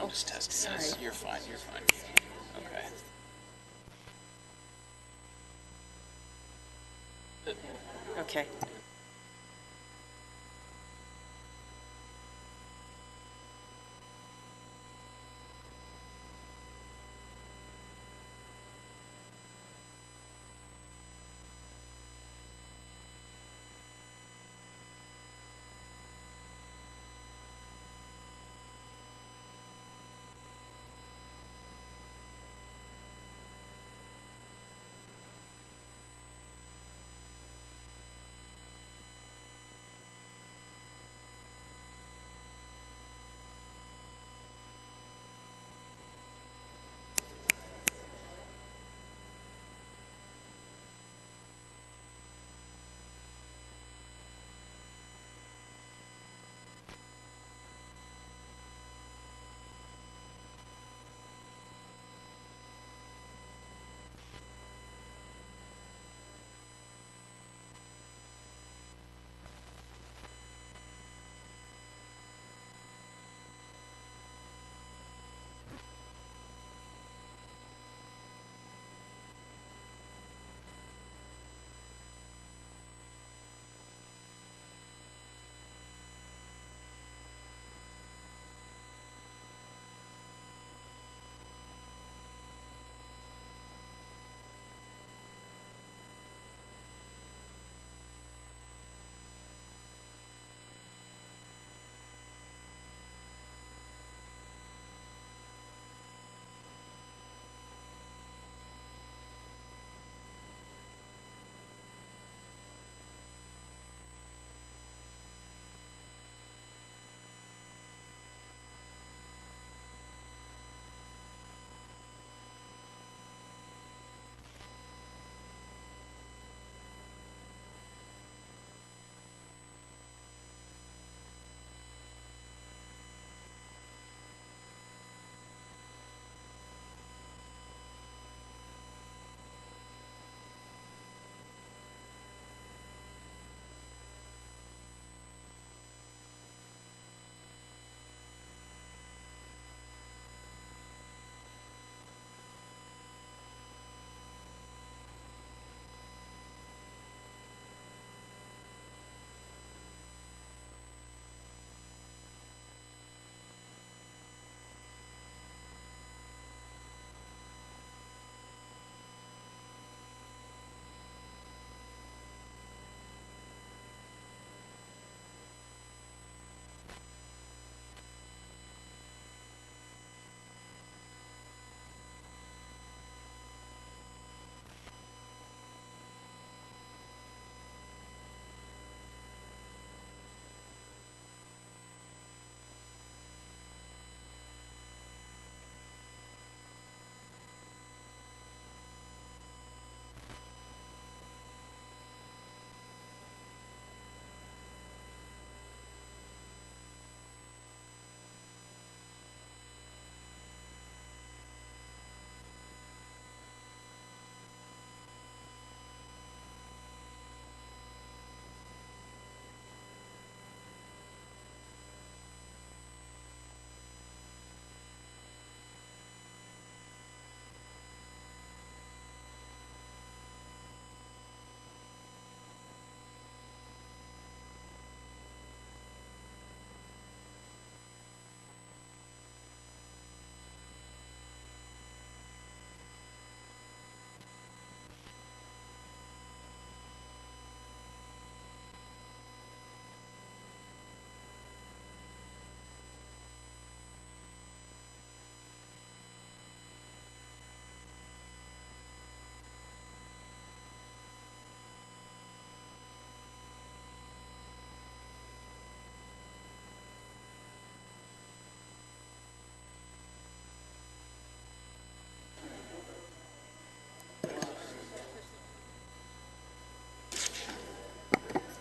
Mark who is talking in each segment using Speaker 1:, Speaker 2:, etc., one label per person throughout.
Speaker 1: I'm just testing this.
Speaker 2: Sorry.
Speaker 1: You're fine, you're fine. Okay.
Speaker 2: Okay.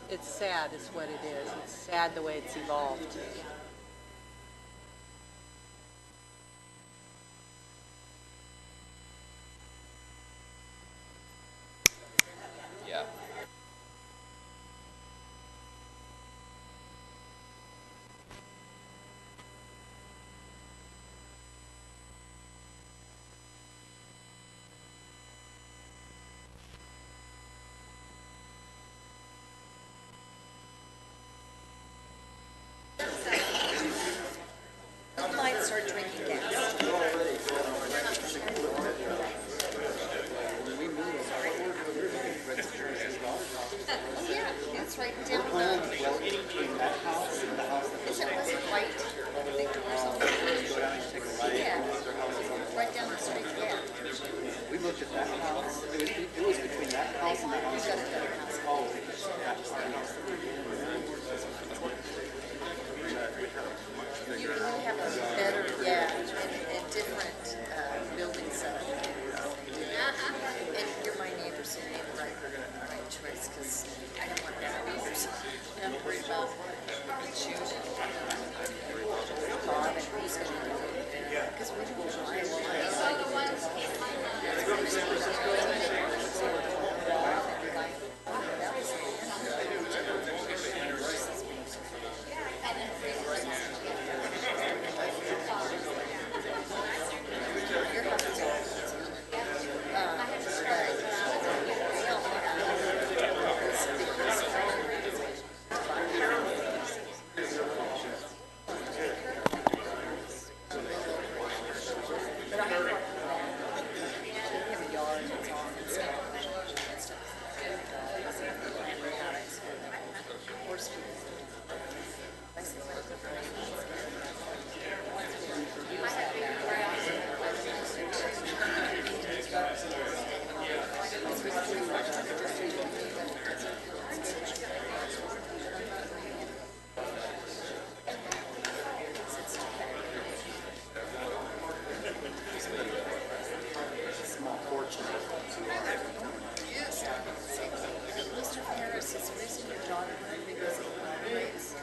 Speaker 2: It's sad is what it is. It's sad the way it's evolved.
Speaker 1: Yeah.
Speaker 3: start drinking gas. Oh, yeah, it's right down the, was it right? Victor or something? Yeah, right down the street, yeah.
Speaker 4: We looked at that house. It was between that house and the house.
Speaker 3: You got another house.
Speaker 4: Oh, that's our house.
Speaker 3: You have a better, yeah, and different building setup. And you're my neighbor, so you made the right choice, because I don't want bad neighbors. I'm worried about shoes and Bob and who's going to do it. Because we don't Mr. Harris is raising your daughter when we visit the race.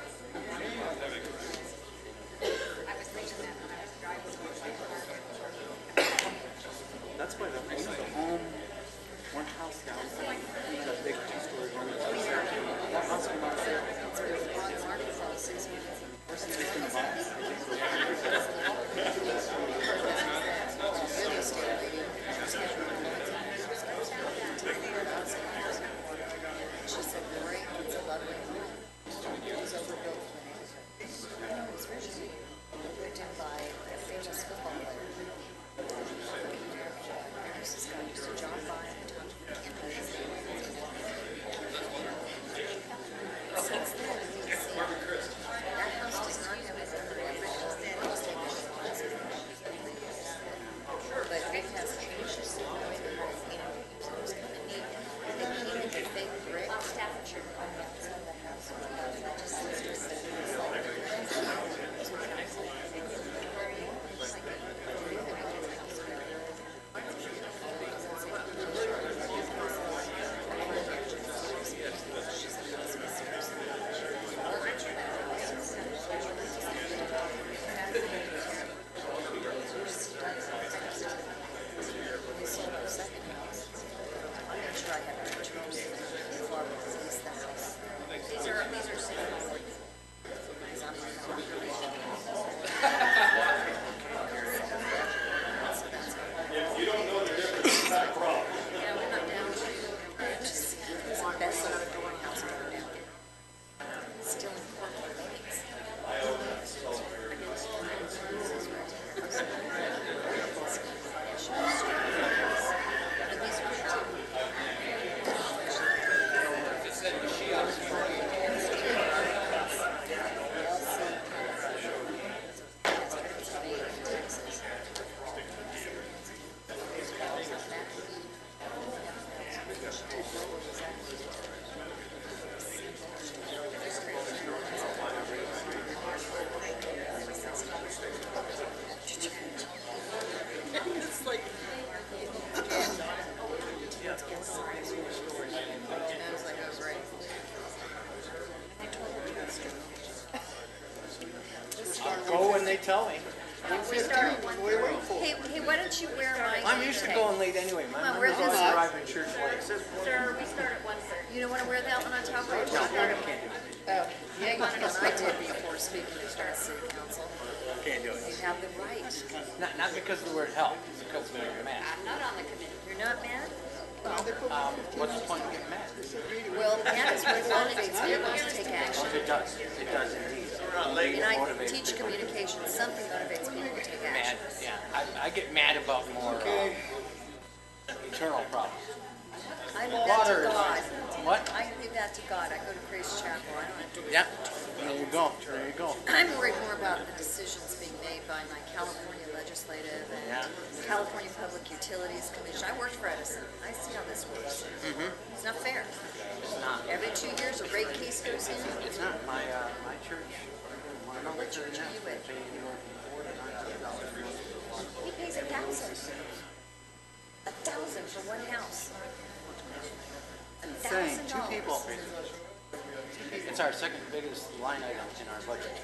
Speaker 4: That's why the home, one house down there, that big two-story home. That house went out there.
Speaker 3: It's built on Arkansas 6 minutes. Real estate lady. She said, great, it's a lovely home. It was overbuilt when it was originally lived in by a famous football player. This guy used to John Bynum. Since then, that house does not have a original estate agent. But it has changed so much. So it was kind of neat. They painted the fake brick on the outside of the house. It just looks just we sold our second house. I'm not sure I have a choice before I release the house. These are single. Because I'm not going to release the house. So that's how
Speaker 5: You don't know the difference, it's not a problem.
Speaker 3: yeah, we went down to, it was a Bessel house burned down. Still in Portland Lakes. But these are it's like, I was like, I was right. I told her yesterday.
Speaker 4: Go when they tell me.
Speaker 3: We start at
Speaker 4: What are you waiting for?
Speaker 3: Hey, why don't you wear my?
Speaker 4: I'm used to going late anyway. My
Speaker 3: Come on, wear
Speaker 4: members
Speaker 3: this.
Speaker 4: always arrive in church late.
Speaker 6: Sir, we start at 1:30.
Speaker 3: You don't want to wear that one on top of it?
Speaker 4: No, I can't do it.
Speaker 3: Oh, yeah, you can. I did before speaking to the city council.
Speaker 4: Can't do
Speaker 3: You
Speaker 4: it.
Speaker 3: have the right.
Speaker 4: Not because of the word help, because of the man.
Speaker 6: I'm not on the committee.
Speaker 3: You're not mad?
Speaker 4: What's the point of getting mad?
Speaker 3: Well, mad is what motivates me to take action.
Speaker 4: It does indeed.
Speaker 5: not late.
Speaker 3: And I
Speaker 7: Motivates
Speaker 3: teach
Speaker 7: people.
Speaker 3: communication, something motivates people to take
Speaker 7: Mad,
Speaker 3: action.
Speaker 7: yeah. I get mad about more eternal problems.
Speaker 3: I leave that
Speaker 7: Water
Speaker 3: to
Speaker 7: is-
Speaker 3: God.
Speaker 7: What?
Speaker 3: I leave that to God. I go to Grace Chapel. I don't have to.
Speaker 7: Yeah. There you go. There you go.
Speaker 3: I'm worried more about the decisions being made by my California legislative and
Speaker 7: Yeah.
Speaker 3: California Public Utilities Commission. I worked for Edison. I see how this works. It's not fair.
Speaker 7: It's not.
Speaker 3: Every 2 years, a rate case goes in.
Speaker 7: It's not. My church.
Speaker 3: What church are you with?
Speaker 7: Pay anywhere from $4 to $900
Speaker 3: He pays $1,000. $1,000 for one house.
Speaker 4: Saying, two people.
Speaker 7: It's our second biggest line item in our budget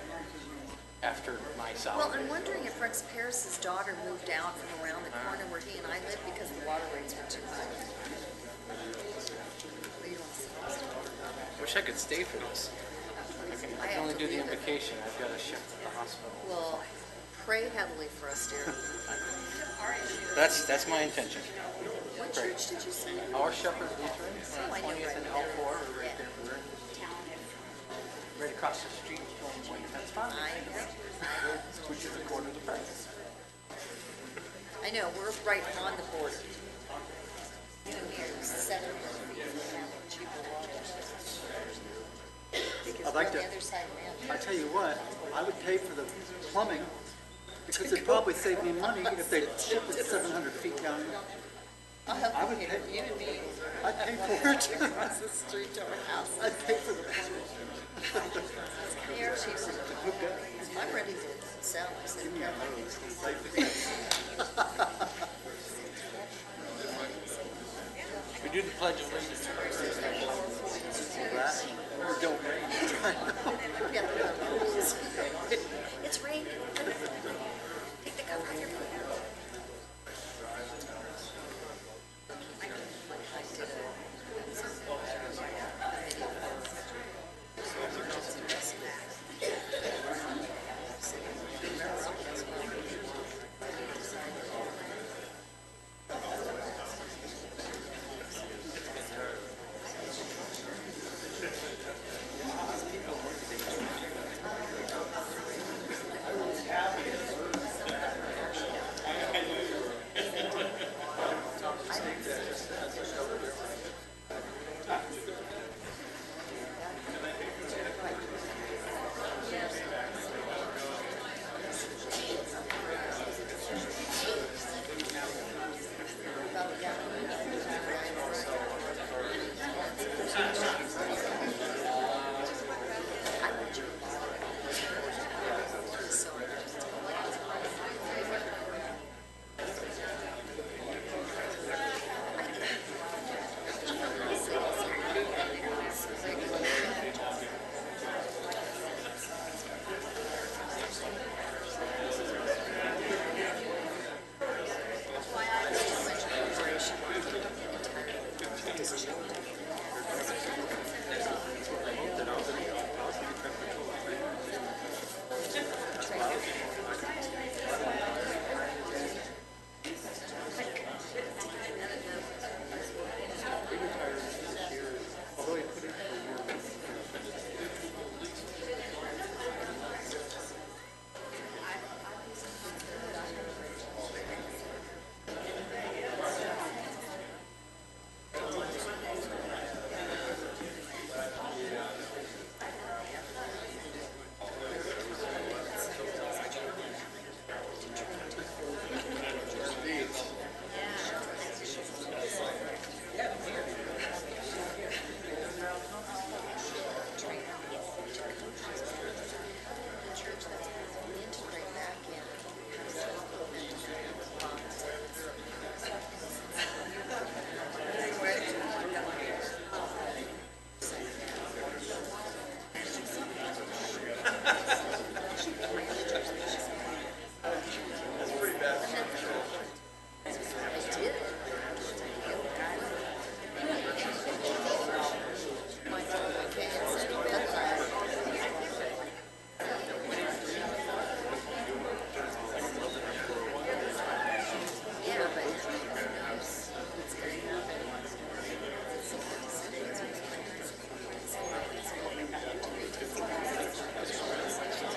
Speaker 7: after my
Speaker 3: Well,
Speaker 7: salary.
Speaker 3: I'm wondering if Rex Paris's daughter moved out from around the corner where he and I live because the water rates were too high. What do you want to say?
Speaker 7: Wish I could stay for this. I can only do the invocation. I've got to shift to the hospital.
Speaker 3: Well, pray heavily for us, dear.
Speaker 7: That's my intention.
Speaker 3: What
Speaker 7: Pray.
Speaker 3: church did you say?
Speaker 7: Our Shepherd Lutheran,
Speaker 3: Oh, I know
Speaker 7: 20th and
Speaker 3: right
Speaker 7: L4,
Speaker 3: there.
Speaker 7: we're right there. We're right across the street from Wayne Fence Farm,
Speaker 3: I know.
Speaker 7: which is a quarter of the price.
Speaker 3: I know, we're right on the border. You know, we're 700 feet from cheaper water. Because
Speaker 4: I'd
Speaker 3: we're
Speaker 4: like
Speaker 3: on the
Speaker 4: to-
Speaker 3: other side of
Speaker 4: I
Speaker 3: Ramsey.
Speaker 4: tell you what, I would pay for the plumbing because it'd probably save me money if they ship it 700 feet down.
Speaker 3: I'll help
Speaker 4: I
Speaker 3: you
Speaker 4: would
Speaker 3: pay
Speaker 4: pay-
Speaker 3: for you and me.
Speaker 4: I'd pay for it.
Speaker 3: Across the street to our house.
Speaker 4: I'd pay for the plumbing.
Speaker 3: Here, she's, I'm ready to sell. I said, okay.
Speaker 7: We do the Pledge of Allegiance.
Speaker 4: That or don't rain.
Speaker 3: We got the rules. It's raining. Take the cover off your foot. I did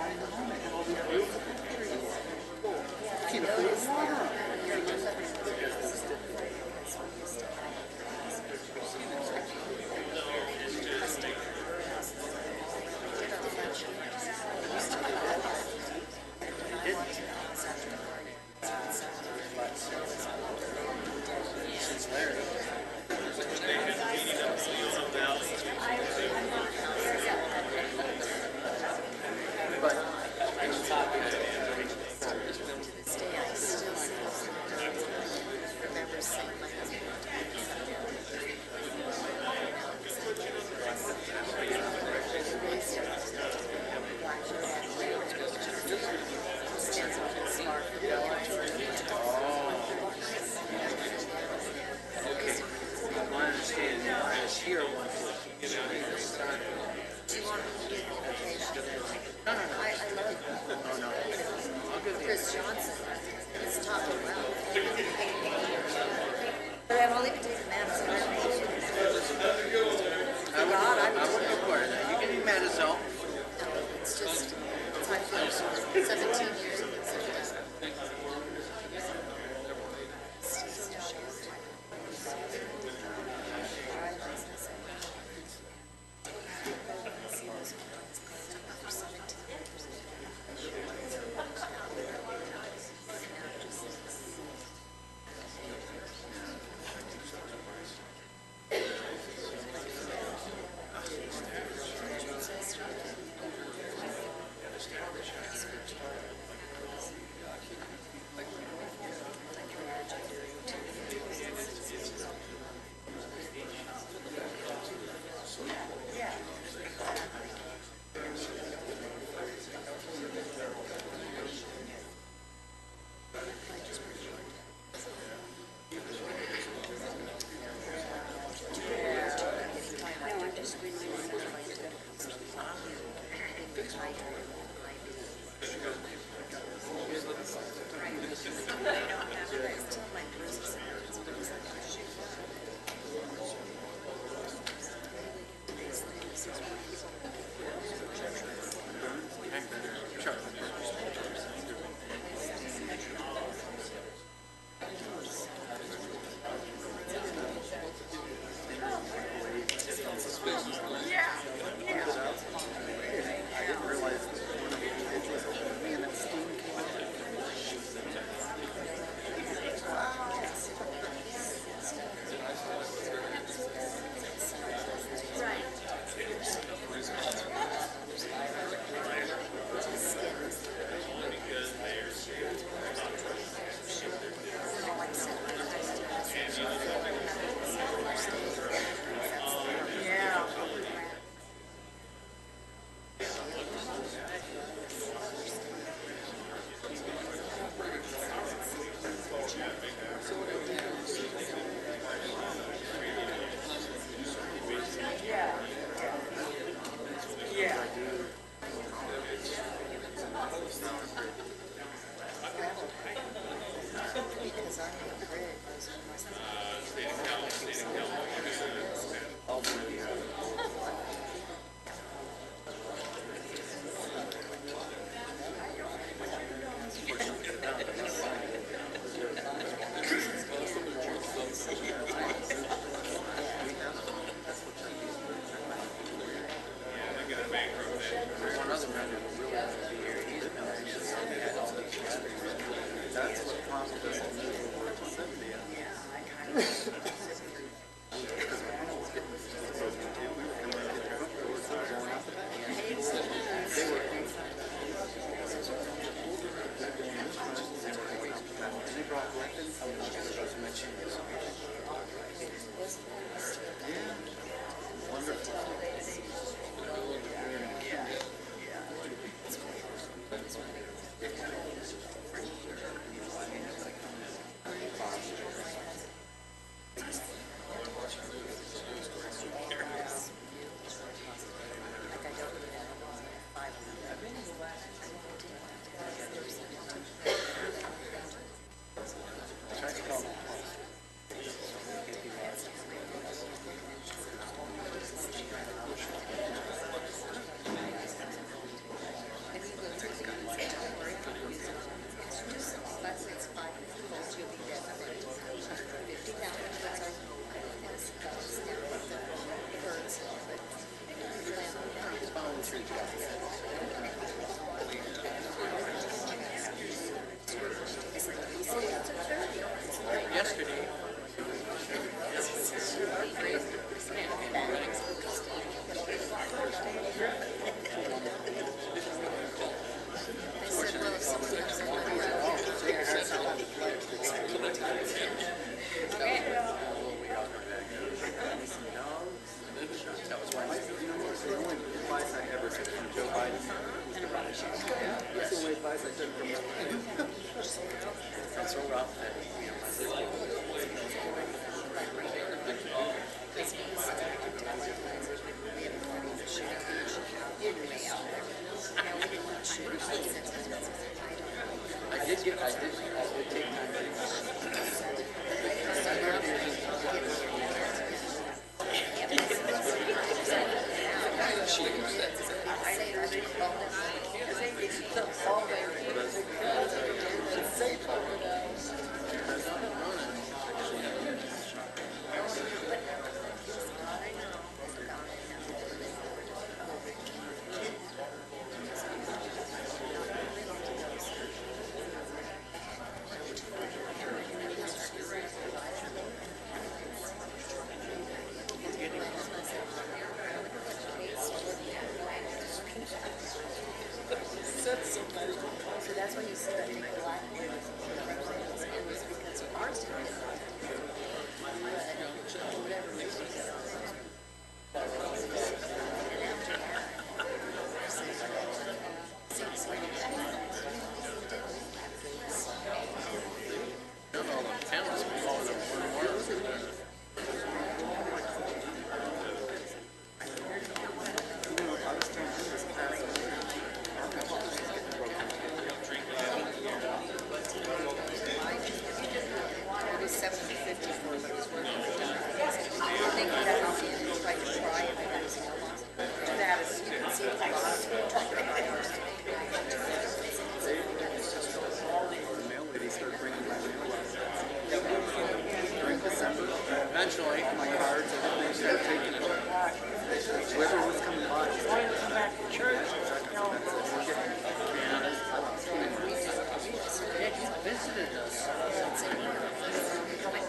Speaker 4: buying a home, they have all these beautiful pictures. You can't afford water.
Speaker 7: I understand. This year, 150.
Speaker 3: Do you want to do the invitation? I love it.
Speaker 7: Oh, no. I'll give you.
Speaker 3: Chris Johnson is talking well. But I've only been taking maps. So
Speaker 7: I wouldn't require that. You can be mad as hell.
Speaker 3: it's just, it's how I feel. 17 years of this.
Speaker 4: Joe Biden. That's the only advice I took from him.
Speaker 7: It's so rough that, you know, my sister. I did take time
Speaker 3: So that's why you see that big black one. It was because ours didn't get black. But whatever makes you go. And after
Speaker 7: All the towns involved in one war.
Speaker 4: You know, I was telling him this past
Speaker 3: it was 750 for it, but it was worth it. I think we got off the end, if I could try it, I got his mailbox. That is, you can see the box.
Speaker 4: the mail lady started bringing my mail during December.
Speaker 7: Eventually,
Speaker 4: My cards, everything, she started taking it. Whoever was coming by, she's like, come back to church.
Speaker 7: he visited us.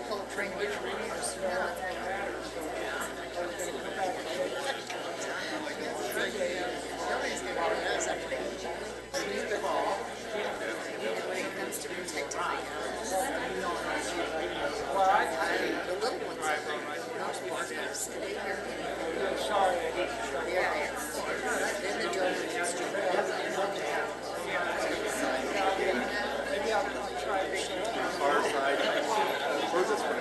Speaker 3: Pull a train, which nobody's gonna go to us, I think. When it comes to protecting the little ones, those partners, they hear then the Germans.
Speaker 4: Our side, where's this from?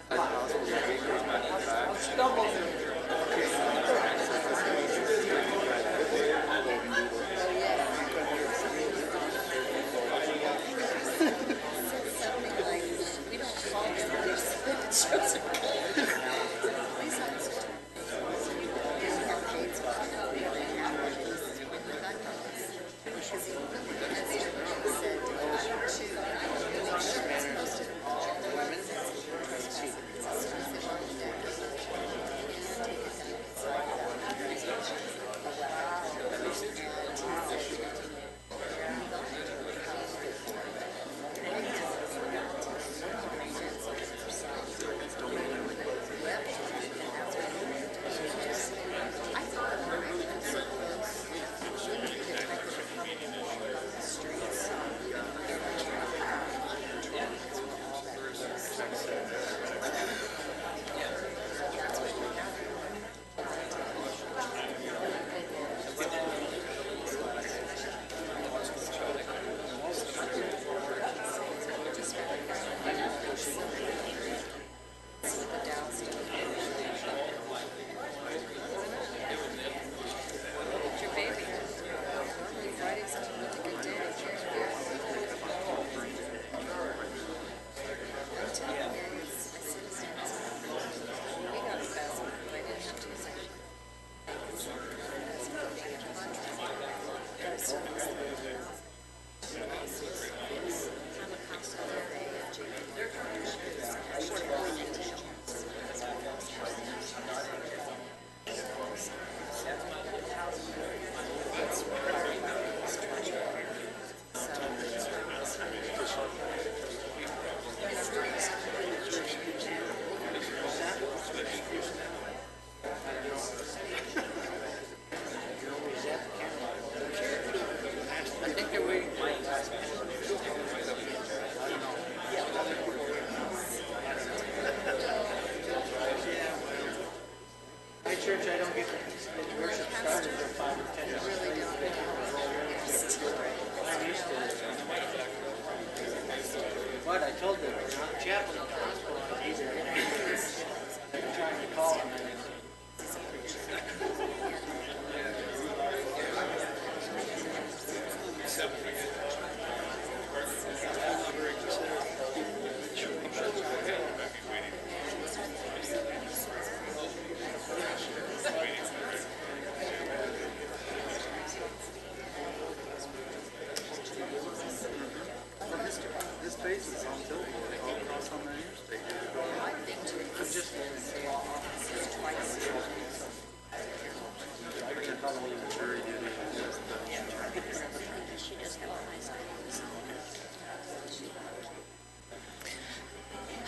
Speaker 4: As possible, the papers back and back.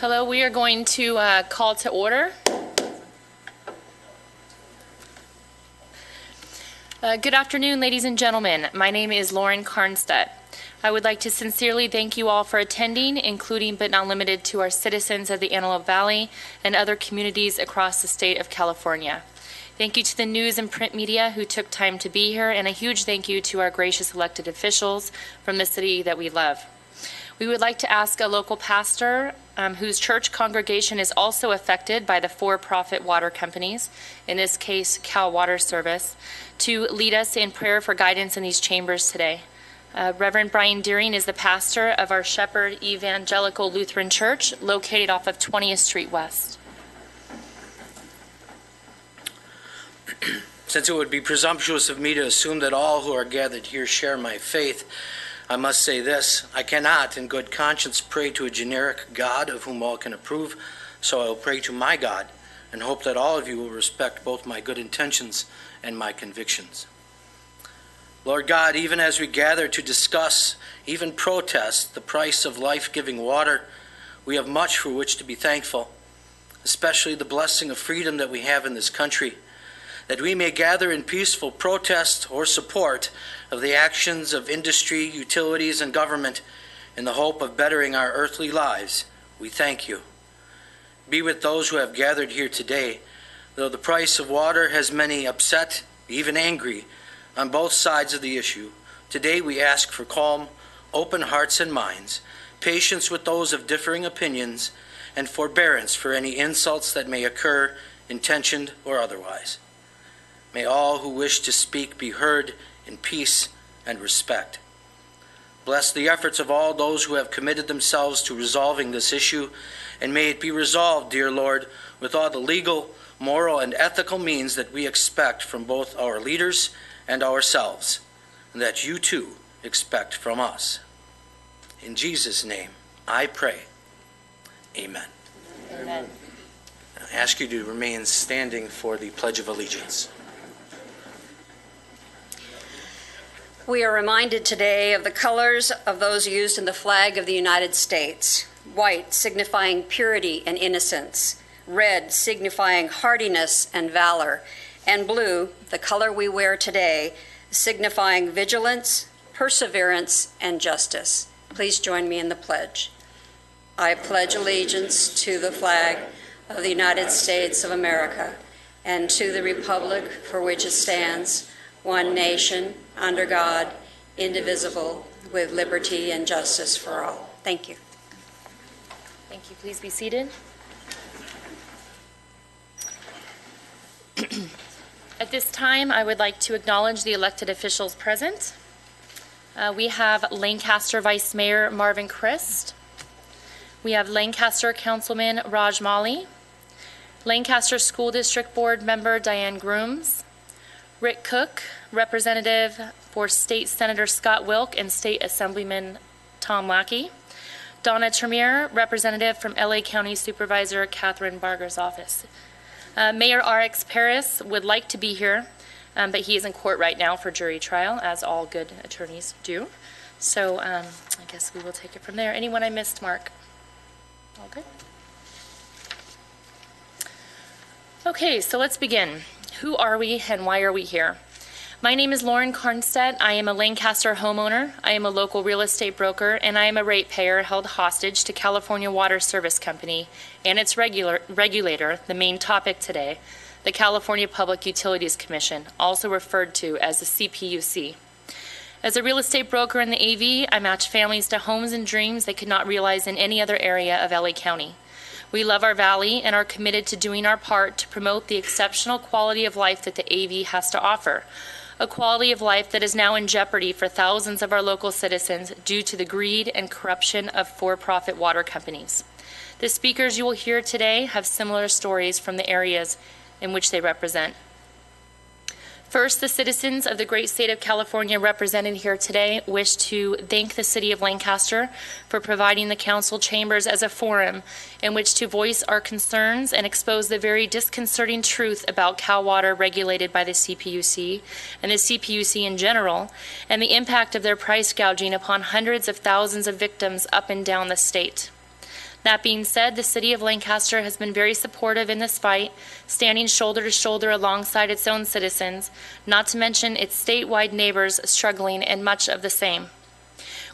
Speaker 8: Hello, we are going to call to order. Good afternoon, ladies and gentlemen. My name is Lauren Karnstedt. I would like to sincerely thank you all for attending, including but not limited to our citizens of the Antelope Valley and other communities across the state of California. Thank you to the news and print media who took time to be here, and a huge thank you to our gracious elected officials from the city that we love. We would like to ask a local pastor whose church congregation is also affected by the for-profit water companies, in this case Cal Water Service, to lead us in prayer for guidance in these chambers today. Reverend Brian Deering is the pastor of our Shepherd Evangelical Lutheran Church, located off of 20th Street West.
Speaker 7: Since it would be presumptuous of me to assume that all who are gathered here share my faith, I must say this: I cannot in good conscience pray to a generic God of whom all can approve, so I will pray to my God and hope that all of you will respect both my good intentions and my convictions. Lord God, even as we gather to discuss, even protest the price of life-giving water, we have much for which to be thankful, especially the blessing of freedom that we have in this country, that we may gather in peaceful protest or support of the actions of industry, utilities, and government in the hope of bettering our earthly lives. We thank you. Be with those who have gathered here today. Though the price of water has many upset, even angry, on both sides of the issue, today we ask for calm, open hearts and minds, patience with those of differing opinions, and forbearance for any insults that may occur, intentioned or otherwise. May all who wish to speak be heard in peace and respect. Bless the efforts of all those who have committed themselves to resolving this issue, and may it be resolved, dear Lord, with all the legal, moral, and ethical means that we expect from both our leaders and ourselves, and that you too expect from us. In Jesus' name, I pray. Amen.
Speaker 8: Amen.
Speaker 7: I ask you to remain standing for the Pledge of Allegiance.
Speaker 3: We are reminded today of the colors of those used in the flag of the United States: white signifying purity and innocence, red signifying hardiness and valor, and blue, the color we wear today, signifying vigilance, perseverance, and justice. Please join me in the pledge. I pledge allegiance to the flag of the United States of America and to the republic for which it stands, one nation, under God, indivisible, with liberty and justice for all. Thank you.
Speaker 8: Thank you. Please be seated. At this time, I would like to acknowledge the elected officials present. We have Lancaster Vice Mayor Marvin Christ. We have Lancaster Councilman Raj Mali, Lancaster School District Board Member Diane Grooms, Rick Cook, Representative for State Senator Scott Wilk and State Assemblyman Tom Lackey, Donna Tremere, Representative from LA County Supervisor Catherine Barger's office. Mayor R.X. Paris would like to be here, but he is in court right now for jury trial, as all good attorneys do. So I guess we will take it from there. Anyone I missed, Mark? All good? Okay, so let's begin. Who are we and why are we here? My name is Lauren Karnstedt. I am a Lancaster homeowner. I am a local real estate broker, and I am a ratepayer held hostage to California Water Service Company and its regulator, the main topic today, the California Public Utilities Commission, also referred to as the CPUC. As a real estate broker in the AV, I match families to homes and dreams they could not realize in any other area of LA County. We love our valley and are committed to doing our part to promote the exceptional quality of life that the AV has to offer, a quality of life that is now in jeopardy for thousands of our local citizens due to the greed and corruption of for-profit water companies. The speakers you will hear today have similar stories from the areas in which they represent. First, the citizens of the great state of California represented here today wish to thank the City of Lancaster for providing the council chambers as a forum in which to voice our concerns and expose the very disconcerting truth about Cal Water regulated by the CPUC and the CPUC in general, and the impact of their price gouging upon hundreds of thousands of victims up and down the state. That being said, the City of Lancaster has been very supportive in this fight, standing shoulder to shoulder alongside its own citizens, not to mention its statewide neighbors struggling in much of the same.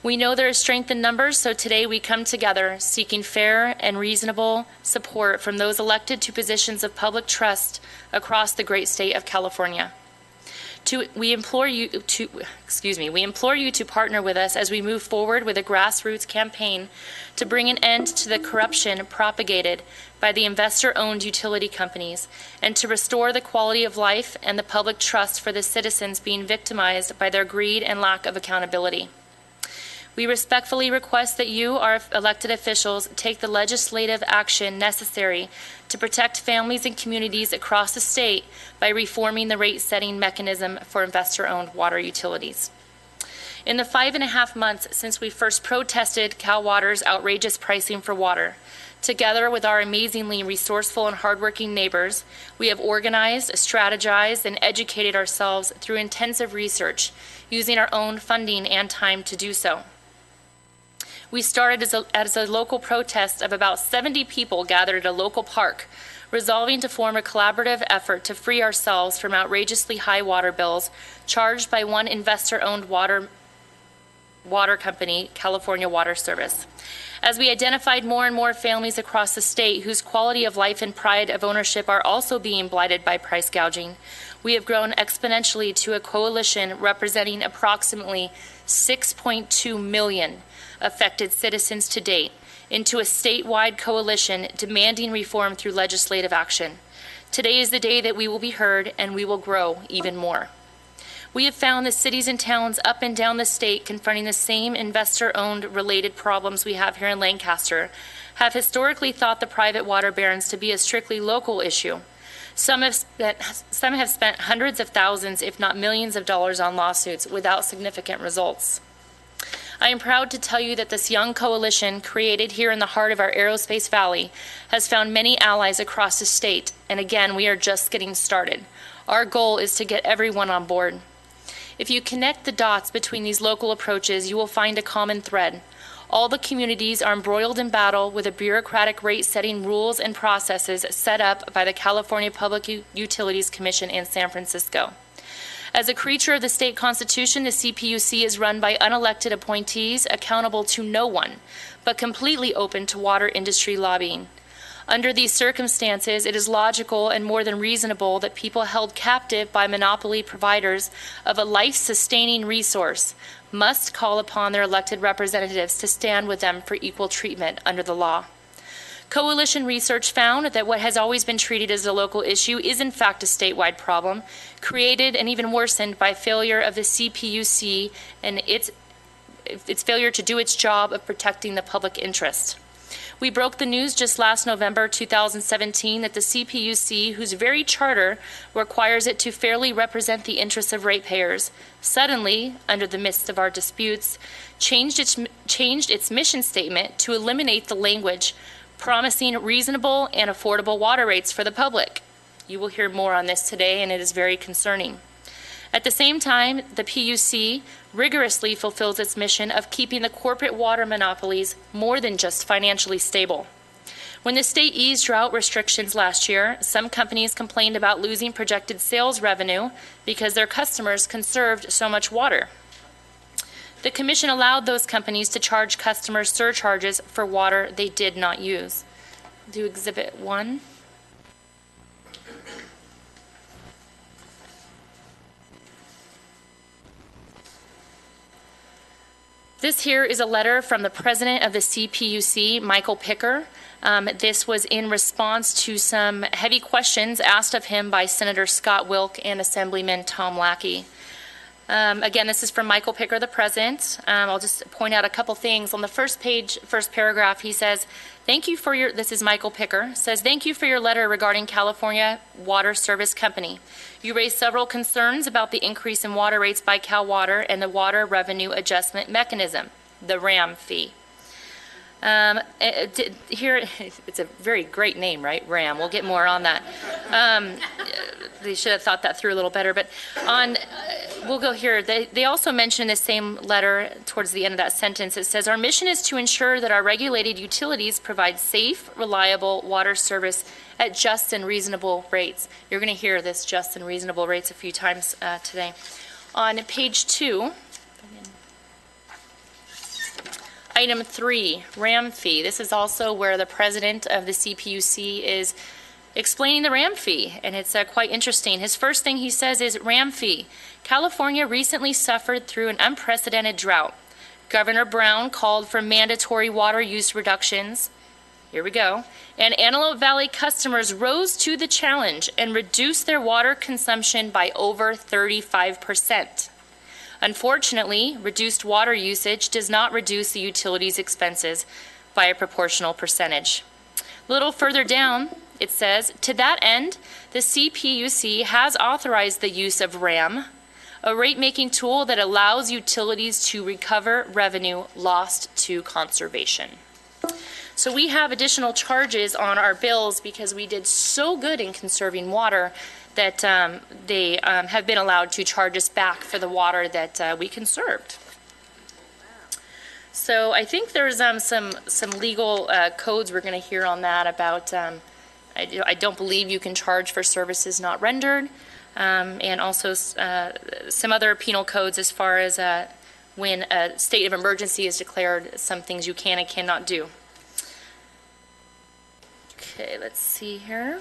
Speaker 8: We know there is strength in numbers, so today we come together seeking fair and reasonable support from those elected to positions of public trust across the great state of California. We implore you to partner with us as we move forward with a grassroots campaign to bring an end to the corruption propagated by the investor-owned utility companies and to restore the quality of life and the public trust for the citizens being victimized by their greed and lack of accountability. We respectfully request that you, our elected officials, take the legislative action necessary to protect families and communities across the state by reforming the rate-setting mechanism for investor-owned water utilities. In the 5.5 months since we first protested Cal Water's outrageous pricing for water, together with our amazingly resourceful and hardworking neighbors, we have organized, strategized, and educated ourselves through intensive research, using our own funding and time to do so. We started as a local protest of about 70 people gathered at a local park, resolving to form a collaborative effort to free ourselves from outrageously high water bills charged by one investor-owned water company, California Water Service. As we identified more and more families across the state whose quality of life and pride of ownership are also being blighted by price gouging, we have grown exponentially to a coalition representing approximately 6.2 million affected citizens to date, into a statewide coalition demanding reform through legislative action. Today is the day that we will be heard, and we will grow even more. We have found that cities and towns up and down the state confronting the same investor-owned related problems we have here in Lancaster have historically thought the private water barons to be a strictly local issue. Some have spent hundreds of thousands, if not millions of dollars on lawsuits without significant results. I am proud to tell you that this young coalition, created here in the heart of our Aerospace Valley, has found many allies across the state, and again, we are just getting started. Our goal is to get everyone on board. If you connect the dots between these local approaches, you will find a common thread. All the communities are embroiled in battle with the bureaucratic rate-setting rules and processes set up by the California Public Utilities Commission in San Francisco. As a creature of the state constitution, the CPUC is run by unelected appointees accountable to no one, but completely open to water industry lobbying. Under these circumstances, it is logical and more than reasonable that people held captive by monopoly providers of a life-sustaining resource must call upon their elected representatives to stand with them for equal treatment under the law. Coalition research found that what has always been treated as a local issue is in fact a statewide problem, created and even worsened by failure of the CPUC and its failure to do its job of protecting the public interest. We broke the news just last November 2017 that the CPUC, whose very charter requires it to fairly represent the interests of ratepayers, suddenly, under the midst of our disputes, changed its mission statement to eliminate the language promising reasonable and affordable water rates for the public. You will hear more on this today, and it is very concerning. At the same time, the PUC rigorously fulfills its mission of keeping the corporate water monopolies more than just financially stable. When the state eased drought restrictions last year, some companies complained about losing projected sales revenue because their customers conserved so much water. The Commission allowed those companies to charge customers surcharges for water they did not use. Do Exhibit 1. This here is a letter from the president of the CPUC, Michael Picker. This was in response to some heavy questions asked of him by Senator Scott Wilk and Assemblyman Tom Lackey. Again, this is from Michael Picker, the president. I'll just point out a couple things. On the first page, first paragraph, he says, thank you for your, this is Michael Picker, says, thank you for your letter regarding California Water Service Company. You raised several concerns about the increase in water rates by Cal Water and the Water Revenue Adjustment Mechanism, the RAM fee. Here, it's a very great name, right? RAM. We'll get more on that. They should have thought that through a little better. But on we'll go here. They also mention in the same letter, towards the end of that sentence, it says, "Our mission is to ensure that our regulated utilities provide safe, reliable water service at just and reasonable rates." You're going to hear this just and reasonable rates a few times today. On page 2, item 3, RAM fee. This is also where the president of the CPUC is explaining the RAM fee, and it's quite interesting. His first thing he says is, "RAM fee. California recently suffered through an unprecedented drought. Governor Brown called for mandatory water use reductions." Here we go. "And Antelope Valley customers rose to the challenge and reduced their water consumption by over 35%. Unfortunately, reduced water usage does not reduce the utilities expenses by a proportional percentage." A little further down, it says, "To that end, the CPUC has authorized the use of RAM, a rate-making tool that allows utilities to recover revenue lost to conservation." So we have additional charges on our bills because we did so good in conserving water that they have been allowed to charge us back for the water that we conserved. So I think there's some legal codes we're going to hear on that about, I don't believe you can charge for services not rendered, and also some other penal codes as far as when a state of emergency is declared, some things you can and cannot do. Okay, let's see here.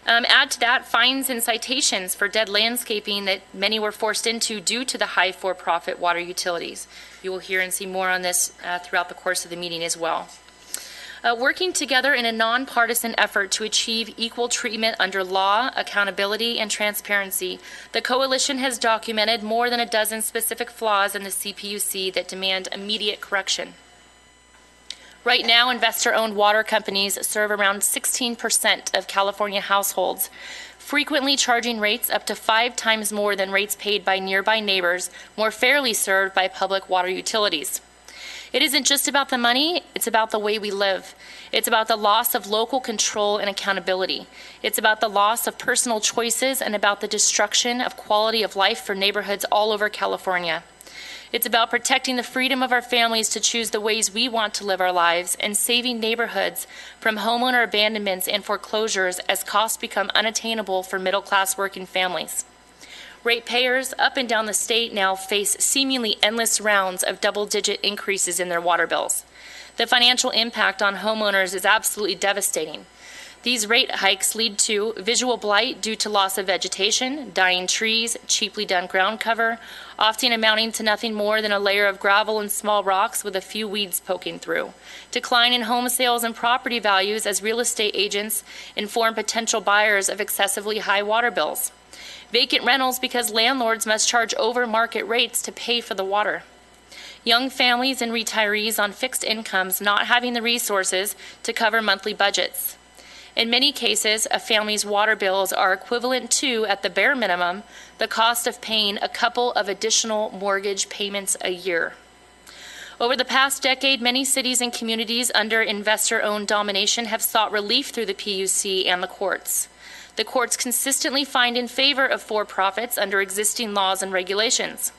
Speaker 8: Add to that fines and citations for dead landscaping that many were forced into due to the high for-profit water utilities. You will hear and see more on this throughout the course of the meeting as well. Working together in a nonpartisan effort to achieve equal treatment under law, accountability, and transparency, the Coalition has documented more than a dozen specific flaws in the CPUC that demand immediate correction. Right now, investor-owned water companies serve around 16% of California households, frequently charging rates up to 5 times more than rates paid by nearby neighbors more fairly served by public water utilities. It isn't just about the money, it's about the way we live. It's about the loss of local control and accountability. It's about the loss of personal choices and about the destruction of quality of life for neighborhoods all over California. It's about protecting the freedom of our families to choose the ways we want to live our lives and saving neighborhoods from homeowner abandonments and foreclosures as costs become unattainable for middle-class working families. Ratepayers up and down the state now face seemingly endless rounds of double-digit increases in their water bills. The financial impact on homeowners is absolutely devastating. These rate hikes lead to visual blight due to loss of vegetation, dying trees, cheaply done ground cover, often amounting to nothing more than a layer of gravel and small rocks with a few weeds poking through. Decline in home sales and property values as real estate agents inform potential buyers of excessively high water bills. Vacant rentals because landlords must charge over market rates to pay for the water. Young families and retirees on fixed incomes not having the resources to cover monthly budgets. In many cases, a family's water bills are equivalent to, at the bare minimum, the cost of paying a couple of additional mortgage payments a year. Over the past decade, many cities and communities under investor-owned domination have sought relief through the PUC and the courts. The courts consistently find in favor of for-profits under existing laws and regulations.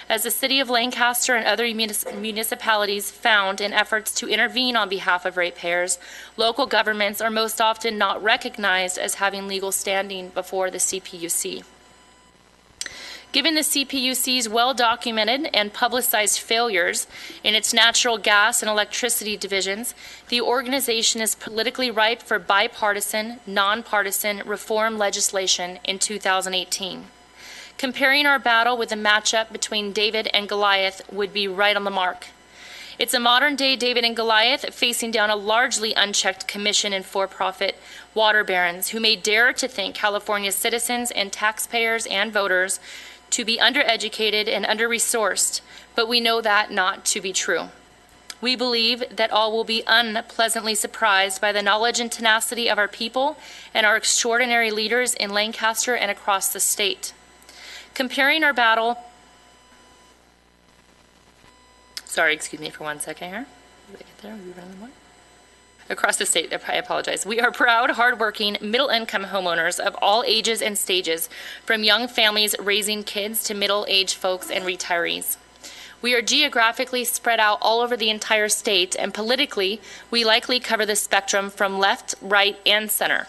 Speaker 8: As the City of Lancaster and other municipalities found in efforts to intervene on behalf of ratepayers, local governments are most often not recognized as having legal standing before the CPUC. Given the CPUC's well-documented and publicized failures in its natural gas and electricity divisions, the organization is politically ripe for bipartisan, nonpartisan reform legislation in 2018. Comparing our battle with a matchup between David and Goliath would be right on the mark. It's a modern-day David and Goliath facing down a largely unchecked commission and for-profit water barons who may dare to think California's citizens and taxpayers and voters to be undereducated and under-resourced, but we know that not to be true. We believe that all will be unpleasantly surprised by the knowledge and tenacity of our people and our extraordinary leaders in Lancaster and across the state. Comparing our battle, excuse me for 1 second here. Did I get there? Are we running more? across the state, I apologize. We are proud, hardworking, middle-income homeowners of all ages and stages, from young families raising kids to middle-aged folks and retirees. We are geographically spread out all over the entire state, and politically, we likely cover the spectrum from left, right, and center.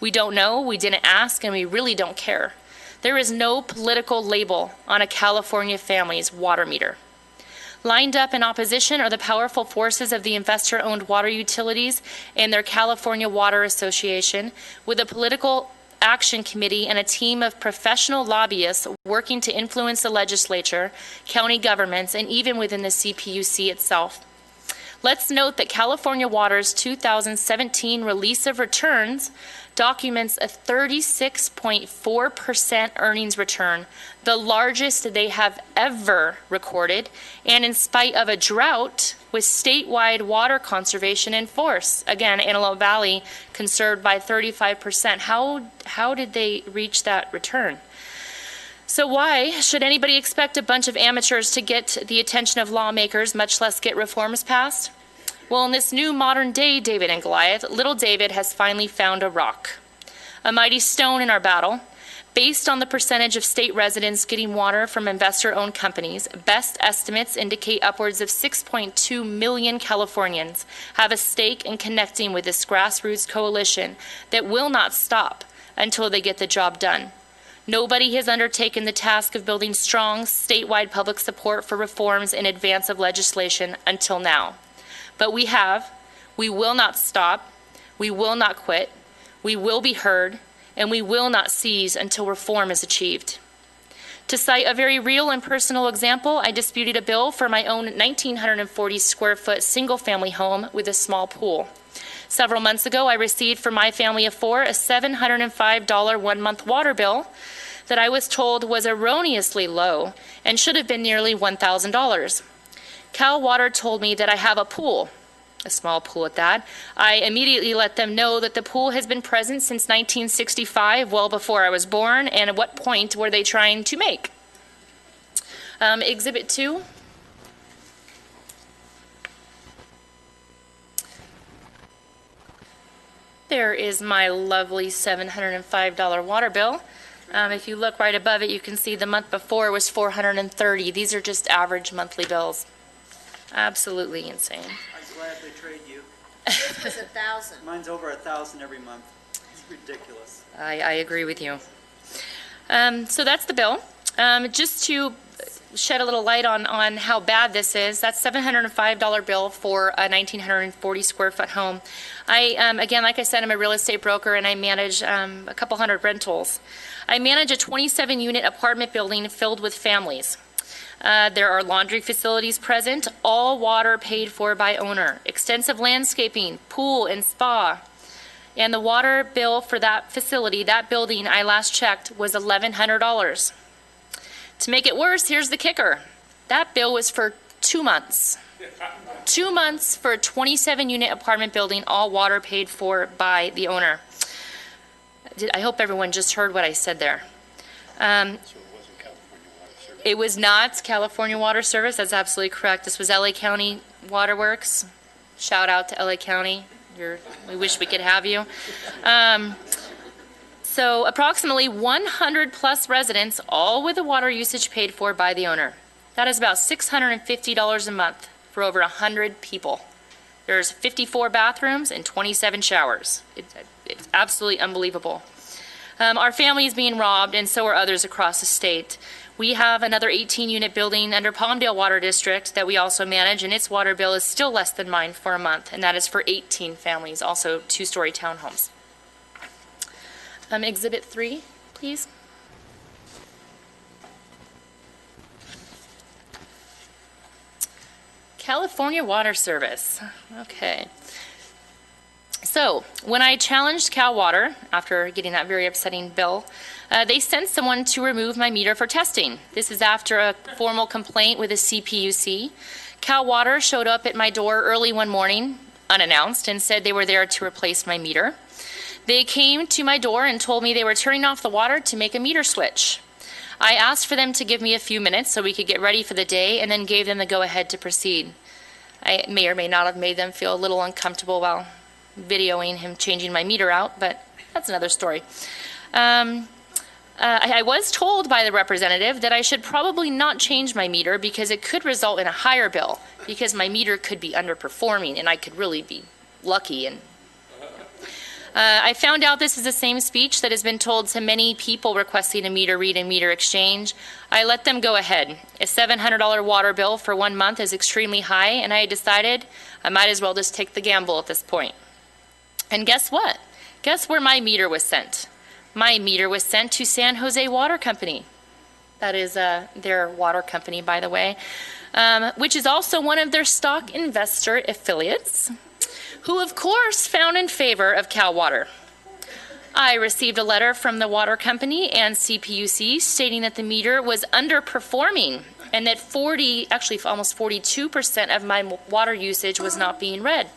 Speaker 8: We don't know, we didn't ask, and we really don't care. There is no political label on a California family's water meter. Lined up in opposition are the powerful forces of the investor-owned water utilities and their California Water Association, with a political action committee and a team of professional lobbyists working to influence the legislature, county governments, and even within the CPUC itself. Let's note that California Water's 2017 release of returns documents a 36.4% earnings return, the largest they have ever recorded, and in spite of a drought with statewide water conservation in force. Again, Antelope Valley conserved by 35%. How did they reach that return? So why should anybody expect a bunch of amateurs to get the attention of lawmakers, much less get reforms passed? Well, in this new modern day David and Goliath, little David has finally found a rock, a mighty stone in our battle. Based on the percentage of state residents getting water from investor-owned companies, best estimates indicate upwards of 6.2 million Californians have a stake in connecting with this grassroots coalition that will not stop until they get the job done. Nobody has undertaken the task of building strong statewide public support for reforms in advance of legislation until now. But we have. We will not stop. We will not quit. We will be heard, and we will not cease until reform is achieved. To cite a very real and personal example, I disputed a bill for my own 1,940 square foot single-family home with a small pool. Several months ago, I received for my family of four a $705 one-month water bill that I was told was erroneously low and should have been nearly $1,000. Cal Water told me that I have a pool, a small pool at that. I immediately let them know that the pool has been present since 1965, well before I was born, and at what point were they trying to make? Exhibit 2. There is my lovely $705 water bill. If you look right above it, you can see the month before was $430. These are just average monthly bills. Absolutely insane.
Speaker 4: I'm glad they trade you.
Speaker 3: This was 1,000.
Speaker 4: Mine's over 1,000 every month. It's ridiculous.
Speaker 8: I agree with you. So that's the bill. Just to shed a little light on how bad this is, that's $705 bill for a 1,940 square foot home. Again, like I said, I'm a real estate broker and I manage a couple hundred rentals. I manage a 27 unit apartment building filled with families. There are laundry facilities present, all water paid for by owner, extensive landscaping, pool and spa. And the water bill for that facility, that building I last checked, was $1,100. To make it worse, here's the kicker. That bill was for 2 months. 2 months for a 27 unit apartment building, all water paid for by the owner. I hope everyone just heard what I said there. It was not California Water Service. That's absolutely correct. This was LA County Waterworks. Shout out to LA County. We wish we could have you. So approximately 100 plus residents, all with the water usage paid for by the owner. That is about $650 a month for over 100 people. There's 54 bathrooms and 27 showers. It's absolutely unbelievable. Our family is being robbed, and so are others across the state. We have another 18-unit building under Palmdale Water District that we also manage, and its water bill is still less than mine for a month, and that is for 18 families, also two-story townhomes. Exhibit 3, please. California Water Service. Okay. So, when I challenged Cal Water, after getting that very upsetting bill, they sent someone to remove my meter for testing. This is after a formal complaint with the CPUC. Cal Water showed up at my door early one morning, unannounced, and said they were there to replace my meter. They came to my door and told me they were turning off the water to make a meter switch. I asked for them to give me a few minutes so we could get ready for the day, and then gave them the go-ahead to proceed. I may or may not have made them feel a little uncomfortable while videoing him changing my meter out, but that's another story. I was told by the representative that I should probably not change my meter because it could result in a higher bill, because my meter could be underperforming and I could really be lucky. And I found out this is the same speech that has been told to many people requesting a meter read and meter exchange. I let them go ahead. A $700 water bill for 1 month is extremely high, and I decided I might as well just take the gamble at this point. And guess what? Guess where my meter was sent? My meter was sent to San Jose Water Company. That is their water company, by the way, which is also one of their stock investor affiliates, who of course found in favor of Cal Water. I received a letter from the water company and CPUC stating that the meter was underperforming and that almost 42% of my water usage was not being read.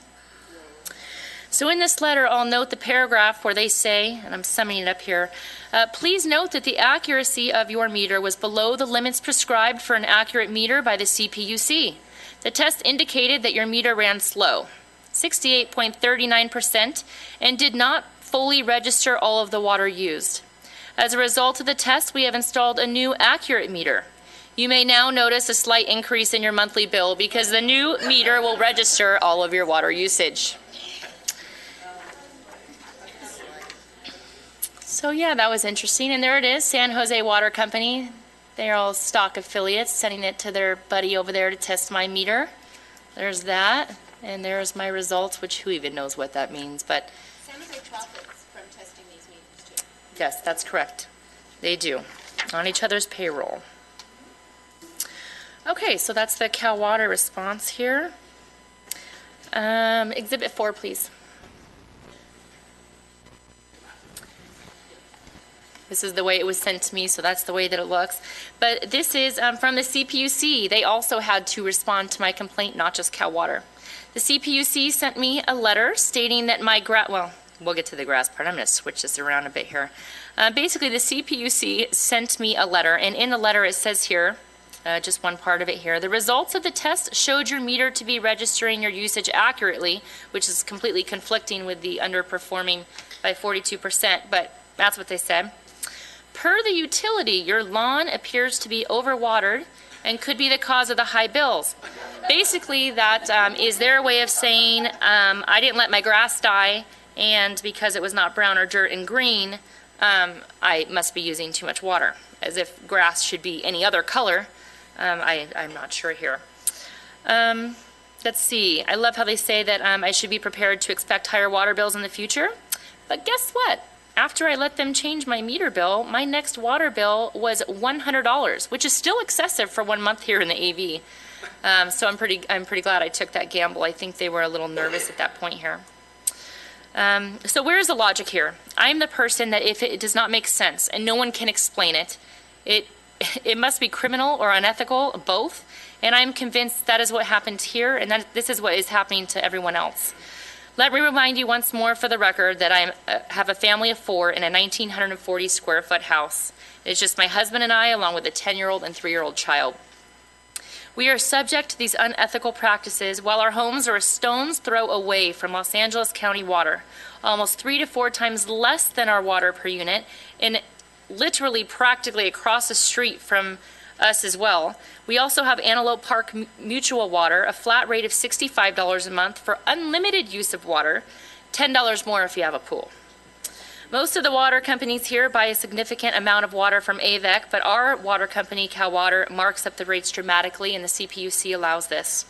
Speaker 8: So in this letter, I'll note the paragraph where they say, and I'm summing it up here, please note that the accuracy of your meter was below the limits prescribed for an accurate meter by the CPUC. The test indicated that your meter ran slow, 68.39%, and did not fully register all of the water used. As a result of the test, we have installed a new accurate meter. You may now notice a slight increase in your monthly bill because the new meter will register all of your water usage. So yeah, that was interesting. And there it is, San Jose Water Company. They're all stock affiliates, sending it to their buddy over there to test my meter. There's that. And there's my results, which who even knows what that means, but
Speaker 6: San Jose profits from testing these meters too.
Speaker 8: yes, that's correct. They do, on each other's payroll. Okay, so that's the Cal Water response here. Exhibit 4, please. This is the way it was sent to me, so that's the way that it looks. But this is from the CPUC. They also had to respond to my complaint, not just Cal Water. The CPUC sent me a letter stating that my well, we'll get to the grass part. I'm going to switch this around a bit here. Basically, the CPUC sent me a letter, and in the letter it says here, just one part of it here, the results of the test showed your meter to be registering your usage accurately, which is completely conflicting with the underperforming by 42%, but that's what they said. Per the utility, your lawn appears to be overwatered and could be the cause of the high bills. Basically, that is their way of saying I didn't let my grass die, and because it was not brown or dirt and green, I must be using too much water, as if grass should be any other color. I'm not sure here. Let's see. I love how they say that I should be prepared to expect higher water bills in the future. But guess what? After I let them change my meter bill, my next water bill was $100, which is still excessive for 1 month here in the AV. So I'm pretty glad I took that gamble. I think they were a little nervous at that point here. So where's the logic here? I'm the person that if it does not make sense and no one can explain it, it must be criminal or unethical, both. And I'm convinced that is what happened here, and that this is what is happening to everyone else. Let me remind you once more for the record that I have a family of 4 in a 1,940 square foot house. It's just my husband and I, along with a 10-year-old and 3-year-old child. We are subject to these unethical practices while our homes are a stone's throw away from Los Angeles County water, almost 3 to 4 times less than our water per unit, and literally practically across the street from us as well. We also have Antelope Park Mutual Water, a flat rate of $65 a month for unlimited use of water, $10 more if you have a pool. Most of the water companies here buy a significant amount of water from AVEC, but our water company, Cal Water, marks up the rates dramatically, and the CPUC allows this.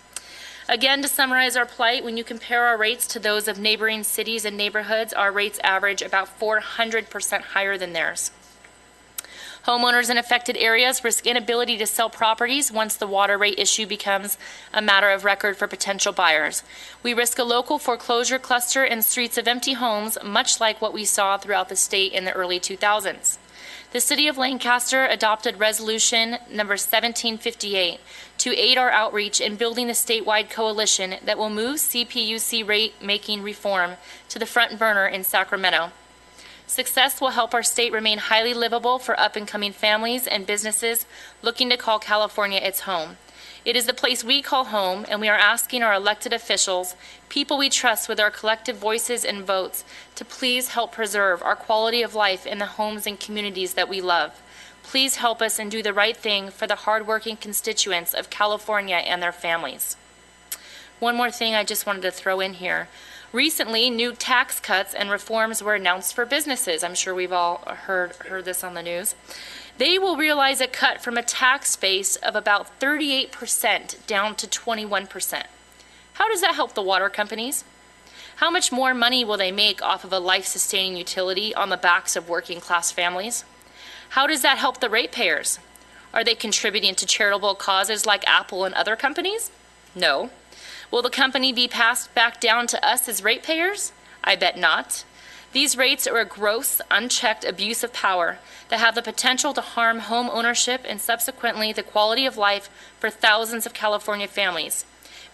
Speaker 8: Again, to summarize our plight, when you compare our rates to those of neighboring cities and neighborhoods, our rates average about 400% higher than theirs. Homeowners in affected areas risk inability to sell properties once the water rate issue becomes a matter of record for potential buyers. We risk a local foreclosure cluster and streets of empty homes, much like what we saw throughout the state in the early 2000s. The City of Lancaster adopted Resolution number 1758 to aid our outreach in building a statewide coalition that will move CPUC rate-making reform to the front burner in Sacramento. Success will help our state remain highly livable for up-and-coming families and businesses looking to call California its home. It is the place we call home, and we are asking our elected officials, people we trust with our collective voices and votes, to please help preserve our quality of life in the homes and communities that we love. Please help us and do the right thing for the hardworking constituents of California and their families. One more thing I just wanted to throw in here. Recently, new tax cuts and reforms were announced for businesses. I'm sure we've all heard this on the news. They will realize a cut from a tax base of about 38% down to 21%. How does that help the water companies? How much more money will they make off of a life-sustaining utility on the backs of working-class families? How does that help the ratepayers? Are they contributing to charitable causes like Apple and other companies? No. Will the company be passed back down to us as ratepayers? I bet not. These rates are a gross, unchecked abuse of power that have the potential to harm home ownership and subsequently the quality of life for thousands of California families.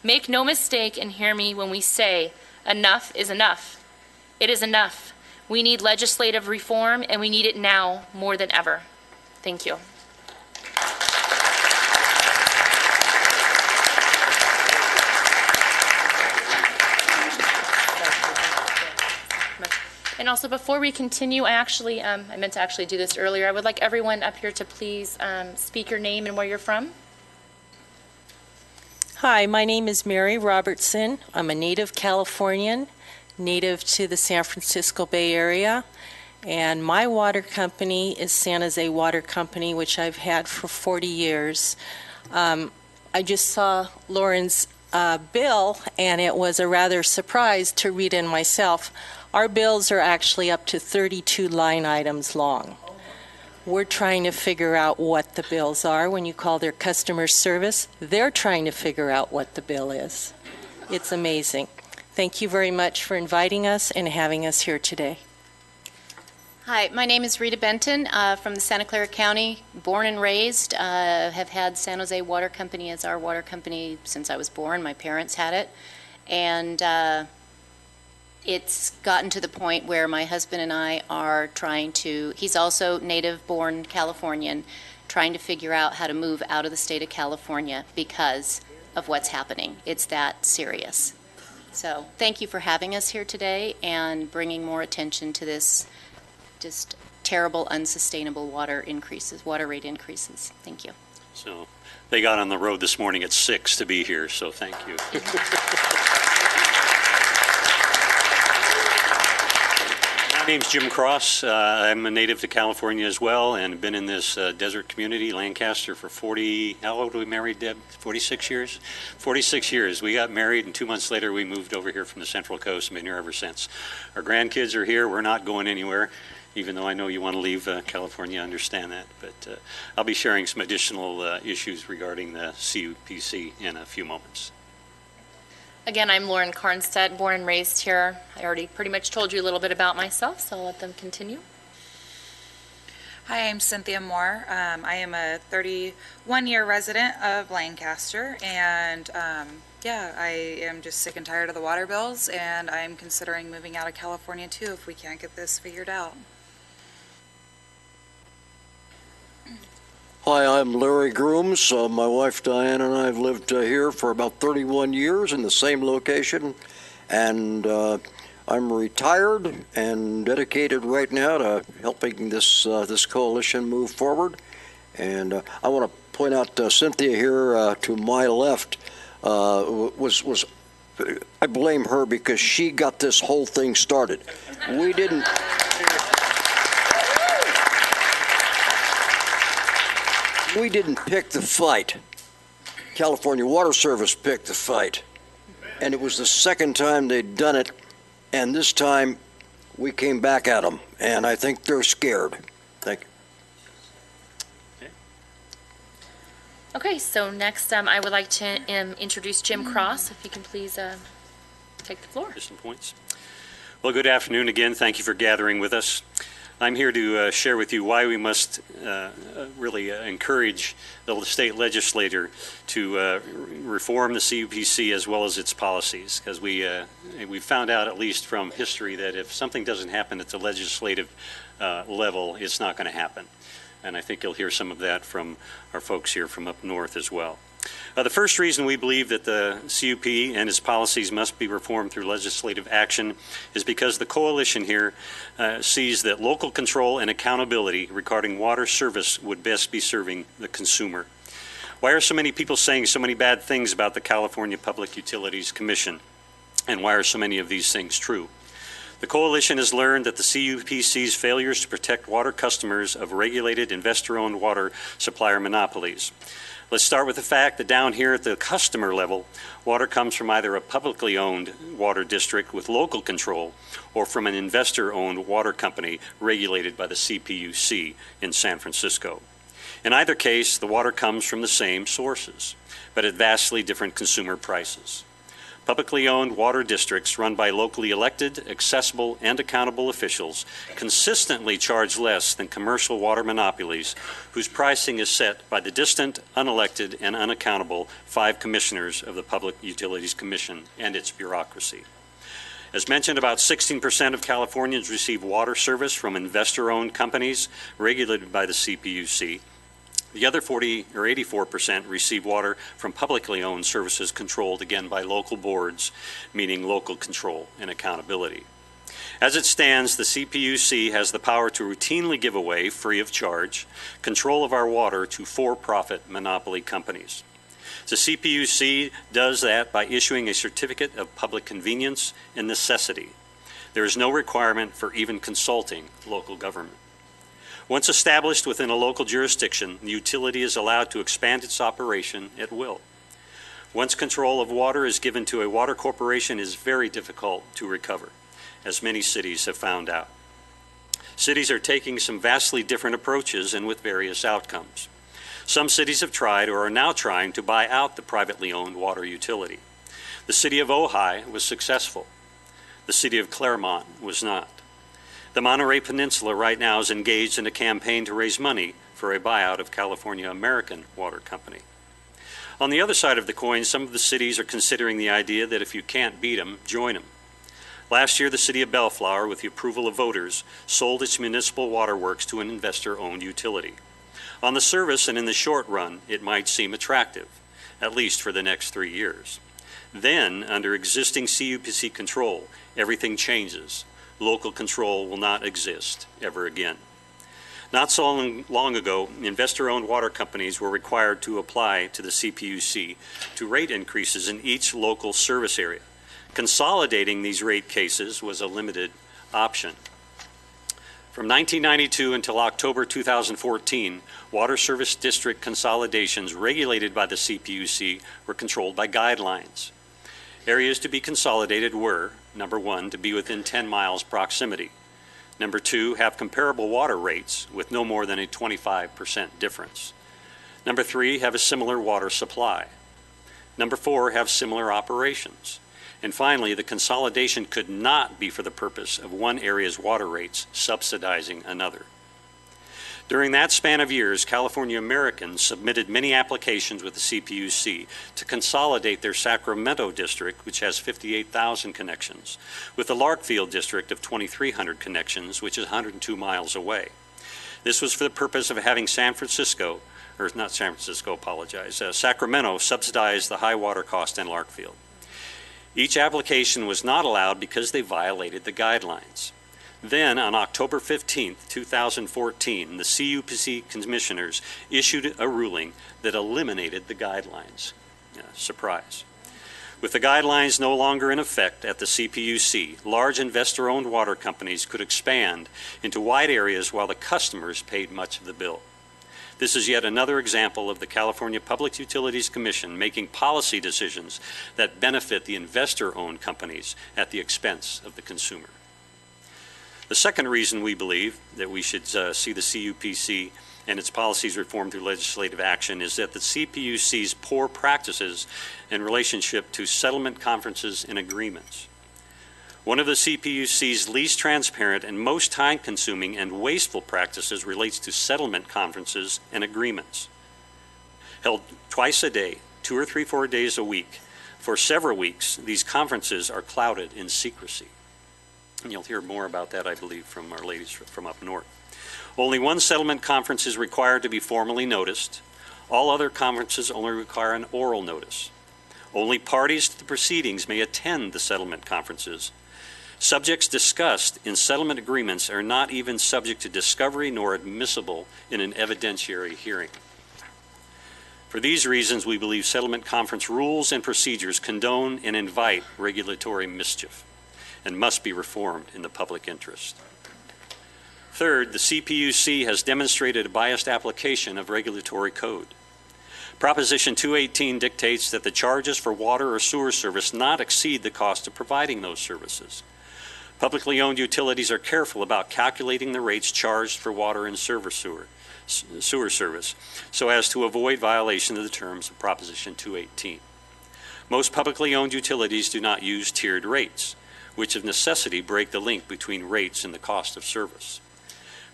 Speaker 8: Make no mistake and hear me when we say enough is enough. It is enough. We need legislative reform, and we need it now more than ever. Thank you. And also, before we continue, I meant to actually do this earlier. I would like everyone up here to please speak your name and where you're from.
Speaker 9: Hi, my name is Mary Robertson. I'm a native Californian, native to the San Francisco Bay Area, and my water company is San Jose Water Company, which I've had for 40 years. I just saw Lauren's bill, and it was a rather surprise to read in myself. Our bills are actually up to 32 line items long. We're trying to figure out what the bills are. When you call their customer service, they're trying to figure out what the bill is. It's amazing. Thank you very much for inviting us and having us here today.
Speaker 6: Hi, my name is Rita Benton from the Santa Clara County, born and raised. Have had San Jose Water Company as our water company since I was born. My parents had it. And it's gotten to the point where my husband and I are trying to, he's also native-born Californian, trying to figure out how to move out of the state of California because of what's happening. It's that serious. So thank you for having us here today and bringing more attention to this just terrible, unsustainable water rate increases. Thank you.
Speaker 5: So they got on the road this morning at 6 to be here, so thank you. My name's Jim Cross. I'm a native to California as well and been in this desert community, Lancaster, for 40, how old were we married, Deb? 46 years? 46 years. We got married and 2 months later we moved over here from the Central Coast and been here ever since. Our grandkids are here. We're not going anywhere, even though I know you want to leave California, I understand that. But I'll be sharing some additional issues regarding the CPUC in a few moments.
Speaker 8: Again, I'm Lauren Carnstead, born and raised here. I already pretty much told you a little bit about myself, so I'll let them continue.
Speaker 10: Hi, I'm Cynthia Moore. I am a 31-year resident of Lancaster, and I am just sick and tired of the water bills, and I'm considering moving out of California too if we can't get this figured out.
Speaker 11: Hi, I'm Larry Grooms. My wife Diane and I have lived here for about 31 years in the same location, and I'm retired and dedicated right now to helping this coalition move forward. And I want to point out Cynthia here to my left was I blame her because she got this whole thing started. We didn't. We didn't pick the fight. California Water Service picked the fight. And it was the second time they'd done it, and this time we came back at them, and I think they're scared. Thank you.
Speaker 8: Okay, so next I would like to introduce Jim Cross, if you can please take the floor.
Speaker 5: Just some points. Well, good afternoon again. Thank you for gathering with us. I'm here to share with you why we must really encourage the state legislature to reform the CPUC as well as its policies, because we found out, at least from history, that if something doesn't happen at the legislative level, it's not going to happen. And I think you'll hear some of that from our folks here from up north as well. The first reason we believe that the CUP and its policies must be reformed through legislative action is because the coalition here sees that local control and accountability regarding water service would best be serving the consumer. Why are so many people saying so many bad things about the California Public Utilities Commission? And why are so many of these things true? The coalition has learned that the CUPC's failures to protect water customers of regulated investor-owned water supplier monopolies. Let's start with the fact that down here at the customer level, water comes from either a publicly owned water district with local control or from an investor-owned water company regulated by the CPUC in San Francisco. In either case, the water comes from the same sources, but at vastly different consumer prices. Publicly owned water districts run by locally elected, accessible, and accountable officials consistently charge less than commercial water monopolies whose pricing is set by the distant, unelected, and unaccountable 5 commissioners of the Public Utilities Commission and its bureaucracy. As mentioned, about 16% of Californians receive water service from investor-owned companies regulated by the CPUC. The other 40 or 84% receive water from publicly owned services controlled, again, by local boards, meaning local control and accountability. As it stands, the CPUC has the power to routinely give away, free of charge, control of our water to for-profit monopoly companies. The CPUC does that by issuing a certificate of public convenience and necessity. There is no requirement for even consulting local government. Once established within a local jurisdiction, the utility is allowed to expand its operation at will. Once control of water is given to a water corporation, it is very difficult to recover, as many cities have found out. Cities are taking some vastly different approaches and with various outcomes. Some cities have tried or are now trying to buy out the privately owned water utility. The city of Ojai was successful. The city of Claremont was not. The Monterey Peninsula right now is engaged in a campaign to raise money for a buyout of California American Water Company. On the other side of the coin, some of the cities are considering the idea that if you can't beat them, join them. Last year, the city of Bellflower, with the approval of voters, sold its municipal waterworks to an investor-owned utility. On the surface and in the short run, it might seem attractive, at least for the next 3 years. Then, under existing CUPC control, everything changes. Local control will not exist ever again. Not so long ago, investor-owned water companies were required to apply to the CPUC to rate increases in each local service area. Consolidating these rate cases was a limited option. From 1992 until October 2014, water service district consolidations regulated by the CPUC were controlled by guidelines. Areas to be consolidated were, number 1, to be within 10 miles proximity. Number 2, have comparable water rates with no more than a 25% difference. Number 3, have a similar water supply. Number 4, have similar operations. And finally, the consolidation could not be for the purpose of one area's water rates subsidizing another. During that span of years, California Americans submitted many applications with the CPUC to consolidate their Sacramento district, which has 58,000 connections, with the Larkfield district of 2,300 connections, which is 102 miles away. This was for the purpose of having Sacramento subsidize the high water cost in Larkfield. Each application was not allowed because they violated the guidelines. Then, on October 15, 2014, the CUPC commissioners issued a ruling that eliminated the guidelines. Surprise. With the guidelines no longer in effect at the CPUC, large investor-owned water companies could expand into wide areas while the customers paid much of the bill. This is yet another example of the California Public Utilities Commission making policy decisions that benefit the investor-owned companies at the expense of the consumer. The second reason we believe that we should see the CUPC and its policies reformed through legislative action is that the CPUC's poor practices in relationship to settlement conferences and agreements. One of the CPUC's least transparent and most time-consuming and wasteful practices relates to settlement conferences and agreements. Held twice a day, 2 or 4 days a week, for several weeks, these conferences are clouded in secrecy. And you'll hear more about that, I believe, from our ladies from up north. Only one settlement conference is required to be formally noticed. All other conferences only require an oral notice. Only parties to the proceedings may attend the settlement conferences. Subjects discussed in settlement agreements are not even subject to discovery nor admissible in an evidentiary hearing. For these reasons, we believe settlement conference rules and procedures condone and invite regulatory mischief and must be reformed in the public interest. Third, the CPUC has demonstrated a biased application of regulatory code. Proposition 218 dictates that the charges for water or sewer service not exceed the cost of providing those services. Publicly owned utilities are careful about calculating the rates charged for water and sewer service so as to avoid violation of the terms of Proposition 218. Most publicly owned utilities do not use tiered rates, which of necessity break the link between rates and the cost of service.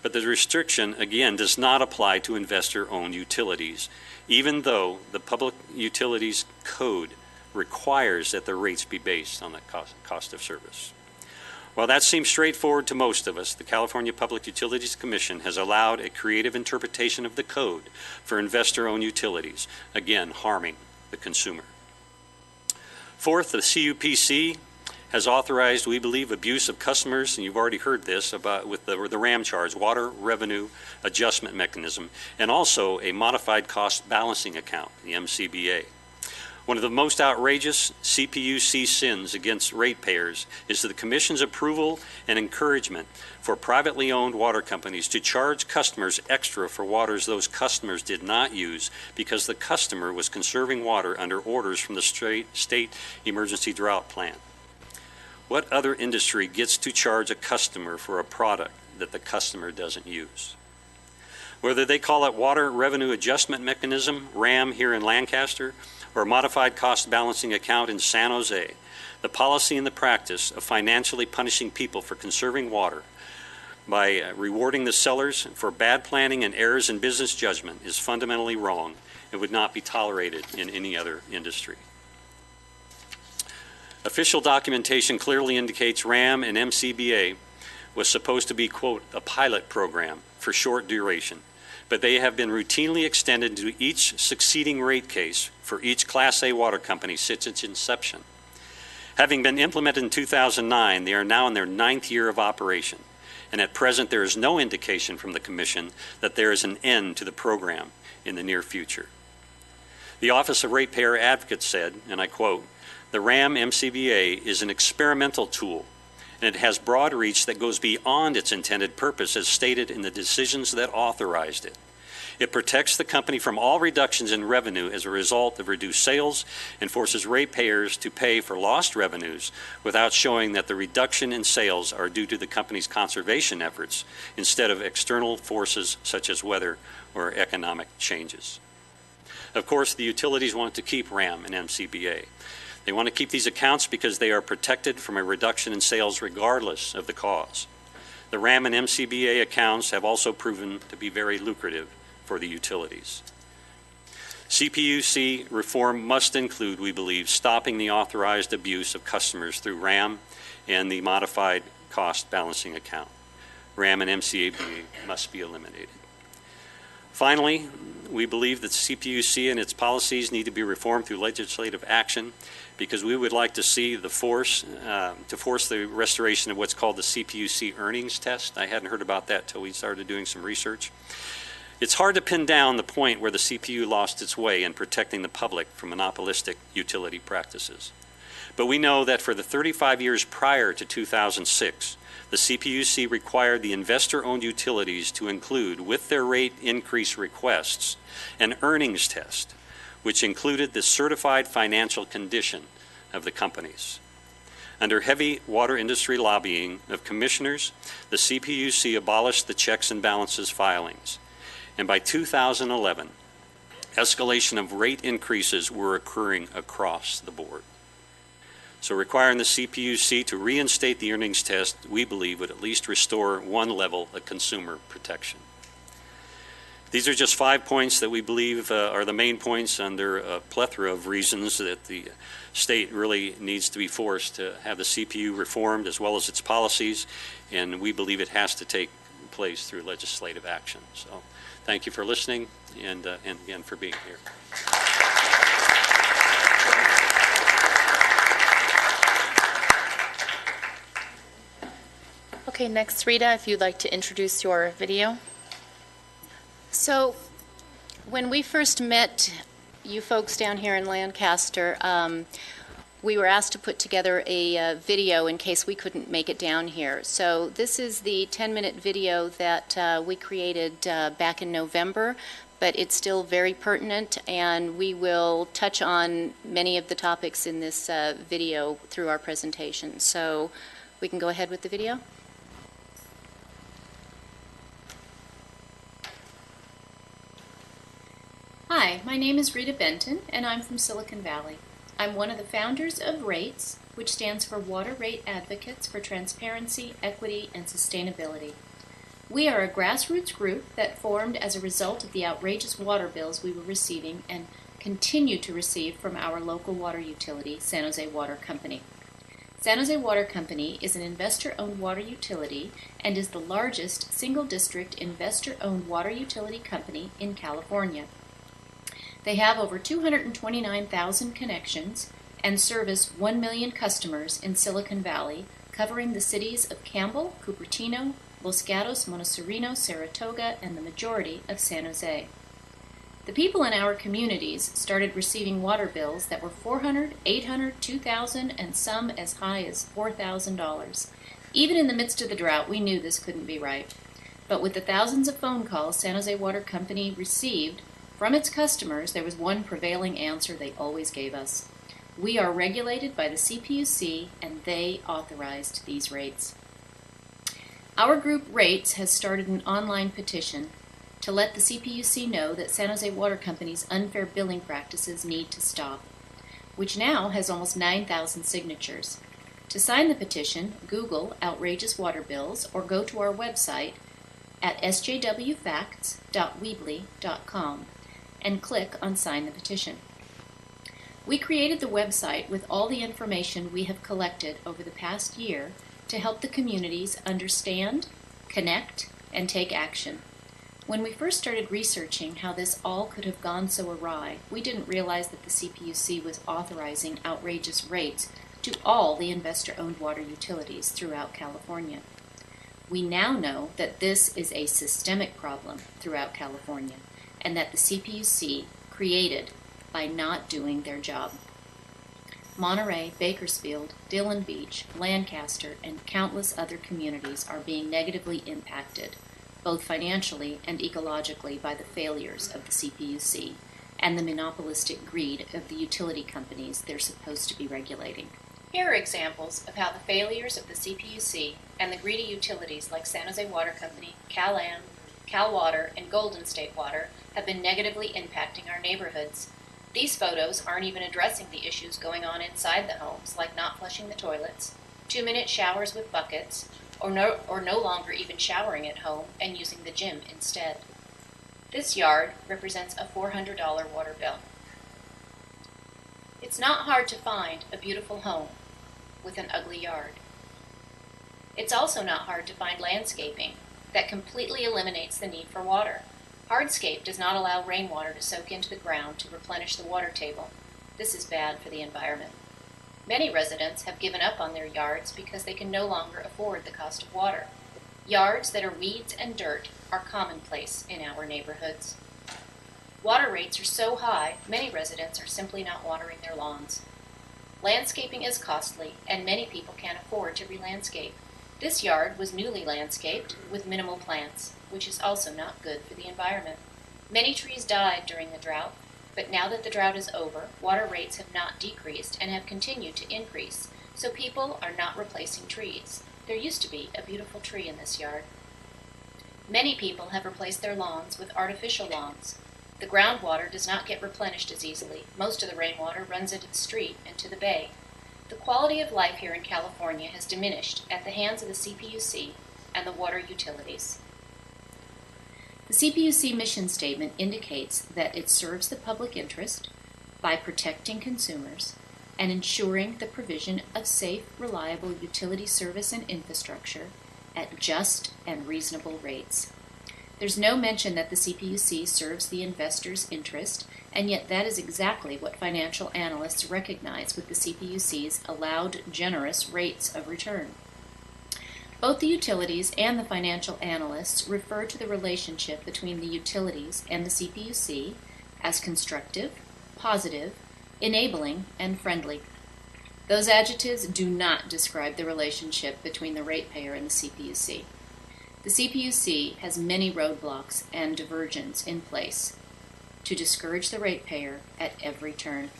Speaker 5: But the restriction, again, does not apply to investor-owned utilities, even though the Public Utilities Code requires that the rates be based on the cost of service. While that seems straightforward to most of us, the California Public Utilities Commission has allowed a creative interpretation of the code for investor-owned utilities, again, harming the consumer. Fourth, the CUPC has authorized, we believe, abuse of customers, and you've already heard this about with the RAM charge, Water Revenue Adjustment Mechanism, and also a Modified Cost Balancing Account, the MCBA. One of the most outrageous CPUC sins against ratepayers is the Commission's approval and encouragement for privately owned water companies to charge customers extra for waters those customers did not use because the customer was conserving water under orders from the State Emergency Drought Plan. What other industry gets to charge a customer for a product that the customer doesn't use? Whether they call it Water Revenue Adjustment Mechanism, RAM here in Lancaster, or Modified Cost Balancing Account in San Jose, the policy and the practice of financially punishing people for conserving water by rewarding the sellers for bad planning and errors in business judgment is fundamentally wrong and would not be tolerated in any other industry. Official documentation clearly indicates RAM and MCBA was supposed to be, quote, a pilot program for short duration, but they have been routinely extended to each succeeding rate case for each Class A water company since its inception. Having been implemented in 2009, they are now in their 9th year of operation, and at present there is no indication from the Commission that there is an end to the program in the near future. The Office of Ratepayer Advocate said, and I quote, "The RAM MCBA is an experimental tool, and it has broad reach that goes beyond its intended purpose as stated in the decisions that authorized it. It protects the company from all reductions in revenue as a result of reduced sales and forces ratepayers to pay for lost revenues without showing that the reduction in sales are due to the company's conservation efforts instead of external forces such as weather or economic changes." Of course, the utilities want to keep RAM and MCBA. They want to keep these accounts because they are protected from a reduction in sales regardless of the cause. The RAM and MCBA accounts have also proven to be very lucrative for the utilities. CPUC reform must include, we believe, stopping the authorized abuse of customers through RAM and the Modified Cost Balancing Account. RAM and MCBA must be eliminated. Finally, we believe that CPUC and its policies need to be reformed through legislative action because we would like to see to force the restoration of what's called the CPUC earnings test. I hadn't heard about that till we started doing some research. It's hard to pin down the point where the CPU lost its way in protecting the public from monopolistic utility practices. But we know that for the 35 years prior to 2006, the CPUC required the investor-owned utilities to include, with their rate increase requests, an earnings test, which included the certified financial condition of the companies. Under heavy water industry lobbying of commissioners, the CPUC abolished the checks and balances filings. And by 2011, escalation of rate increases were occurring across the board. So requiring the CPUC to reinstate the earnings test, we believe, would at least restore one level of consumer protection. These are just 5 points that we believe are the main points under a plethora of reasons that the state really needs to be forced to have the CPU reformed as well as its policies, and we believe it has to take place through legislative action. So Thank you for listening and again for being here.
Speaker 8: Okay, next, Rita, if you'd like to introduce your video.
Speaker 6: So, when we first met you folks down here in Lancaster, we were asked to put together a video in case we couldn't make it down here. So this is the 10-minute video that we created back in November, but it's still very pertinent, and we will touch on many of the topics in this video through our presentation. So we can go ahead with the video. Hi, my name is Rita Benton, and I'm from Silicon Valley. I'm one of the founders of RATES, which stands for Water Rate Advocates for Transparency, Equity, and Sustainability. We are a grassroots group that formed as a result of the outrageous water bills we were receiving and continue to receive from our local water utility, San Jose Water Company. San Jose Water Company is an investor-owned water utility and is the largest single-district investor-owned water utility company in California. They have over 229,000 connections and service 1 million customers in Silicon Valley, covering the cities of Campbell, Cupertino, Los Gatos, Montecito, Saratoga, and the majority of San Jose. The people in our communities started receiving water bills that were $400, $800, $2,000, and some as high as $4,000. Even in the midst of the drought, we knew this couldn't be right. But with the thousands of phone calls San Jose Water Company received from its customers, there was one prevailing answer they always gave us. We are regulated by the CPUC, and they authorized these rates. Our group RATES has started an online petition to let the CPUC know that San Jose Water Company's unfair billing practices need to stop, which now has almost 9,000 signatures. To sign the petition, Google outrageous water bills or go to our website at sjwfacts.weebly.com. and click on Sign the Petition. We created the website with all the information we have collected over the past year to help the communities understand, connect, and take action. When we first started researching how this all could have gone so awry, we didn't realize that the CPUC was authorizing outrageous rates to all the investor-owned water utilities throughout California. We now know that this is a systemic problem throughout California, and that the CPUC created by not doing their job. Monterey, Bakersfield, Dillon Beach, Lancaster, and countless other communities are being negatively impacted, both financially and ecologically, by the failures of the CPUC and the monopolistic greed of the utility companies they're supposed to be regulating. Here are examples of how the failures of the CPUC and the greedy utilities like San Jose Water Company, Cal-Am, Cal Water, and Golden State Water have been negatively impacting our neighborhoods. These photos aren't even addressing the issues going on inside the homes, like not flushing the toilets, 2-minute showers with buckets, or no longer even showering at home and using the gym instead. This yard represents a $400 water bill. It's not hard to find a beautiful home with an ugly yard. It's also not hard to find landscaping that completely eliminates the need for water. Hardscape does not allow rainwater to soak into the ground to replenish the water table. This is bad for the environment. Many residents have given up on their yards because they can no longer afford the cost of water. Yards that are weeds and dirt are commonplace in our neighborhoods. Water rates are so high, many residents are simply not watering their lawns. Landscaping is costly, and many people can't afford to re-landscape. This yard was newly landscaped with minimal plants, which is also not good for the environment. Many trees died during the drought, but now that the drought is over, water rates have not decreased and have continued to increase, so people are not replacing trees. There used to be a beautiful tree in this yard. Many people have replaced their lawns with artificial lawns. The groundwater does not get replenished as easily. Most of the rainwater runs into the street and to the bay. The quality of life here in California has diminished at the hands of the CPUC and the water utilities. The CPUC mission statement indicates that it serves the public interest by protecting consumers and ensuring the provision of safe, reliable utility service and infrastructure at just and reasonable rates. There's no mention that the CPUC serves the investor's interest, and yet that is exactly what financial analysts recognize with the CPUC's allowed generous rates of return. Both the utilities and the financial analysts refer to the relationship between the utilities and the CPUC as constructive, positive, enabling, and friendly. Those adjectives do not describe the relationship between the ratepayer and the CPUC. The CPUC has many roadblocks and diversions in place to discourage the ratepayer at every turn.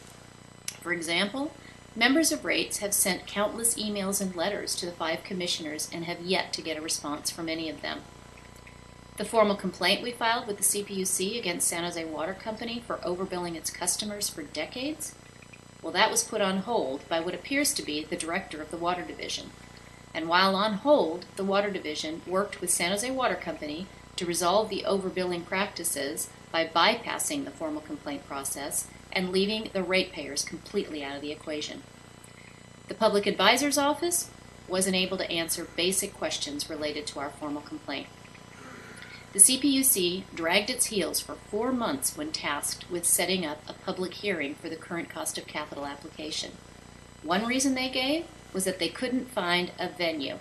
Speaker 6: For example, members of rates have sent countless emails and letters to the 5 commissioners and have yet to get a response from any of them. The formal complaint we filed with the CPUC against San Jose Water Company for overbilling its customers for decades, well, that was put on hold by what appears to be the director of the Water Division. And while on hold, the Water Division worked with San Jose Water Company to resolve the overbilling practices by bypassing the formal complaint process and leaving the ratepayers completely out of the equation. The Public Advisor's Office wasn't able to answer basic questions related to our formal complaint. The CPUC dragged its heels for 4 months when tasked with setting up a public hearing for the current cost of capital application. One reason they gave was that they couldn't find a venue.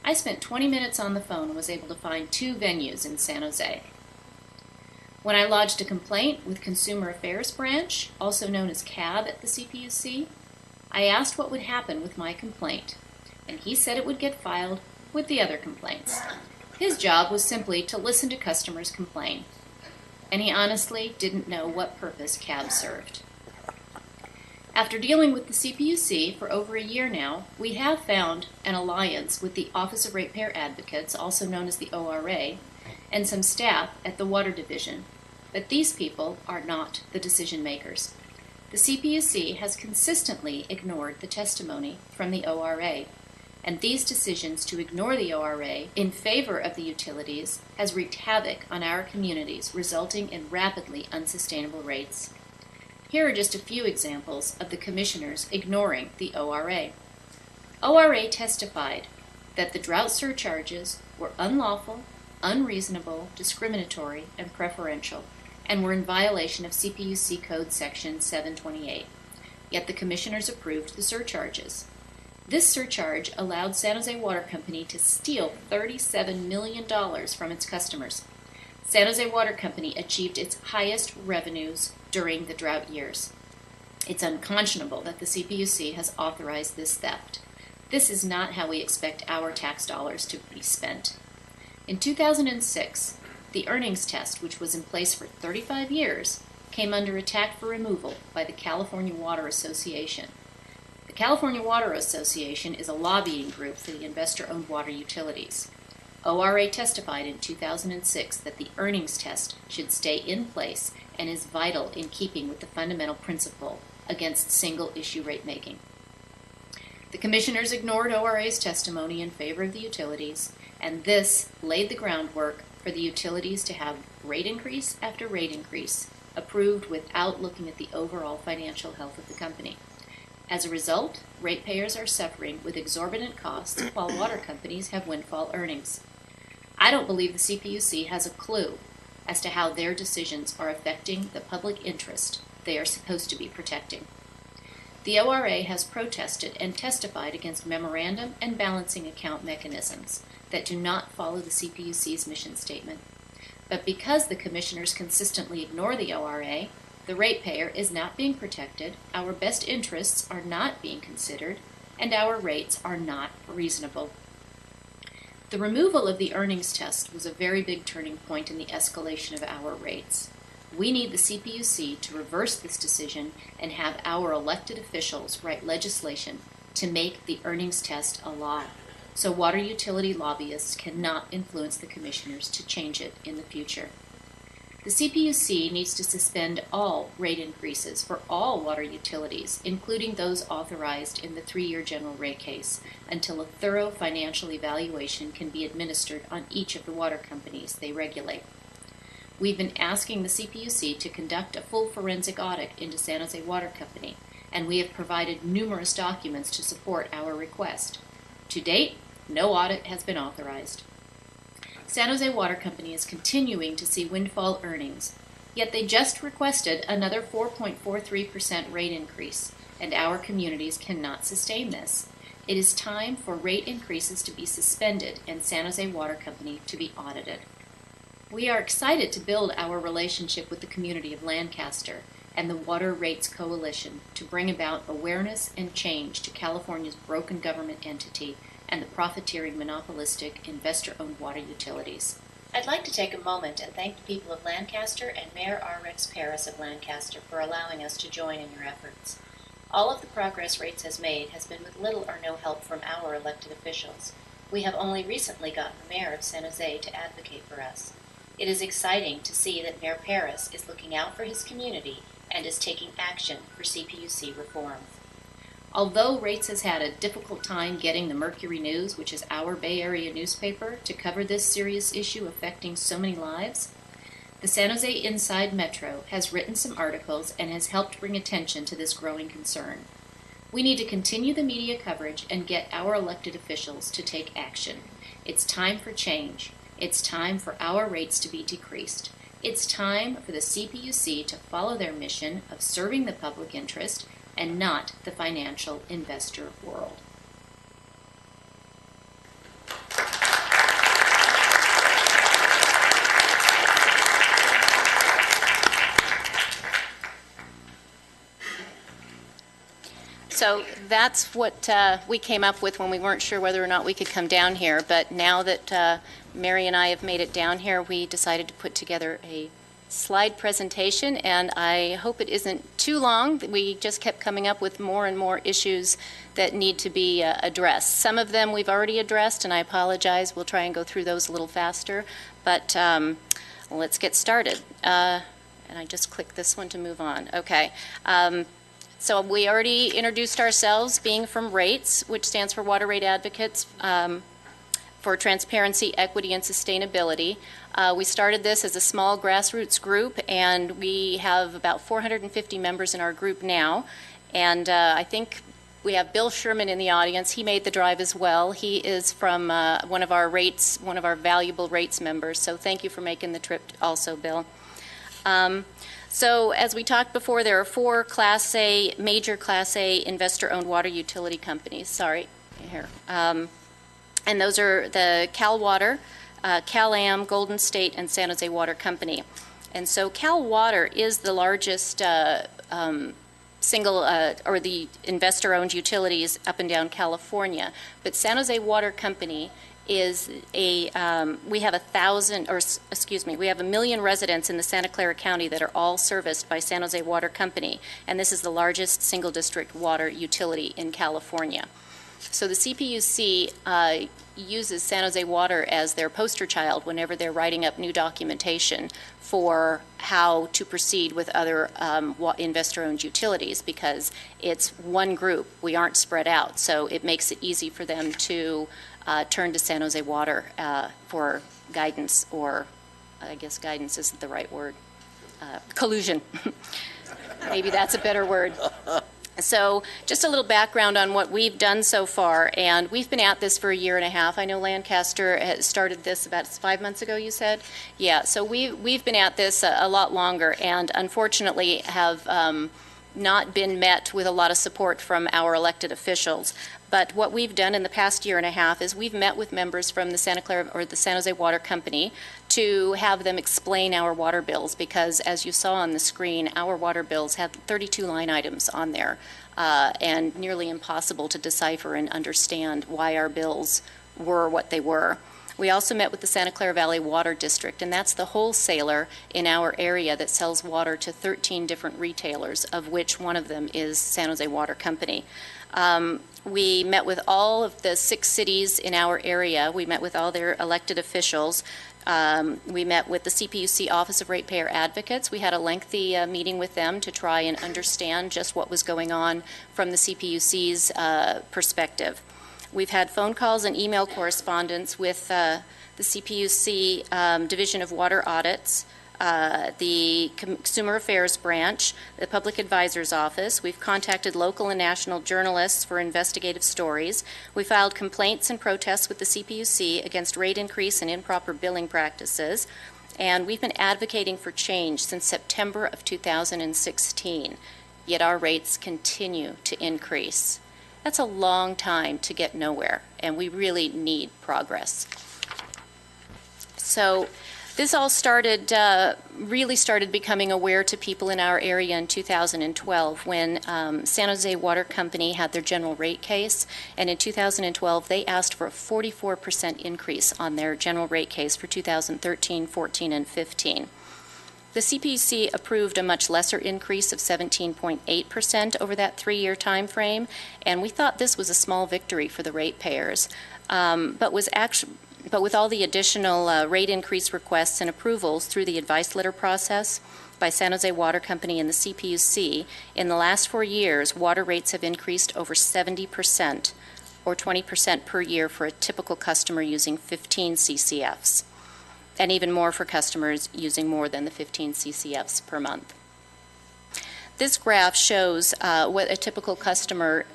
Speaker 6: I spent 20 minutes on the phone and was able to find 2 venues in San Jose. When I lodged a complaint with Consumer Affairs Branch, also known as CAB at the CPUC, I asked what would happen with my complaint, and he said it would get filed with the other complaints. His job was simply to listen to customers complain, and he honestly didn't know what purpose CAB served. After dealing with the CPUC for over a year now, we have found an alliance with the Office of Ratepayer Advocates, also known as the ORA, and some staff at the Water Division, but these people are not the decision makers. The CPUC has consistently ignored the testimony from the ORA, and these decisions to ignore the ORA in favor of the utilities has wreaked havoc on our communities, resulting in rapidly unsustainable rates. Here are just a few examples of the commissioners ignoring the ORA. ORA testified that the drought surcharges were unlawful, unreasonable, discriminatory, and preferential, and were in violation of CPUC Code Section 728. Yet the commissioners approved the surcharges. This surcharge allowed San Jose Water Company to steal $37 million from its customers. San Jose Water Company achieved its highest revenues during the drought years. It's unconscionable that the CPUC has authorized this theft. This is not how we expect our tax dollars to be spent. In 2006, the earnings test, which was in place for 35 years, came under attack for removal by the California Water Association. The California Water Association is a lobbying group for the investor-owned water utilities. ORA testified in 2006 that the earnings test should stay in place and is vital in keeping with the fundamental principle against single-issue rate-making. The commissioners ignored ORA's testimony in favor of the utilities, and this laid the groundwork for the utilities to have rate increase after rate increase approved without looking at the overall financial health of the company. As a result, ratepayers are suffering with exorbitant costs while water companies have windfall earnings. I don't believe the CPUC has a clue as to how their decisions are affecting the public interest they are supposed to be protecting. The ORA has protested and testified against memorandum and balancing account mechanisms that do not follow the CPUC's mission statement. But because the commissioners consistently ignore the ORA, the ratepayer is not being protected, our best interests are not being considered, and our rates are not reasonable. The removal of the earnings test was a very big turning point in the escalation of our rates. We need the CPUC to reverse this decision and have our elected officials write legislation to make the earnings test a law, so water utility lobbyists cannot influence the commissioners to change it in the future. The CPUC needs to suspend all rate increases for all water utilities, including those authorized in the 3-year general rate case, until a thorough financial evaluation can be administered on each of the water companies they regulate. We've been asking the CPUC to conduct a full forensic audit into San Jose Water Company, and we have provided numerous documents to support our request. To date, no audit has been authorized. San Jose Water Company is continuing to see windfall earnings, yet they just requested another 4.43% rate increase, and our communities cannot sustain this. It is time for rate increases to be suspended and San Jose Water Company to be audited. We are excited to build our relationship with the community of Lancaster and the Water Rates Coalition to bring about awareness and change to California's broken government entity and the profiteering monopolistic investor-owned water utilities. I'd like to take a moment and thank the people of Lancaster and Mayor R. Rex Parris of Lancaster for allowing us to join in your efforts. All of the progress Rates has made has been with little or no help from our elected officials. We have only recently gotten the mayor of San Jose to advocate for us. It is exciting to see that Mayor Parris is looking out for his community and is taking action for CPUC reform. Although Rates has had a difficult time getting the Mercury News, which is our Bay Area newspaper, to cover this serious issue affecting so many lives, the San Jose Inside Metro has written some articles and has helped bring attention to this growing concern. We need to continue the media coverage and get our elected officials to take action. It's time for change. It's time for our rates to be decreased. It's time for the CPUC to follow their mission of serving the public interest and not the financial investor world. So that's what we came up with when we weren't sure whether or not we could come down here. But now that Mary and I have made it down here, we decided to put together a slide presentation, and I hope it isn't too long. We just kept coming up with more and more issues that need to be addressed. Some of them we've already addressed, and I apologize. We'll try and go through those a little faster. But let's get started. And I just clicked this one to move on. Okay. So we already introduced ourselves, being from RATES, which stands for Water Rate Advocates for Transparency, Equity, and Sustainability. We started this as a small grassroots group, and we have about 450 members in our group now. And I think we have Bill Sherman in the audience. He made the drive as well. He is from one of our valuable RATES members. So thank you for making the trip also, Bill. So as we talked before, there are 4 major Class A investor-owned water utility companies. Sorry, here. And those are the Cal Water, Cal Am, Golden State, and San Jose Water Company. And so Cal Water is the largest or the investor-owned utilities up and down California. But San Jose Water Company is we have 1 million residents in the Santa Clara County that are all serviced by San Jose Water Company, and this is the largest single district water utility in California. So the CPUC uses San Jose Water as their poster child whenever they're writing up new documentation for how to proceed with other investor-owned utilities, because it's one group. We aren't spread out, so it makes it easy for them to turn to San Jose Water for guidance, or I guess guidance isn't the right word, collusion. Maybe that's a better word. So just a little background on what we've done so far, and we've been at this for 1.5 years. I know Lancaster has started this about 5 months ago, you said? Yeah, so we've been at this a lot longer, and unfortunately have not been met with a lot of support from our elected officials. But what we've done in the past 1.5 years is we've met with members from the Santa Clara or the San Jose Water Company to have them explain our water bills, because as you saw on the screen, our water bills have 32 line items on there, and nearly impossible to decipher and understand why our bills were what they were. We also met with the Santa Clara Valley Water District, and that's the wholesaler in our area that sells water to 13 different retailers, of which one of them is San Jose Water Company. We met with all of the 6 cities in our area. We met with all their elected officials. We met with the CPUC Office of Ratepayer Advocates. We had a lengthy meeting with them to try and understand just what was going on from the CPUC's perspective. We've had phone calls and email correspondence with the CPUC Division of Water Audits, the Consumer Affairs Branch, the Public Advisor's Office. We've contacted local and national journalists for investigative stories. We filed complaints and protests with the CPUC against rate increase and improper billing practices. And we've been advocating for change since September of 2016, yet our rates continue to increase. That's a long time to get nowhere, and we really need progress. So this all really started becoming aware to people in our area in 2012 when San Jose Water Company had their general rate case, and in 2012 they asked for a 44% increase on their general rate case for 2013, 14, and 15. The CPUC approved a much lesser increase of 17.8% over that 3-year time frame, and we thought this was a small victory for the ratepayers, but with all the additional rate increase requests and approvals through the advice letter process by San Jose Water Company and the CPUC, in the last 4 years, water rates have increased over 70%, or 20% per year for a typical customer using 15 CCFs, and even more for customers using more than the 15 CCFs per month. This graph shows what a typical customer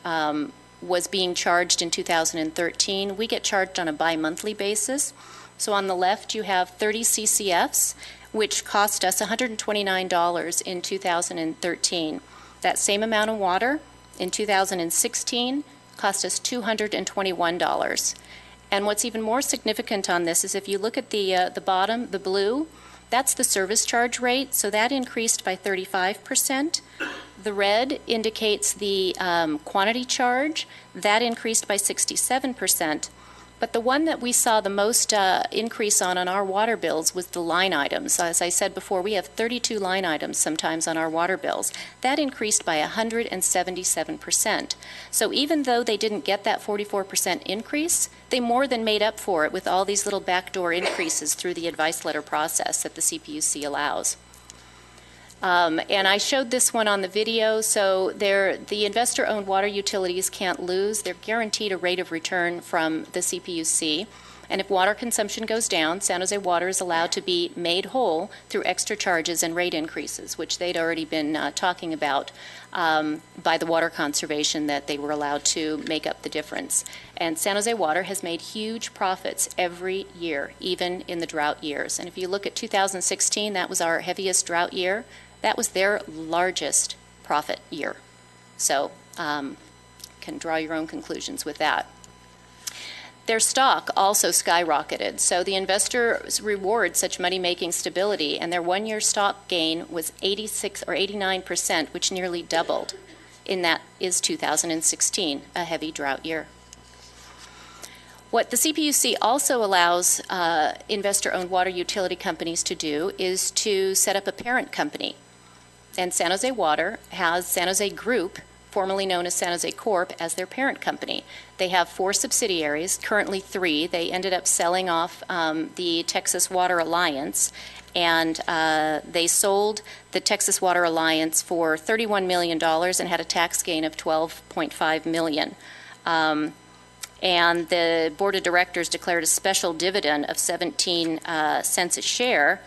Speaker 6: was being charged in 2013. We get charged on a bi-monthly basis. So on the left you have 30 CCFs, which cost us $129 in 2013. That same amount of water in 2016 cost us $221. And what's even more significant on this is if you look at the bottom, the blue, that's the service charge rate, so that increased by 35%. The red indicates the quantity charge. That increased by 67%. But the one that we saw the most increase on our water bills was the line items. As I said before, we have 32 line items sometimes on our water bills. That increased by 177%. So even though they didn't get that 44% increase, they more than made up for it with all these little backdoor increases through the advice letter process that the CPUC allows. And I showed this one on the video, so the investor-owned water utilities can't lose. They're guaranteed a rate of return from the CPUC. And if water consumption goes down, San Jose Water is allowed to be made whole through extra charges and rate increases, which they'd already been talking about by the Water Conservation, that they were allowed to make up the difference. And San Jose Water has made huge profits every year, even in the drought years. And if you look at 2016, that was our heaviest drought year. That was their largest profit year. So can draw your own conclusions with that. Their stock also skyrocketed. So the investors reward such money-making stability, and their one-year stock gain was 86 or 89%, which nearly doubled. In that is 2016, a heavy drought year. What the CPUC also allows investor-owned water utility companies to do is to set up a parent company. And San Jose Water has San Jose Group, formerly known as San Jose Corp, as their parent company. They have 4 subsidiaries, currently 3. They ended up selling off the Texas Water Alliance, and they sold the Texas Water Alliance for $31 million and had a tax gain of $12.5 million. And the board of directors declared a special dividend of 17 cents a share,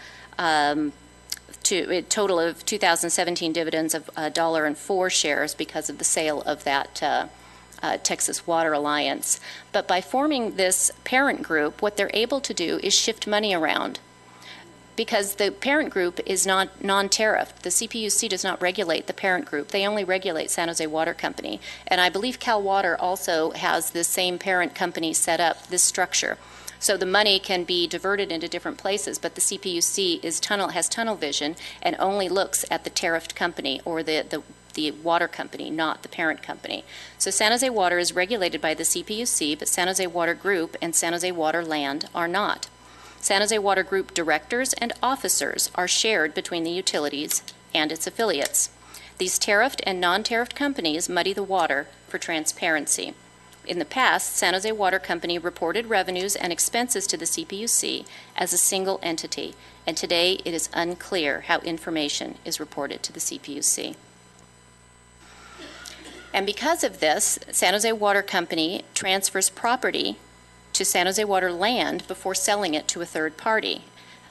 Speaker 6: to a total of 2017 dividends of $1.04 shares because of the sale of that Texas Water Alliance. But by forming this parent group, what they're able to do is shift money around, because the parent group is not non-tariffed. The CPUC does not regulate the parent group. They only regulate San Jose Water Company. And I believe Cal Water also has the same parent company set up, this structure. So the money can be diverted into different places, but the CPUC has tunnel vision and only looks at the tariffed company or the water company, not the parent company. So San Jose Water is regulated by the CPUC, but San Jose Water Group and San Jose Water Land are not. San Jose Water Group directors and officers are shared between the utilities and its affiliates. These tariffed and non-tariffed companies muddy the water for transparency. In the past, San Jose Water Company reported revenues and expenses to the CPUC as a single entity, and today it is unclear how information is reported to the CPUC. And because of this, San Jose Water Company transfers property to San Jose Water Land before selling it to a third party.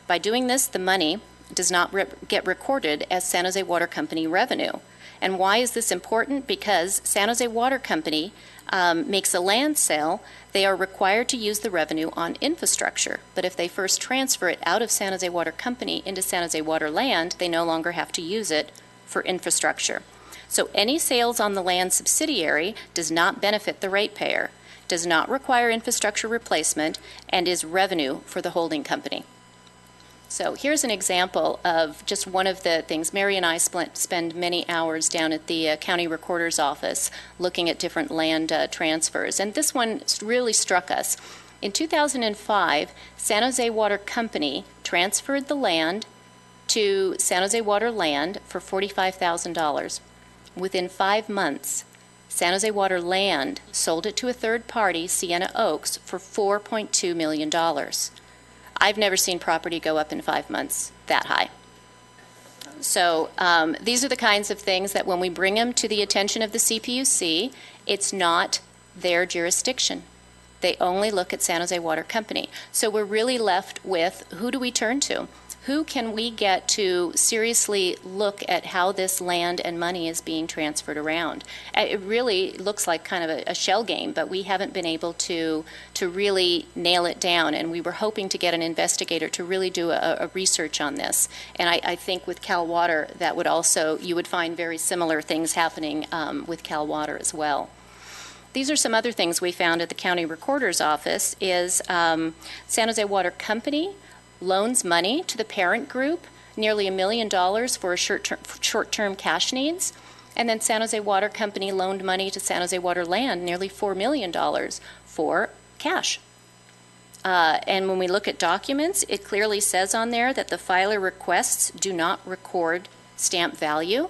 Speaker 6: By doing this, the money does not get recorded as San Jose Water Company revenue. And why is this important? Because San Jose Water Company makes a land sale, they are required to use the revenue on infrastructure. But if they first transfer it out of San Jose Water Company into San Jose Water Land, they no longer have to use it for infrastructure. So any sales on the land subsidiary does not benefit the ratepayer, does not require infrastructure replacement, and is revenue for the holding company. So here's an example of just one of the things. Mary and I spend many hours down at the county recorder's office looking at different land transfers. And this one really struck us. In 2005, San Jose Water Company transferred the land to San Jose Water Land for $45,000. Within 5 months, San Jose Water Land sold it to a third party, Sienna Oaks, for $4.2 million. I've never seen property go up in 5 months that high. So these are the kinds of things that when we bring them to the attention of the CPUC, it's not their jurisdiction. They only look at San Jose Water Company. So we're really left with, who do we turn to? Who can we get to seriously look at how this land and money is being transferred around? It really looks like kind of a shell game, but we haven't been able to really nail it down, and we were hoping to get an investigator to really do a research on this. And I think with Cal Water, that would also, you would find very similar things happening with Cal Water as well. These are some other things we found at the county recorder's office is San Jose Water Company loans money to the parent group, nearly $1 million for a short-term cash needs. And then San Jose Water Company loaned money to San Jose Water Land, nearly $4 million for cash. And when we look at documents, it clearly says on there that the filer requests do not record stamp value.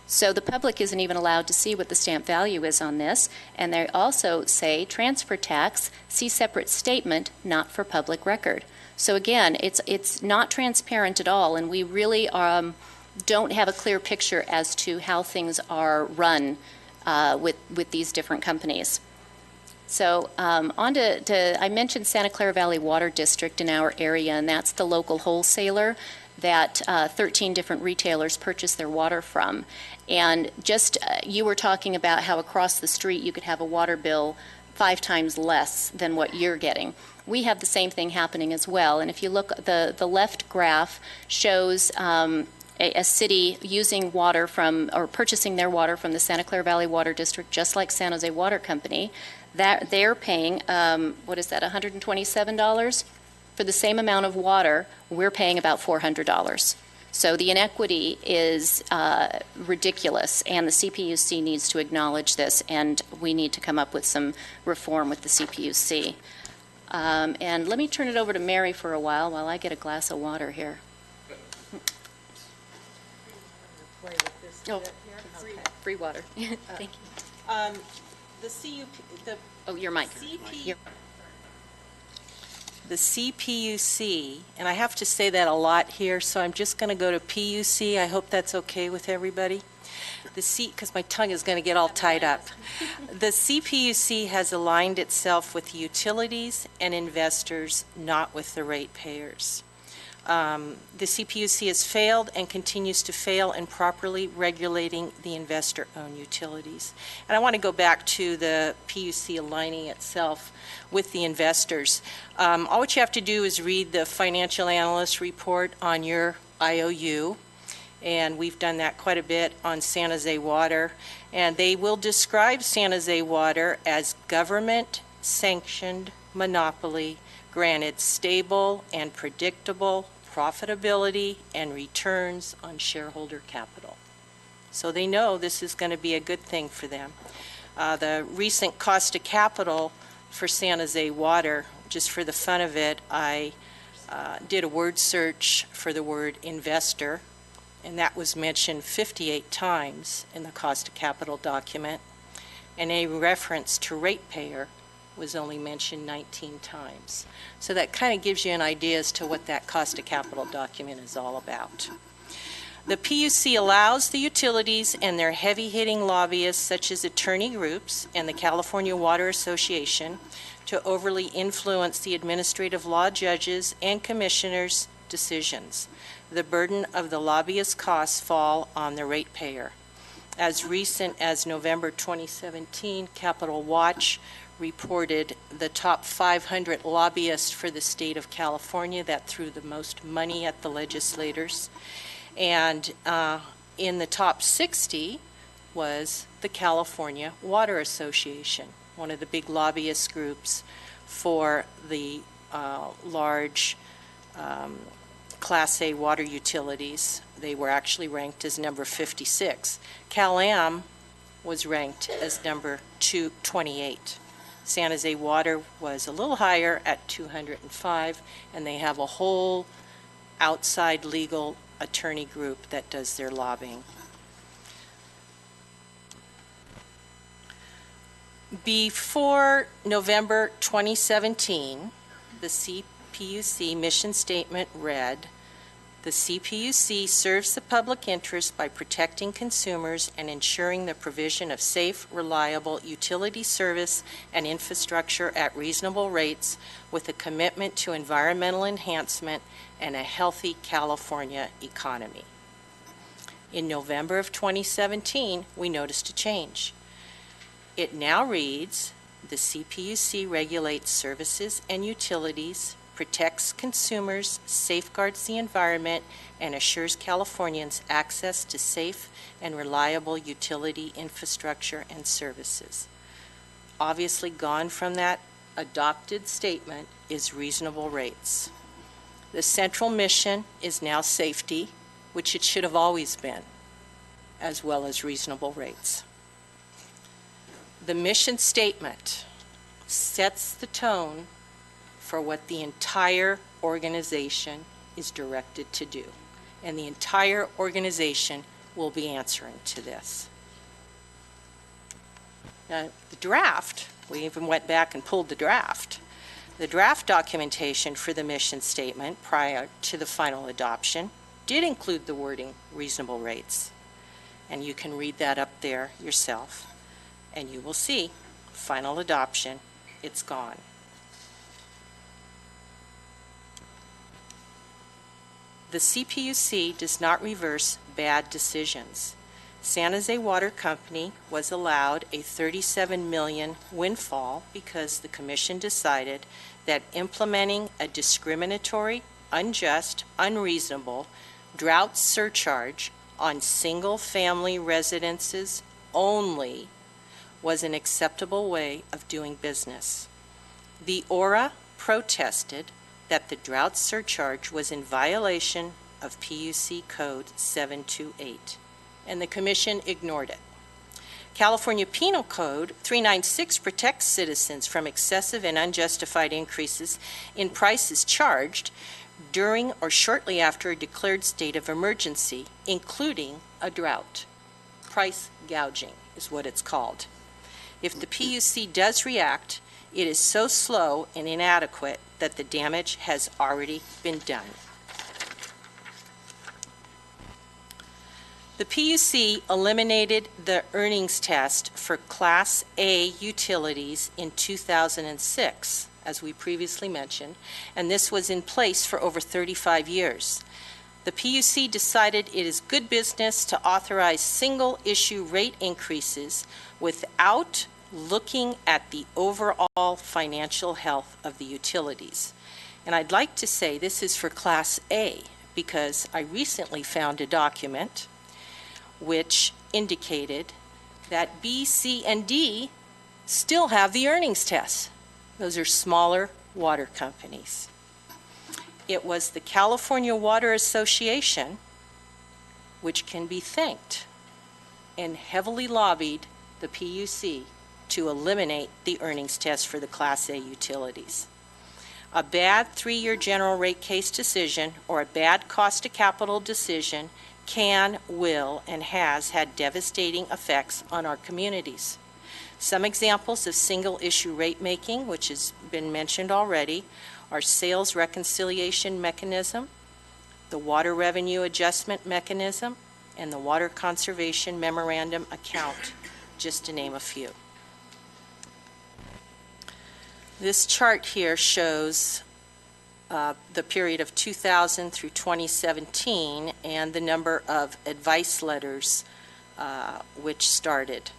Speaker 6: So the public isn't even allowed to see what the stamp value is on this. And they also say transfer tax, see separate statement, not for public record. So again, it's not transparent at all, and we really don't have a clear picture as to how things are run with these different companies. So on to I mentioned Santa Clara Valley Water District in our area, and that's the local wholesaler that 13 different retailers purchase their water from. And just you were talking about how across the street you could have a water bill 5 times less than what you're getting. We have the same thing happening as well. And if you look, the left graph shows a city using water from, or purchasing their water from the Santa Clara Valley Water District, just like San Jose Water Company. That they're paying, what is that, $127? For the same amount of water, we're paying about $400. So the inequity is ridiculous, and the CPUC needs to acknowledge this, and we need to come up with some reform with the CPUC. And let me turn it over to Mary for a while I get a glass of water here. Oh, free water. Thank you. Your mic.
Speaker 9: The CPUC, and I have to say that a lot here, so I'm just going to go to PUC. I hope that's okay with everybody. Because my tongue is going to get all tied up. The CPUC has aligned itself with utilities and investors, not with the ratepayers. The CPUC has failed and continues to fail in properly regulating the investor-owned utilities. And I want to go back to the PUC aligning itself with the investors. All what you have to do is read the financial analyst report on your IOU, and we've done that quite a bit on San Jose Water, and they will describe San Jose Water as government-sanctioned monopoly, granted stable and predictable profitability and returns on shareholder capital. So they know this is going to be a good thing for them. The recent cost of capital for San Jose Water, just for the fun of it, I did a word search for the word investor, and that was mentioned 58 times in the cost of capital document, and a reference to ratepayer was only mentioned 19 times. So that kind of gives you an idea as to what that cost of capital document is all about. The PUC allows the utilities and their heavy-hitting lobbyists, such as attorney groups and the California Water Association, to overly influence the administrative law judges and commissioners' decisions. the burden of the lobbyist costs fall on the ratepayer. As recent as November 2017, Capital Watch reported the top 500 lobbyists for the state of California that threw the most money at the legislators. And in the top 60 was the California Water Association, one of the big lobbyist groups for the large Class A water utilities. They were actually ranked as number 56. Cal-Am was ranked as number 228. San Jose Water was a little higher at 205, and they have a whole outside legal attorney group that does their lobbying. Before November 2017, the CPUC mission statement read, "The CPUC serves the public interest by protecting consumers and ensuring the provision of safe, reliable utility service and infrastructure at reasonable rates with a commitment to environmental enhancement and a healthy California economy." In November of 2017, we noticed a change. It now reads, "The CPUC regulates services and utilities, protects consumers, safeguards the environment, and assures Californians access to safe and reliable utility infrastructure and services." Obviously gone from that adopted statement is reasonable rates. The central mission is now safety, which it should have always been, as well as reasonable rates. The mission statement sets the tone for what the entire organization is directed to do. And the entire organization will be answering to this. Now, the draft, we even went back and pulled the draft. The draft documentation for the mission statement prior to the final adoption did include the wording reasonable rates. And you can read that up there yourself. And you will see, final adoption, it's gone. The CPUC does not reverse bad decisions. San Jose Water Company was allowed a $37 million windfall because the commission decided that implementing a discriminatory, unjust, unreasonable drought surcharge on single-family residences only was an acceptable way of doing business. The ORA protested that the drought surcharge was in violation of PUC Code 728, and the commission ignored it. California Penal Code 396 protects citizens from excessive and unjustified increases in prices charged during or shortly after a declared state of emergency, including a drought. Price gouging is what it's called. If the PUC does react, it is so slow and inadequate that the damage has already been done. The PUC eliminated the earnings test for Class A utilities in 2006, as we previously mentioned, and this was in place for over 35 years. The PUC decided it is good business to authorize single-issue rate increases without looking at the overall financial health of the utilities. And I'd like to say this is for Class A because I recently found a document which indicated that B, C, and D still have the earnings test. Those are smaller water companies. It was the California Water Association, which can be thanked, and heavily lobbied the PUC to eliminate the earnings test for the Class A utilities. A bad 3-year general rate case decision or a bad cost of capital decision can, will, and has had devastating effects on our communities. Some examples of single-issue rate making, which has been mentioned already, are sales reconciliation mechanism, the water revenue adjustment mechanism, and the water conservation memorandum account, just to name a few. This chart here shows the period of 2000 through 2017 and the number of advice letters which started.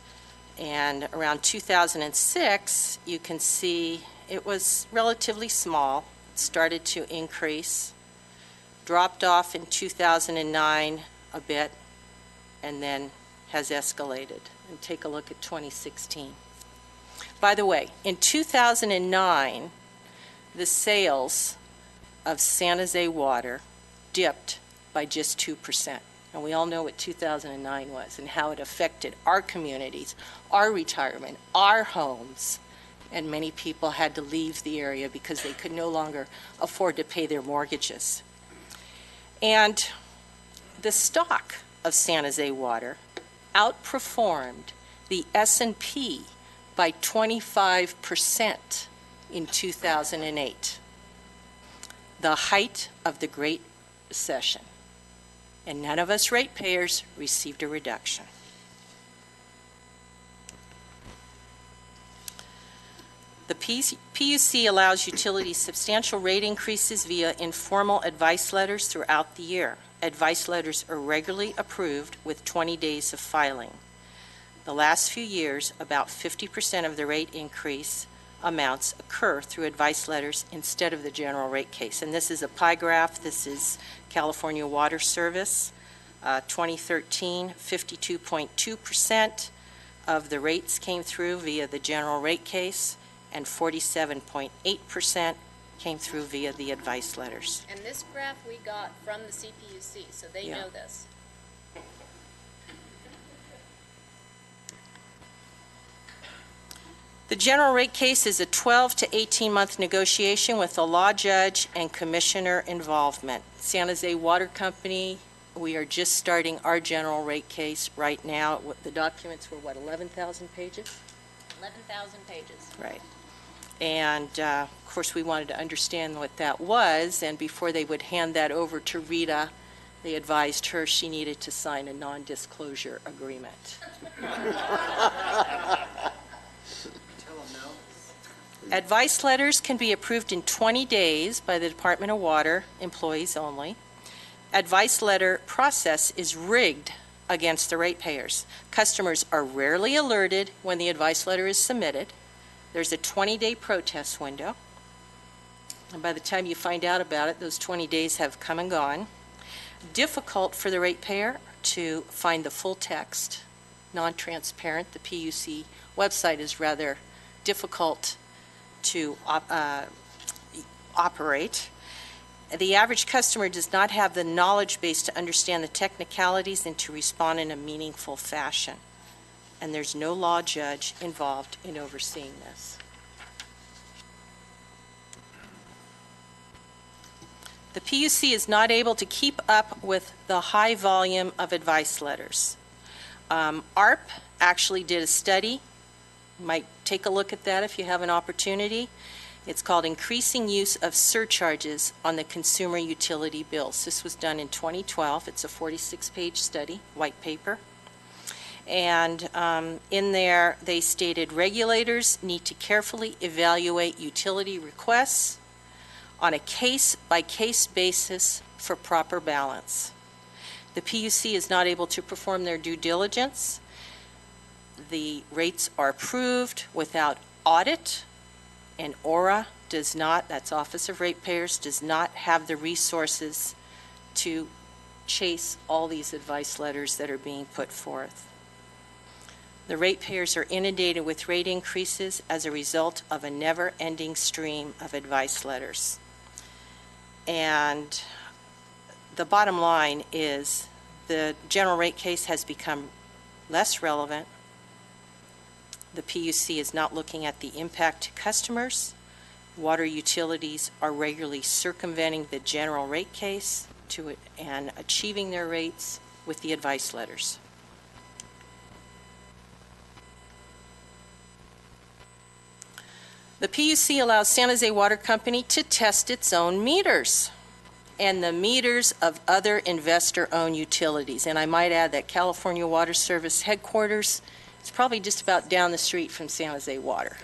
Speaker 9: And around 2006, you can see it was relatively small. It started to increase, dropped off in 2009 a bit, and then has escalated. And take a look at 2016. By the way, in 2009, the sales of San Jose Water dipped by just 2%. And we all know what 2009 was and how it affected our communities, our retirement, our homes. And many people had to leave the area because they could no longer afford to pay their mortgages. And the stock of San Jose Water outperformed the S&P by 25% in 2008, the height of the Great Recession. And none of us ratepayers received a reduction. The PUC allows utilities substantial rate increases via informal advice letters throughout the year. Advice letters are regularly approved with 20 days of filing. The last few years, about 50% of the rate increase amounts occur through advice letters instead of the general rate case. And this is a pie graph. This is California Water Service. 2013, 52.2% of the rates came through via the general rate case, and 47.8% came through via the advice letters.
Speaker 6: And this graph we got from the CPUC, so they know this.
Speaker 9: The general rate case is a 12 to 18-month negotiation with the law judge and commissioner involvement. San Jose Water Company, we are just starting our general rate case right now. The documents were, what, 11,000 pages?
Speaker 6: 11,000 pages.
Speaker 9: Right. And, of course, we wanted to understand what that was, and before they would hand that over to Rita, they advised her she needed to sign a non-disclosure agreement. Advice letters can be approved in 20 days by the Department of Water, employees only. Advice letter process is rigged against the ratepayers. Customers are rarely alerted when the advice letter is submitted. There's a 20-day protest window. And by the time you find out about it, those 20 days have come and gone. Difficult for the ratepayer to find the full text, non-transparent. The PUC website is rather difficult to operate. The average customer does not have the knowledge base to understand the technicalities and to respond in a meaningful fashion. And there's no law judge involved in overseeing this. The PUC is not able to keep up with the high volume of advice letters. ARP actually did a study. You might take a look at that if you have an opportunity. It's called Increasing Use of Surcharges on the Consumer Utility Bills. This was done in 2012. It's a 46-page study, white paper. And in there, they stated regulators need to carefully evaluate utility requests on a case-by-case basis for proper balance. The PUC is not able to perform their due diligence. The rates are approved without audit, and ORA does not, that's Office of Ratepayers, does not have the resources to chase all these advice letters that are being put forth. The ratepayers are inundated with rate increases as a result of a never-ending stream of advice letters. And the bottom line is the general rate case has become less relevant. The PUC is not looking at the impact to customers. Water utilities are regularly circumventing the general rate case and achieving their rates with the advice letters. The PUC allows San Jose Water Company to test its own meters and the meters of other investor-owned utilities. And I might add that California Water Service headquarters is probably just about down the street from San Jose Water.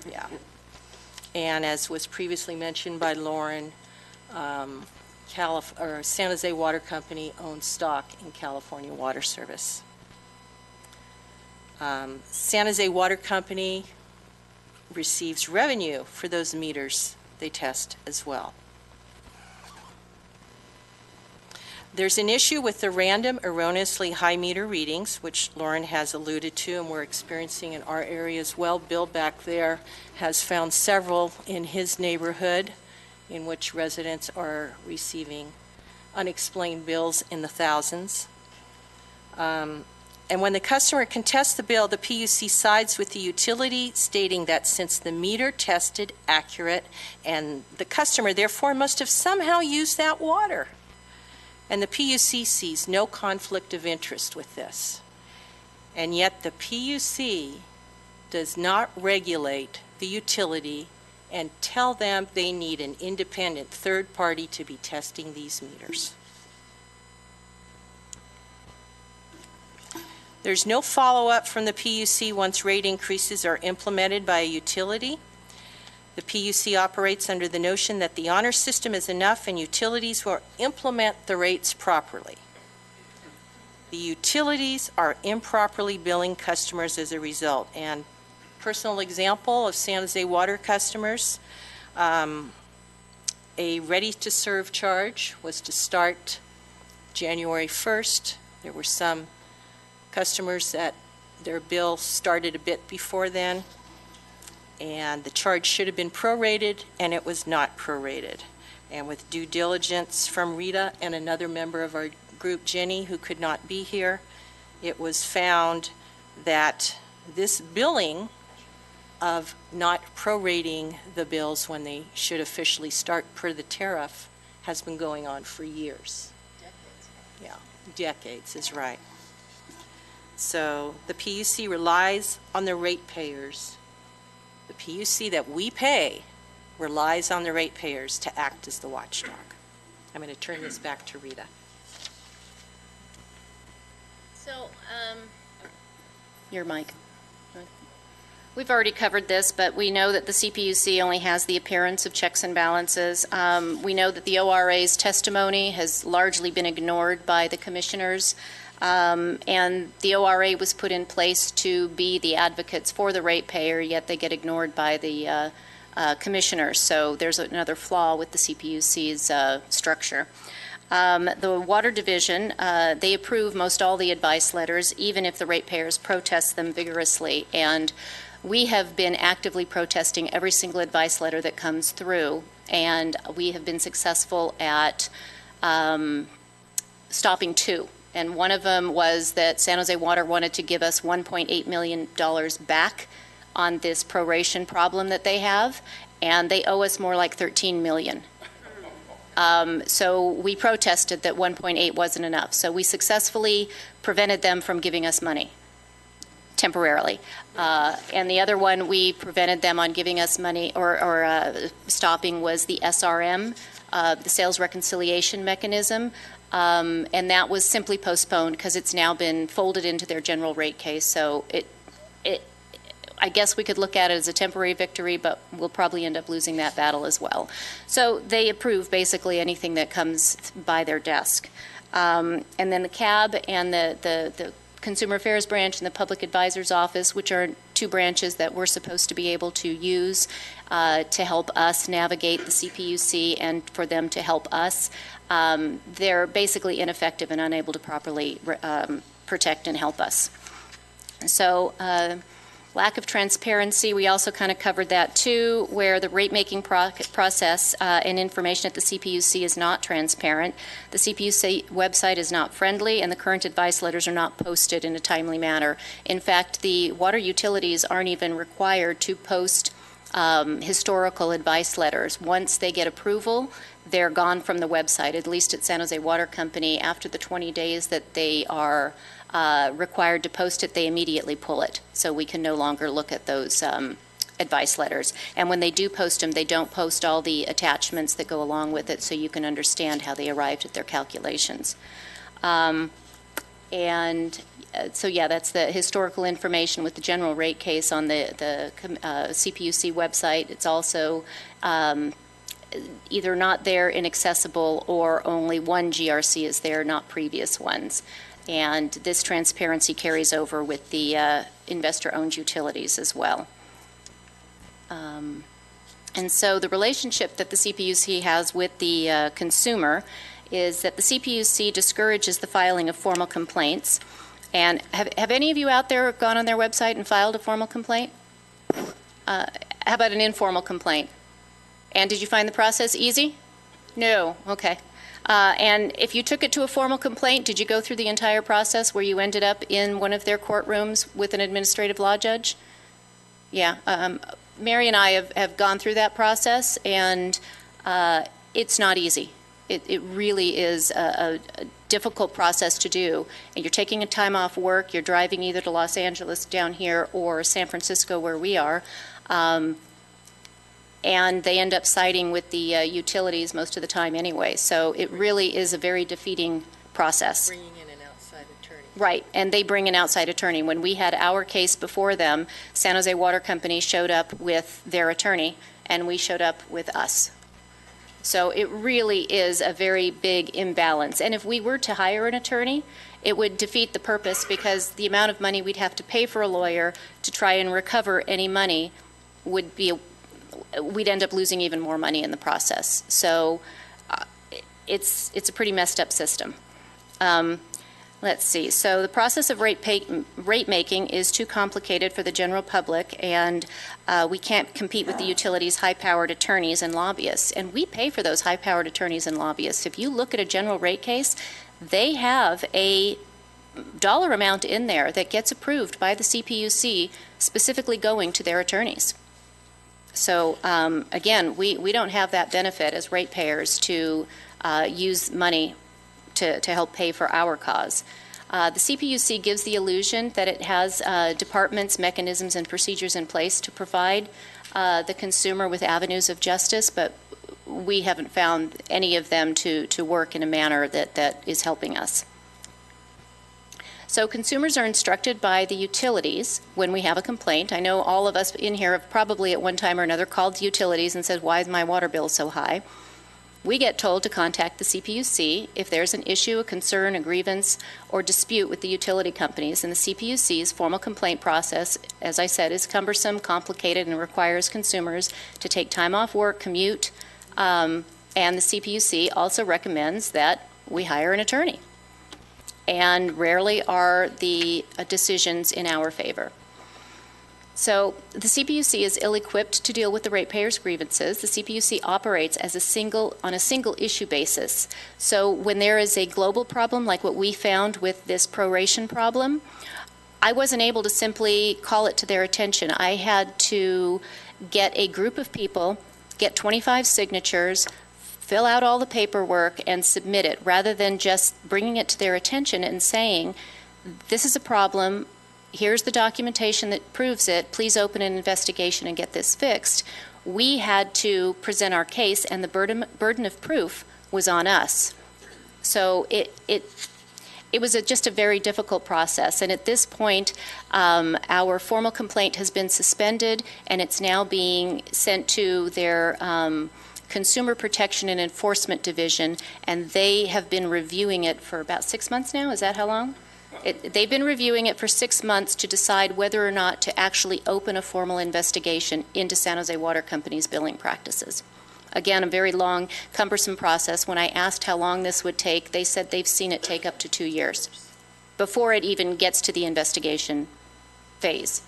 Speaker 9: Yeah. And as was previously mentioned by Lauren, San Jose Water Company owns stock in California Water Service. San Jose Water Company receives revenue for those meters they test as well. There's an issue with the random erroneously high meter readings, which Lauren has alluded to and we're experiencing in our area as well. Bill back there has found several in his neighborhood in which residents are receiving unexplained bills in the thousands. And when the customer contests the bill, the PUC sides with the utility, stating that since the meter tested accurate and the customer therefore must have somehow used that water. And the PUC sees no conflict of interest with this. And yet the PUC does not regulate the utility and tell them they need an independent third party to be testing these meters. There's no follow-up from the PUC once rate increases are implemented by a utility. The PUC operates under the notion that the honor system is enough and utilities will implement the rates properly. The utilities are improperly billing customers as a result. And personal example of San Jose Water customers, a ready-to-serve charge was to start January 1st. There were some customers that their bill started a bit before then, and the charge should have been prorated, and it was not prorated. And with due diligence from Rita and another member of our group, Jenny, who could not be here, it was found that this billing of not prorating the bills when they should officially start per the tariff has been going on for years. Decades. Yeah, decades is right. So the PUC relies on the ratepayers. The PUC that we pay relies on the ratepayers to act as the watchdog. I'm going to turn this back to Rita.
Speaker 6: So, your mic. We've already covered this, but we know that the CPUC only has the appearance of checks and balances. We know that the ORA's testimony has largely been ignored by the commissioners. And the ORA was put in place to be the advocates for the ratepayer, yet they get ignored by the commissioners. So there's another flaw with the CPUC's structure. The Water Division, they approve most all the advice letters, even if the ratepayers protest them vigorously. And we have been actively protesting every single advice letter that comes through, and we have been successful at stopping two. And one of them was that San Jose Water wanted to give us $1.8 million back on this proration problem that they have, and they owe us more like $13 million. So we protested that 1.8 wasn't enough. So we successfully prevented them from giving us money temporarily. And the other one we prevented them on giving us money or stopping was the SRM, the sales reconciliation mechanism. And that was simply postponed because it's now been folded into their general rate case. So I guess we could look at it as a temporary victory, but we'll probably end up losing that battle as well. So they approve basically anything that comes by their desk. And then the CAB and the Consumer Affairs Branch and the Public Advisor's Office, which are two branches that we're supposed to be able to use to help us navigate the CPUC and for them to help us, they're basically ineffective and unable to properly protect and help us. So lack of transparency, we also kind of covered that too, where the rate-making process and information at the CPUC is not transparent. The CPUC website is not friendly, and the current advice letters are not posted in a timely manner. In fact, the water utilities aren't even required to post historical advice letters. Once they get approval, they're gone from the website, at least at San Jose Water Company. After the 20 days that they are required to post it, they immediately pull it. So we can no longer look at those advice letters. And when they do post them, they don't post all the attachments that go along with it so you can understand how they arrived at their calculations. And so, yeah, that's the historical information with the general rate case on the CPUC website. It's also either not there, inaccessible, or only one GRC is there, not previous ones. And this transparency carries over with the investor-owned utilities as well. And so the relationship that the CPUC has with the consumer is that the CPUC discourages the filing of formal complaints. And have any of you out there gone on their website and filed a formal complaint? How about an informal complaint? And did you find the process easy? No. Okay. And if you took it to a formal complaint, did you go through the entire process where you ended up in one of their courtrooms with an administrative law judge? Yeah. Mary and I have gone through that process, and it's not easy. It really is a difficult process to do. And you're taking a time off work, you're driving either to Los Angeles down here or San Francisco where we are, and they end up siding with the utilities most of the time anyway. So it really is a very defeating process.
Speaker 9: Bringing in an outside attorney.
Speaker 6: Right, and they bring an outside attorney. When we had our case before them, San Jose Water Company showed up with their attorney, and we showed up with us. So it really is a very big imbalance. And if we were to hire an attorney, it would defeat the purpose, because the amount of money we'd have to pay for a lawyer to try and recover any money would be, we'd end up losing even more money in the process. So it's a pretty messed up system. Let's see. So the process of rate making is too complicated for the general public, and we can't compete with the utilities' high-powered attorneys and lobbyists. And we pay for those high-powered attorneys and lobbyists. If you look at a general rate case, they have a dollar amount in there that gets approved by the CPUC specifically going to their attorneys. So again, we don't have that benefit as ratepayers to use money to help pay for our cause. The CPUC gives the illusion that it has departments, mechanisms, and procedures in place to provide the consumer with avenues of justice, but we haven't found any of them to work in a manner that is helping us. So consumers are instructed by the utilities when we have a complaint. I know all of us in here have probably at one time or another called the utilities and said, why is my water bill so high? We get told to contact the CPUC if there's an issue, a concern, a grievance, or dispute with the utility companies. And the CPUC's formal complaint process, as I said, is cumbersome, complicated, and requires consumers to take time off work, commute, and the CPUC also recommends that we hire an attorney. And rarely are the decisions in our favor. So the CPUC is ill-equipped to deal with the ratepayers' grievances. The CPUC operates as on a single issue basis. So when there is a global problem like what we found with this proration problem, I wasn't able to simply call it to their attention. I had to get a group of people, get 25 signatures, fill out all the paperwork, and submit it, rather than just bringing it to their attention and saying, this is a problem, here's the documentation that proves it, please open an investigation and get this fixed. We had to present our case, and the burden of proof was on us. So it was just a very difficult process, and at this point, our formal complaint has been suspended, and it's now being sent to their Consumer Protection and Enforcement Division, and they have been reviewing it for about 6 months now. Is that how long? They've been reviewing it for 6 months to decide whether or not to actually open a formal investigation into San Jose Water Company's billing practices. Again, a very long, cumbersome process. When I asked how long this would take, they said they've seen it take up to 2 years before it even gets to the investigation phase.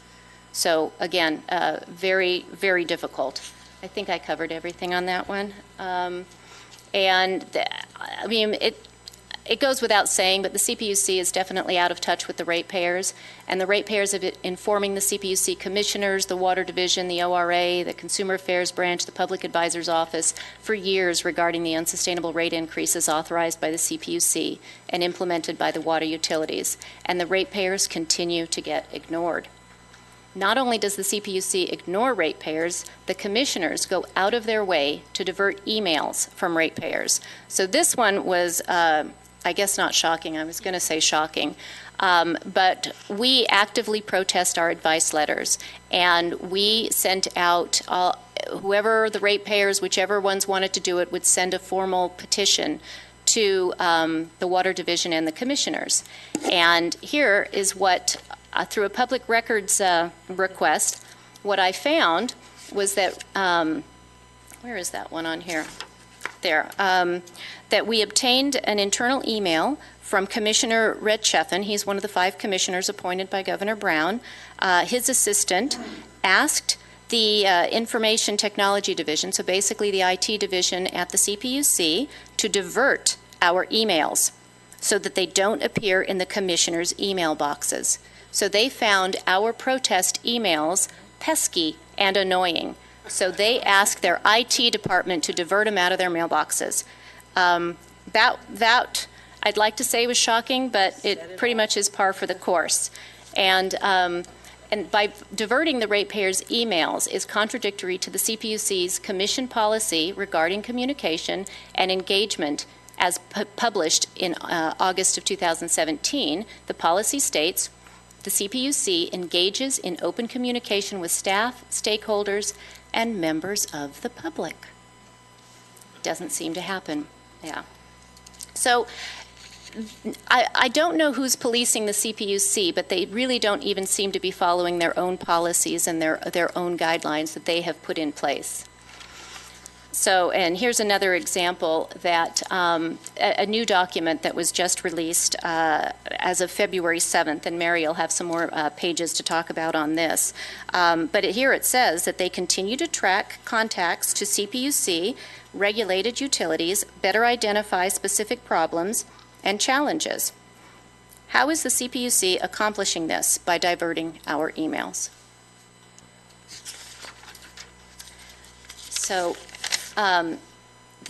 Speaker 6: So again, very, very difficult. I think I covered everything on that one. It goes without saying, but the CPUC is definitely out of touch with the ratepayers, and the ratepayers have been informing the CPUC commissioners, the Water Division, the ORA, the Consumer Affairs Branch, the Public Advisor's Office for years regarding the unsustainable rate increases authorized by the CPUC and implemented by the water utilities, and the ratepayers continue to get ignored. Not only does the CPUC ignore ratepayers, the commissioners go out of their way to divert emails from ratepayers. So this one was I guess not shocking, I was going to say shocking. But we actively protest our advice letters, and we sent out, whoever the ratepayers, whichever ones wanted to do it, would send a formal petition to the Water Division and the commissioners. And here is what, through a public records request, what I found was that, where is that one on here? There. That we obtained an internal email from Commissioner Red Cheffin. He's one of the 5 commissioners appointed by Governor Brown. His assistant asked the Information Technology Division, so basically the IT division at the CPUC, to divert our emails so that they don't appear in the commissioners' email boxes. So they found our protest emails pesky and annoying. So they asked their IT department to divert them out of their mailboxes. That I'd like to say was shocking, but it pretty much is par for the course. And by diverting the ratepayers' emails is contradictory to the CPUC's commission policy regarding communication and engagement as published in August of 2017. The policy states, the CPUC engages in open communication with staff, stakeholders, and members of the public. Doesn't seem to happen. Yeah. So I don't know who's policing the CPUC, but they really don't even seem to be following their own policies and their own guidelines that they have put in place. So, and here's another example that a new document that was just released as of February 7th, and Mary will have some more pages to talk about on this. But here it says that they continue to track contacts to CPUC, regulated utilities, better identify specific problems and challenges. How is the CPUC accomplishing this? By diverting our emails. So, the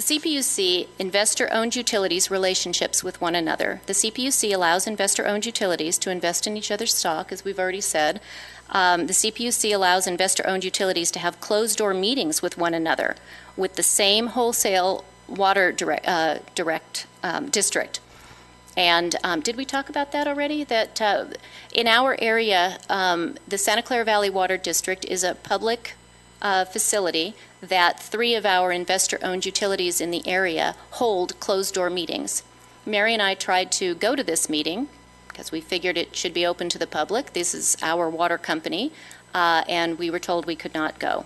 Speaker 6: CPUC investor-owned utilities relationships with one another. The CPUC allows investor-owned utilities to invest in each other's stock, as we've already said. The CPUC allows investor-owned utilities to have closed-door meetings with one another with the same wholesale water district. And did we talk about that already? That in our area, the Santa Clara Valley Water District is a public facility that 3 of our investor-owned utilities in the area hold closed-door meetings. Mary and I tried to go to this meeting because we figured it should be open to the public. This is our water company, and we were told we could not go.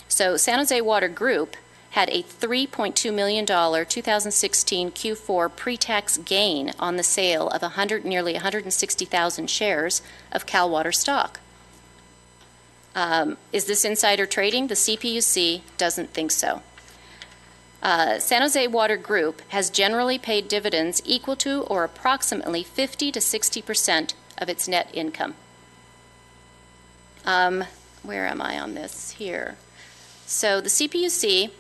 Speaker 6: So San Jose Water Group had a $3.2 million 2016 Q4 pre-tax gain on the sale of nearly 160,000 shares of Cal Water stock. Is this insider trading? The CPUC doesn't think so. San Jose Water Group has generally paid dividends equal to or approximately 50 to 60% of its net income. Where am I on this? Here. So the CPUC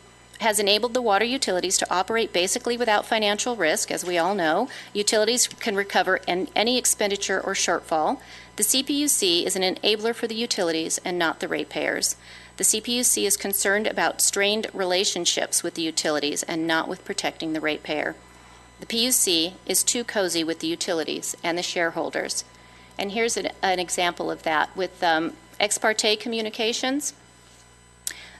Speaker 6: has enabled the water utilities to operate basically without financial risk. As we all know, utilities can recover any expenditure or shortfall. The CPUC is an enabler for the utilities and not the ratepayers. The CPUC is concerned about strained relationships with the utilities and not with protecting the ratepayer. The PUC is too cozy with the utilities and the shareholders. And here's an example of that with ex parte communications.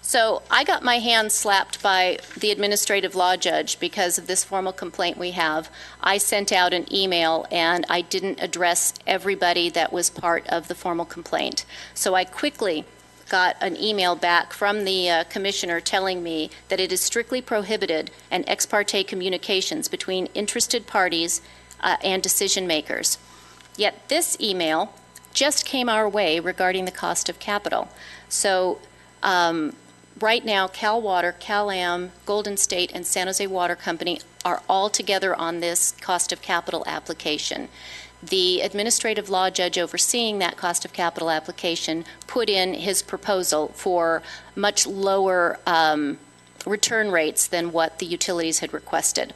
Speaker 6: So I got my hand slapped by the administrative law judge because of this formal complaint we have. I sent out an email and I didn't address everybody that was part of the formal complaint. So I quickly got an email back from the commissioner telling me that it is strictly prohibited and ex parte communications between interested parties and decision makers. Yet this email just came our way regarding the cost of capital. So right now, Cal Water, Cal Am, Golden State, and San Jose Water Company are all together on this cost of capital application. The administrative law judge overseeing that cost of capital application put in his proposal for much lower return rates than what the utilities had requested.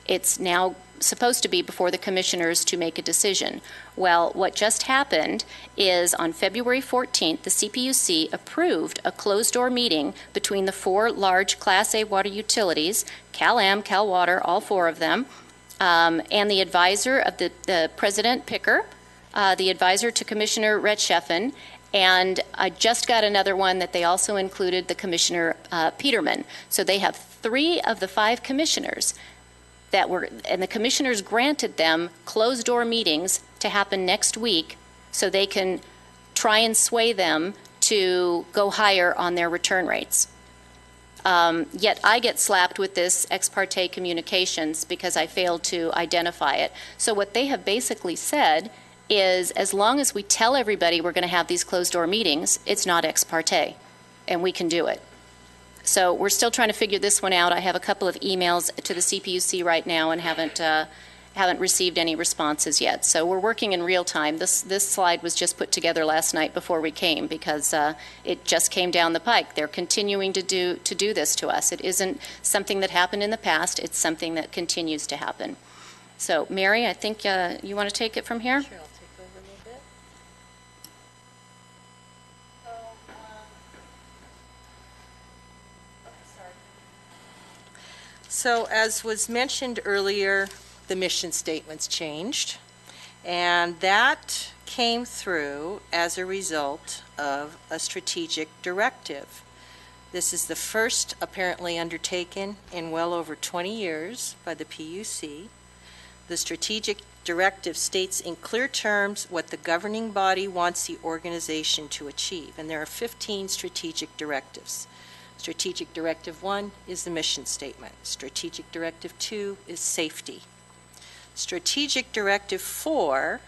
Speaker 6: It's now supposed to be before the commissioners to make a decision. Well, what just happened is on February 14th, the CPUC approved a closed-door meeting between the 4 large Class A water utilities, Cal Am, Cal Water, all 4 of them, and the advisor of the President Picker, the advisor to Commissioner Rhett Sheffen, and I just got another one that they also included the Commissioner Peterman. So they have 3 of the 5 commissioners that were, and the commissioners granted them closed-door meetings to happen next week so they can try and sway them to go higher on their return rates. Yet I get slapped with this ex parte communications because I failed to identify it. So what they have basically said is as long as we tell everybody we're going to have these closed-door meetings, it's not ex parte, and we can do it. So we're still trying to figure this one out. I have a couple of emails to the CPUC right now and haven't received any responses yet. So we're working in real time. This slide was just put together last night before we came because it just came down the pike. They're continuing to do this to us. It isn't something that happened in the past. It's something that continues to happen. So Mary, I think you want to take it from here?
Speaker 2: Sure, I'll take over a little bit.
Speaker 9: So as was mentioned earlier, the mission statements changed, and that came through as a result of a strategic directive. This is the first apparently undertaken in well over 20 years by the PUC. The strategic directive states in clear terms what the governing body wants the organization to achieve, and there are 15 strategic directives. Strategic Directive 1 is the mission statement. Strategic Directive 2 is safety. Strategic Directive 4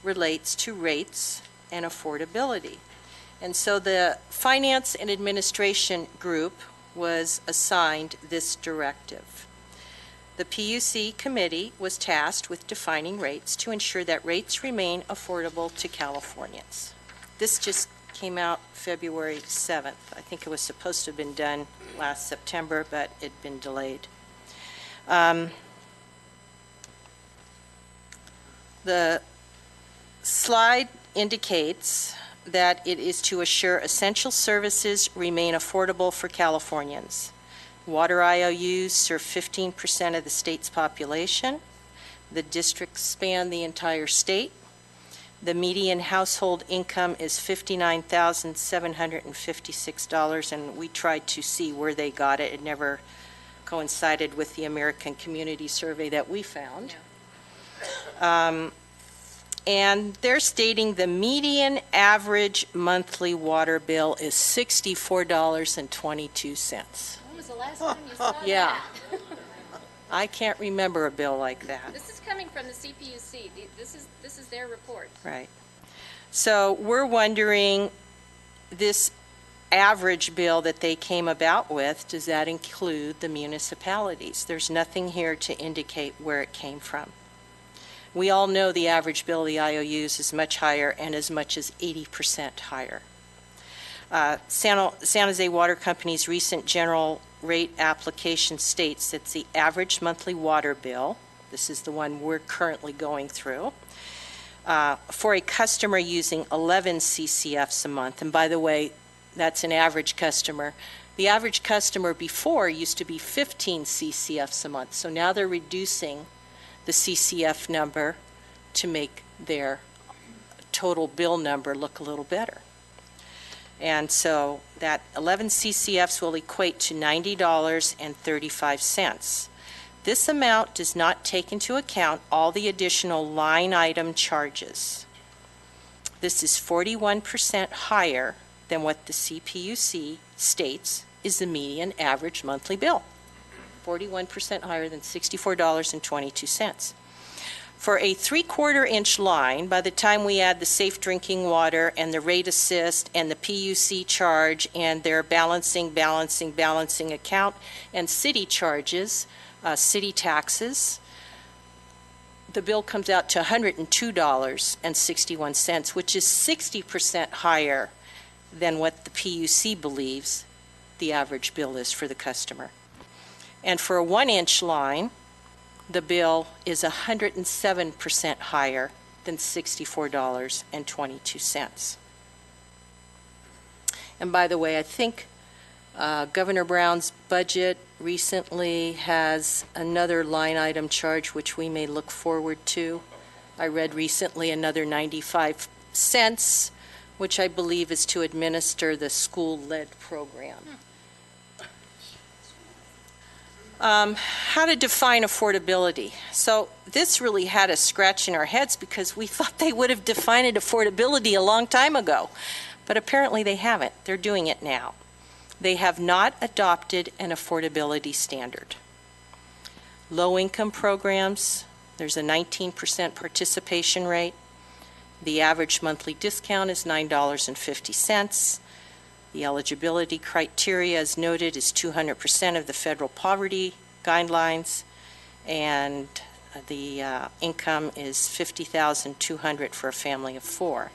Speaker 9: relates to rates and affordability. And so the Finance and Administration Group was assigned this directive. The PUC committee was tasked with defining rates to ensure that rates remain affordable to Californians. This just came out February 7th. I think it was supposed to have been done last September, but it'd been delayed. The slide indicates that it is to assure essential services remain affordable for Californians. Water IOUs serve 15% of the state's population. The districts span the entire state. The median household income is $59,756, and we tried to see where they got it. It never coincided with the American Community Survey that we found. And they're stating the median average monthly water bill is $64.22.
Speaker 6: When was the last time you saw
Speaker 9: Yeah.
Speaker 6: that?
Speaker 9: I can't remember a bill like that.
Speaker 6: This is coming from the CPUC. This is their report.
Speaker 9: Right. So we're wondering, this average bill that they came about with, does that include the municipalities? There's nothing here to indicate where it came from. We all know the average bill of the IOUs is much higher, and as much as 80% higher. San Jose Water Company's recent general rate application states that the average monthly water bill, this is the one we're currently going through, for a customer using 11 CCFs a month, and by the way, that's an average customer. The average customer before used to be 15 CCFs a month, so now they're reducing the CCF number to make their total bill number look a little better. And so that 11 CCFs will equate to $90.35. This amount does not take into account all the additional line item charges. This is 41% higher than what the CPUC states is the median average monthly bill. 41% higher than $64.22. For a 3/4 inch line, by the time we add the safe drinking water and the rate assist and the PUC charge and their balancing account and city charges, city taxes, the bill comes out to $102.61, which is 60% higher than what the PUC believes the average bill is for the customer. And for a 1-inch line, the bill is 107% higher than $64.22. And by the way, I think Governor Brown's budget recently has another line item charge which we may look forward to. I read recently another 95 cents, which I believe is to administer the school-led program. How to define affordability. So this really had us scratching our heads because we thought they would have defined affordability a long time ago, but apparently they haven't. They're doing it now. They have not adopted an affordability standard. Low-income programs, there's a 19% participation rate. The average monthly discount is $9.50. The eligibility criteria, as noted, is 200% of the federal poverty guidelines, and the income is $50,200 for a family of 4.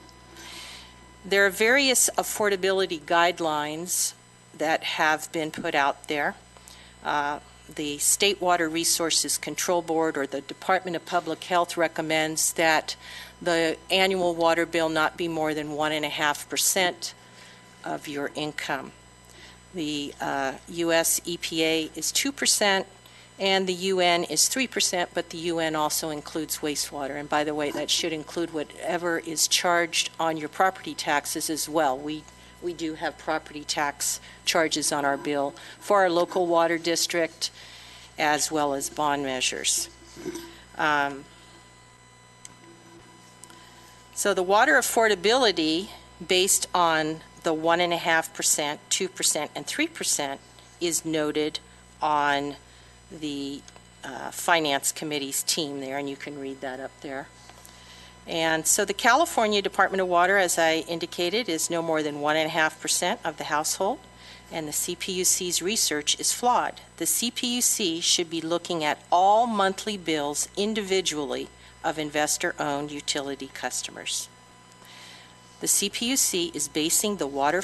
Speaker 9: There are various affordability guidelines that have been put out there. The State Water Resources Control Board, or the Department of Public Health, recommends that the annual water bill not be more than 1.5% of your income. The U.S. EPA is 2%, and the UN is 3%, but the UN also includes wastewater. And by the way, that should include whatever is charged on your property taxes as well. We do have property tax charges on our bill for our local water district, as well as bond measures. So the water affordability, based on the 1.5%, 2%, and 3%, is noted on the Finance Committee's team there, and you can read that up there. And so the California Department of Water, as I indicated, is no more than 1.5% of the household, and the CPUC's research is flawed. The CPUC should be looking at all monthly bills individually of investor-owned utility customers. The CPUC is basing the water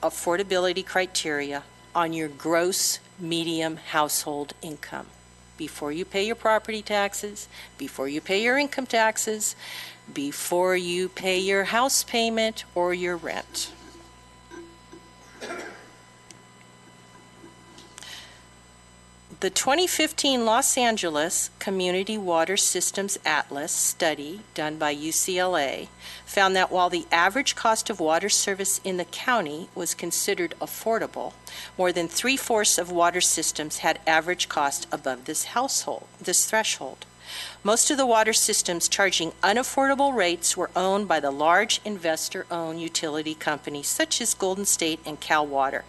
Speaker 9: affordability criteria on your gross medium household income. Before you pay your property taxes, before you pay your income taxes, before you pay your house payment or your rent. The 2015 Los Angeles Community Water Systems Atlas study done by UCLA found that while the average cost of water service in the county was considered affordable, more than 3/4 of water systems had average cost above this threshold. Most of the water systems charging unaffordable rates were owned by the large investor-owned utility companies such as Golden State and Cal Water,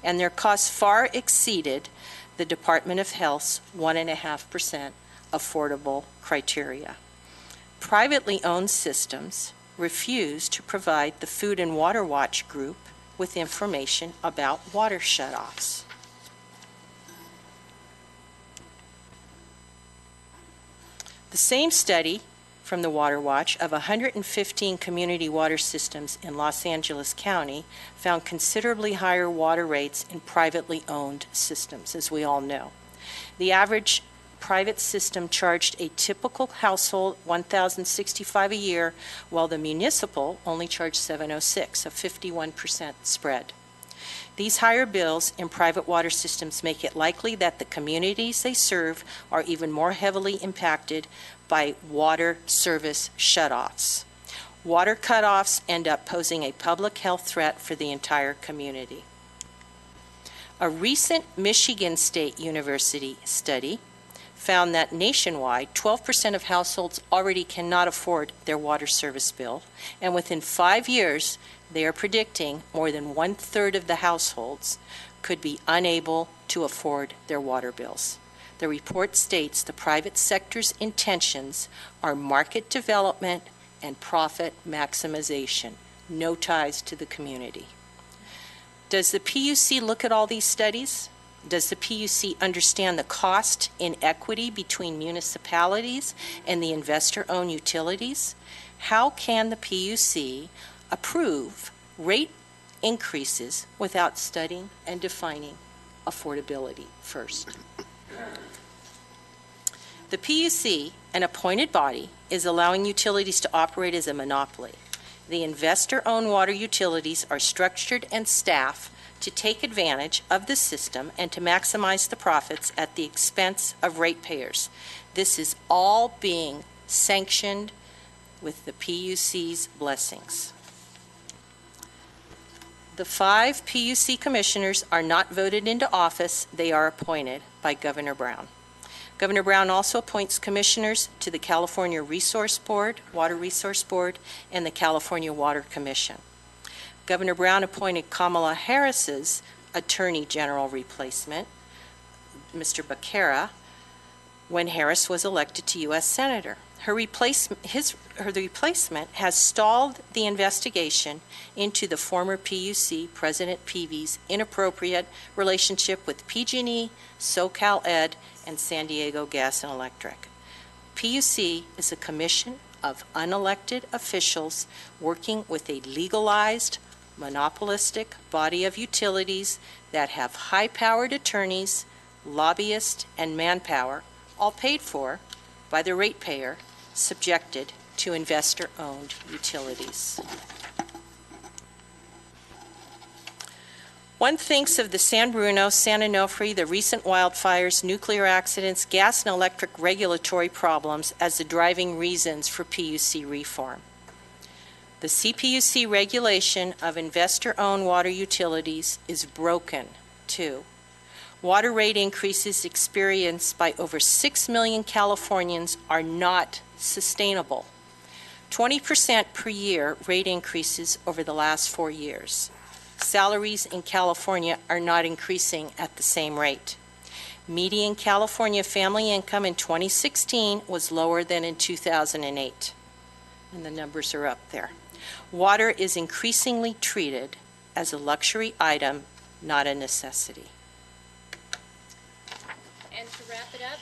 Speaker 9: and their costs far exceeded the Department of Health's 1.5% affordable criteria. Privately owned systems refuse to provide the Food and Water Watch group with information about water shutoffs. The same study from the Water Watch of 115 community water systems in Los Angeles County found considerably higher water rates in privately owned systems, as we all know. The average private system charged a typical household $1,065 a year, while the municipal only charged $706, a 51% spread. These higher bills in private water systems make it likely that the communities they serve are even more heavily impacted by water service shutoffs. Water cutoffs end up posing a public health threat for the entire community. A recent Michigan State University study found that nationwide, 12% of households already cannot afford their water service bill, and within 5 years, they are predicting more than 1/3 of the households could be unable to afford their water bills. The report states the private sector's intentions are market development and profit maximization, no ties to the community. Does the PUC look at all these studies? Does the PUC understand the cost inequity between municipalities and the investor-owned utilities? How can the PUC approve rate increases without studying and defining affordability first? The PUC, an appointed body, is allowing utilities to operate as a monopoly. The investor-owned water utilities are structured and staffed to take advantage of the system and to maximize the profits at the expense of ratepayers. This is all being sanctioned with the PUC's blessings. The 5 PUC commissioners are not voted into office, they are appointed by Governor Brown. Governor Brown also appoints commissioners to the California Resource Board, Water Resource Board, and the California Water Commission. Governor Brown appointed Kamala Harris's Attorney General replacement, Mr. Becerra, when Harris was elected to U.S. Senator. The replacement has stalled the investigation into the former PUC President Peavy's inappropriate relationship with PG&E, SoCal Ed, and San Diego Gas and Electric. PUC is a commission of unelected officials working with a legalized, monopolistic body of utilities that have high-powered attorneys, lobbyists, and manpower, all paid for by the ratepayer, subjected to investor-owned utilities. One thinks of the San Bruno, San Onofre, the recent wildfires, nuclear accidents, gas and electric regulatory problems as the driving reasons for PUC reform. The CPUC regulation of investor-owned water utilities is broken, too. Water rate increases experienced by over 6 million Californians are not sustainable. 20% per year rate increases over the last 4 years. Salaries in California are not increasing at the same rate. Median California family income in 2016 was lower than in 2008. And the numbers are up there. Water is increasingly treated as a luxury item, not a necessity.
Speaker 6: And to wrap it up,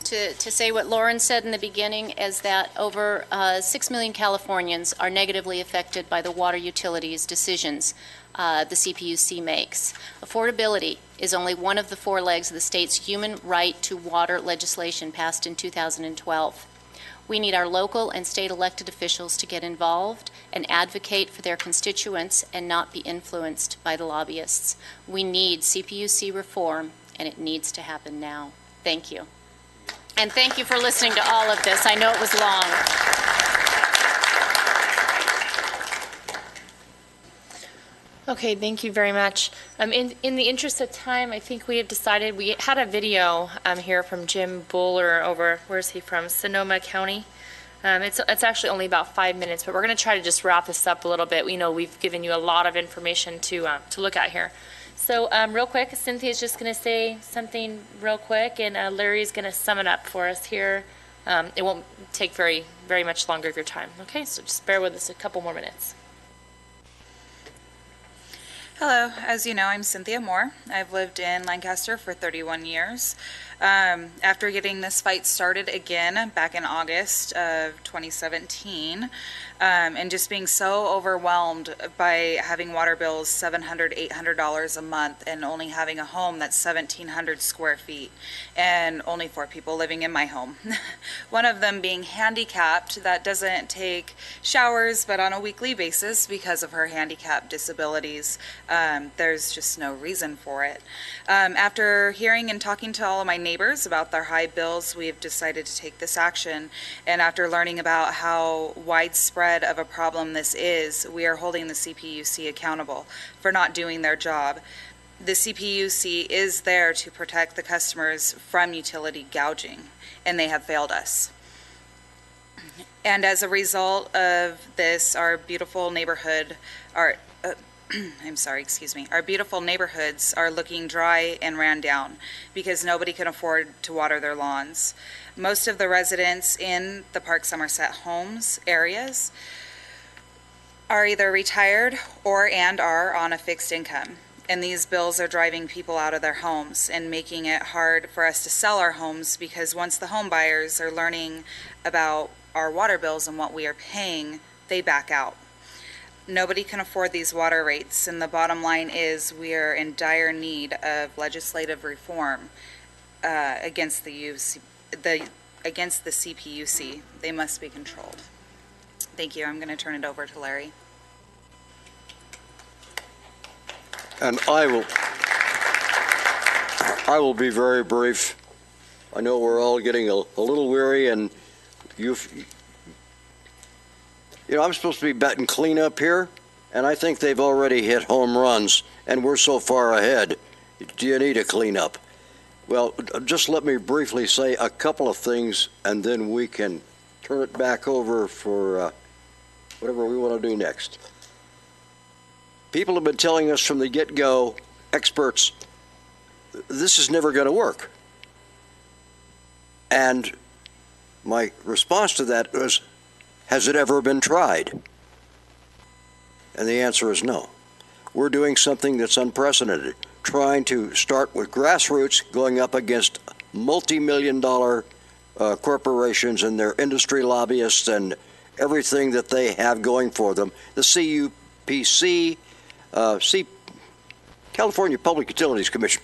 Speaker 6: to say what Lauren said in the beginning is that over 6 million Californians are negatively affected by the water utilities decisions the CPUC makes. Affordability is only one of the 4 legs of the state's human right to water legislation passed in 2012. We need our local and state elected officials to get involved and advocate for their constituents and not be influenced by the lobbyists. We need CPUC reform, and it needs to happen now. Thank you. And thank you for listening to all of this. I know it was long.
Speaker 8: Okay, thank you very much. In the interest of time, I think we have decided, we had a video here from Jim Buller over, where's he from, Sonoma County. It's actually only about 5 minutes, but we're going to try to just wrap this up a little bit. We know we've given you a lot of information to look at here. So real quick, Cynthia's just going to say something real quick, and Larry's going to sum it up for us here. It won't take very much longer of your time. Okay, so just bear with us a couple more minutes.
Speaker 10: Hello, as you know, I'm Cynthia Moore. I've lived in Lancaster for 31 years. After getting this fight started again back in August of 2017, and just being so overwhelmed by having water bills $700, $800 a month, and only having a home that's 1,700 square feet, and only 4 people living in my home. One of them being handicapped, that doesn't take showers but on a weekly basis because of her handicap disabilities. There's just no reason for it. After hearing and talking to all of my neighbors about their high bills, we've decided to take this action. And after learning about how widespread of a problem this is, we are holding the CPUC accountable for not doing their job. The CPUC is there to protect the customers from utility gouging, and they have failed us. And as a result of this, our beautiful neighborhood, our beautiful neighborhoods are looking dry and ran down because nobody can afford to water their lawns. Most of the residents in the Park Somerset Homes areas are either retired and are on a fixed income. And these bills are driving people out of their homes and making it hard for us to sell our homes, because once the home buyers are learning about our water bills and what we are paying, they back out. Nobody can afford these water rates, and the bottom line is we are in dire need of legislative reform against the CPUC. They must be controlled. Thank you. I'm going to turn it over to Larry.
Speaker 11: And I will be very brief. I know we're all getting a little weary, and I'm supposed to be batting cleanup here, and I think they've already hit home runs, and we're so far ahead. Do you need a cleanup? Well, just let me briefly say a couple of things, and then we can turn it back over for whatever we want to do next. People have been telling us from the get-go, experts, this is never going to work. And my response to that was, has it ever been tried? And the answer is no. We're doing something that's unprecedented, trying to start with grassroots, going up against multi-million-dollar corporations and their industry lobbyists and everything that they have going for them. The CPUC, California Public Utilities Commission,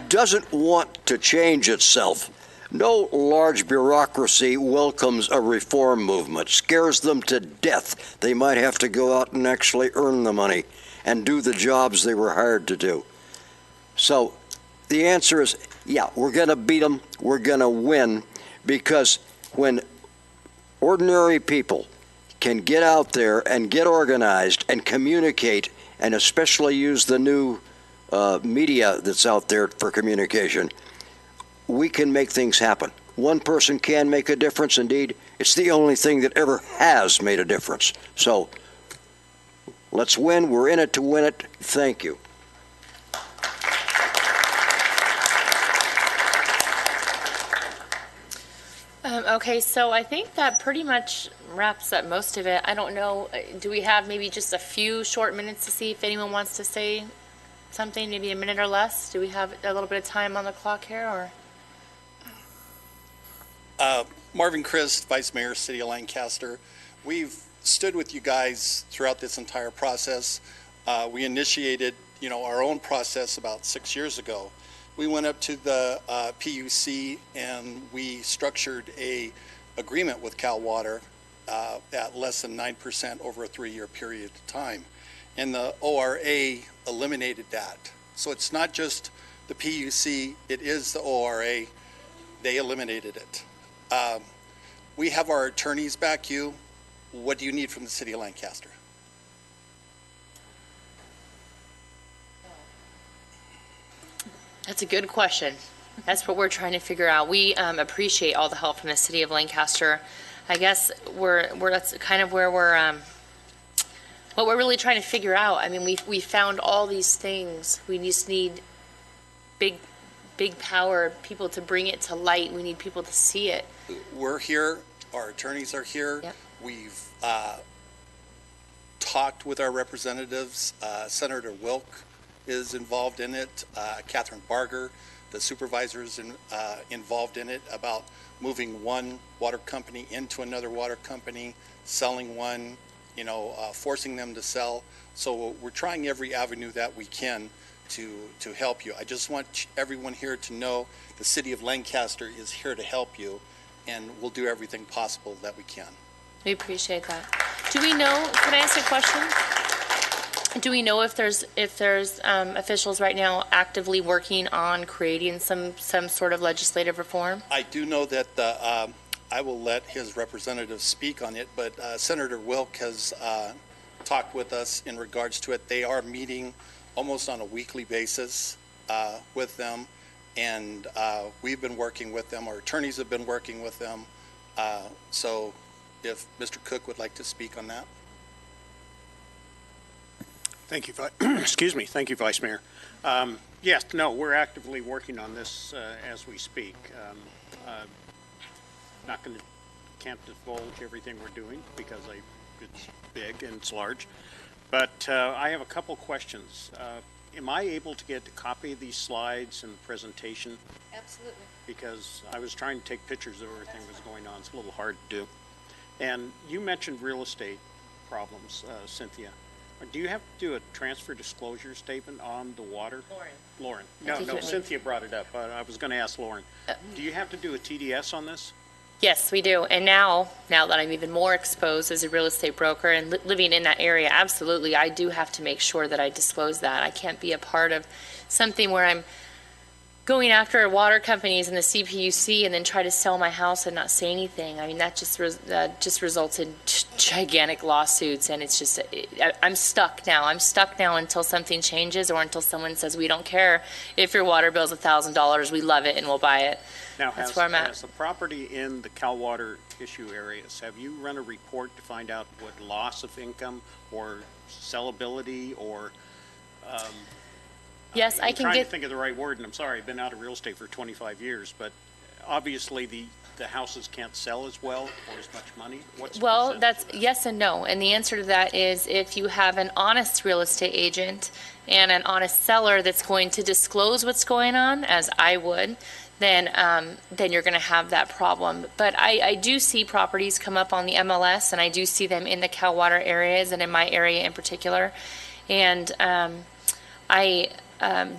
Speaker 11: doesn't want to change itself. No large bureaucracy welcomes a reform movement, scares them to death. They might have to go out and actually earn the money and do the jobs they were hired to do. So the answer is, yeah, we're going to beat them. We're going to win, because when ordinary people can get out there and get organized and communicate, and especially use the new media that's out there for communication, we can make things happen. One person can make a difference. Indeed, it's the only thing that ever has made a difference. So let's win. We're in it to win it. Thank you.
Speaker 8: Okay, so I think that pretty much wraps up most of it. I don't know, do we have maybe just a few short minutes to see if anyone wants to say something, maybe a minute or less? Do we have a little bit of time on the clock here, or?
Speaker 12: Marvin Christ, Vice Mayor, City of Lancaster. We've stood with you guys throughout this entire process. We initiated, our own process about 6 years ago. We went up to the PUC and we structured a agreement with Cal Water at less than 9% over a 3-year period of time. And the ORA eliminated that. So it's not just the PUC, it is the ORA. They eliminated it. We have our attorneys back you. What do you need from the City of Lancaster?
Speaker 8: That's a good question. That's what we're trying to figure out. We appreciate all the help from the City of Lancaster. I guess that's kind of where what we're really trying to figure out. I mean, we found all these things. We just need big power, people to bring it to light. We need people to see it.
Speaker 12: We're here. Our attorneys are here.
Speaker 8: Yep.
Speaker 12: We've talked with our representatives. Senator Wilk is involved in it. Catherine Barger, the supervisor, is involved in it, about moving one water company into another water company, selling one, forcing them to sell. So we're trying every avenue that we can to help you. I just want everyone here to know the City of Lancaster is here to help you, and we'll do everything possible that we can.
Speaker 8: We appreciate that. Do we know, can I ask a question? Do we know if there's officials right now actively working on creating some sort of legislative reform?
Speaker 12: I do know that I will let his representative speak on it, but Senator Wilk has talked with us in regards to it. They are meeting almost on a weekly basis with them, and we've been working with them. Our attorneys have been working with them. So if Mr. Cook would like to speak on that.
Speaker 13: Thank you. Excuse me. Thank you, Vice Mayor. Yes, no, we're actively working on this as we speak. Can't divulge everything we're doing because it's big and it's large. But I have a couple questions. Am I able to get a copy of these slides and the presentation?
Speaker 8: Absolutely.
Speaker 13: Because I was trying to take pictures of everything that was going on. It's a little hard to do. And you mentioned real estate problems, Cynthia. Do you have to do a transfer disclosure statement on the water? Lauren. No, Cynthia brought it up. I was going to ask Lauren. Do you have to do a TDS on this?
Speaker 8: Yes, we do. And now that I'm even more exposed as a real estate broker and living in that area, absolutely, I do have to make sure that I disclose that. I can't be a part of something where I'm going after water companies and the CPUC and then try to sell my house and not say anything. I mean, that just results in gigantic lawsuits, and it's just, I'm stuck now. I'm stuck now until something changes or until someone says, we don't care if your water bill's $1,000, we love it and we'll buy it.
Speaker 13: Now,
Speaker 8: That's where I'm at.
Speaker 13: has the property in the Cal Water issue areas, have you run a report to find out what loss of income or sellability or,
Speaker 8: Yes, I
Speaker 13: I'm
Speaker 8: can
Speaker 13: trying to
Speaker 8: get,
Speaker 13: think of the right word, and I'm sorry, I've been out of real estate for 25 years, but obviously the houses can't sell as well or as much money. What's the
Speaker 8: well,
Speaker 13: percentage
Speaker 8: that's
Speaker 13: of that?
Speaker 8: yes and no. And the answer to that is if you have an honest real estate agent and an honest seller that's going to disclose what's going on, as I would, then you're going to have that problem. But I do see properties come up on the MLS, and I do see them in the Cal Water areas and in my area in particular. And I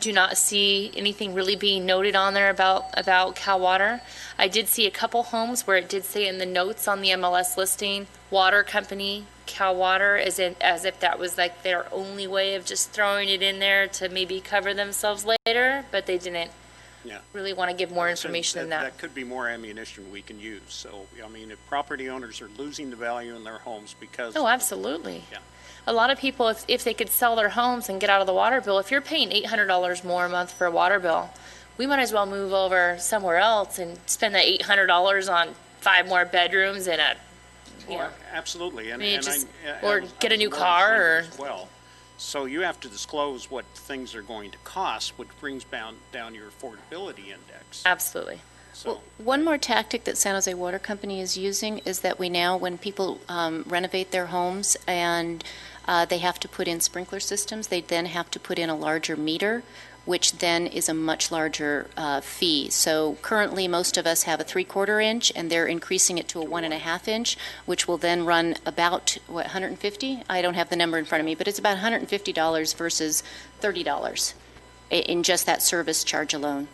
Speaker 8: do not see anything really being noted on there about Cal Water. I did see a couple homes where it did say in the notes on the MLS listing, water company, Cal Water, as if that was like their only way of just throwing it in there to maybe cover themselves later, but they didn't
Speaker 13: Yeah.
Speaker 8: really want to give more
Speaker 13: So
Speaker 8: information than that.
Speaker 13: That could be more ammunition we can use. So, I mean, if property owners are losing the value in their homes because.
Speaker 8: Oh, absolutely.
Speaker 13: Yeah.
Speaker 8: A lot of people, if they could sell their homes and get out of the water bill, if you're paying $800 more a month for a water bill, we might as well move over somewhere else and spend that $800 on 5 more bedrooms and a, you know,
Speaker 13: Absolutely. And,
Speaker 8: I mean,
Speaker 13: and
Speaker 8: just-
Speaker 13: I
Speaker 8: or
Speaker 13: was-
Speaker 8: get
Speaker 13: I
Speaker 8: a new
Speaker 13: was
Speaker 8: car
Speaker 13: lender
Speaker 8: or-
Speaker 13: as well. So you have to disclose what things are going to cost, which brings down your affordability index.
Speaker 8: absolutely.
Speaker 13: So,
Speaker 6: Well, one more tactic that San Jose Water Company is using is that we now, when people renovate their homes and they have to put in sprinkler systems, they then have to put in a larger meter, which then is a much larger fee. So currently, most of us have a 3/4 inch, and they're increasing it to a 1.5 inch, which will then run about, what, 150? I don't have the number in front of me, but it's about $150 versus $30 in just that service charge alone.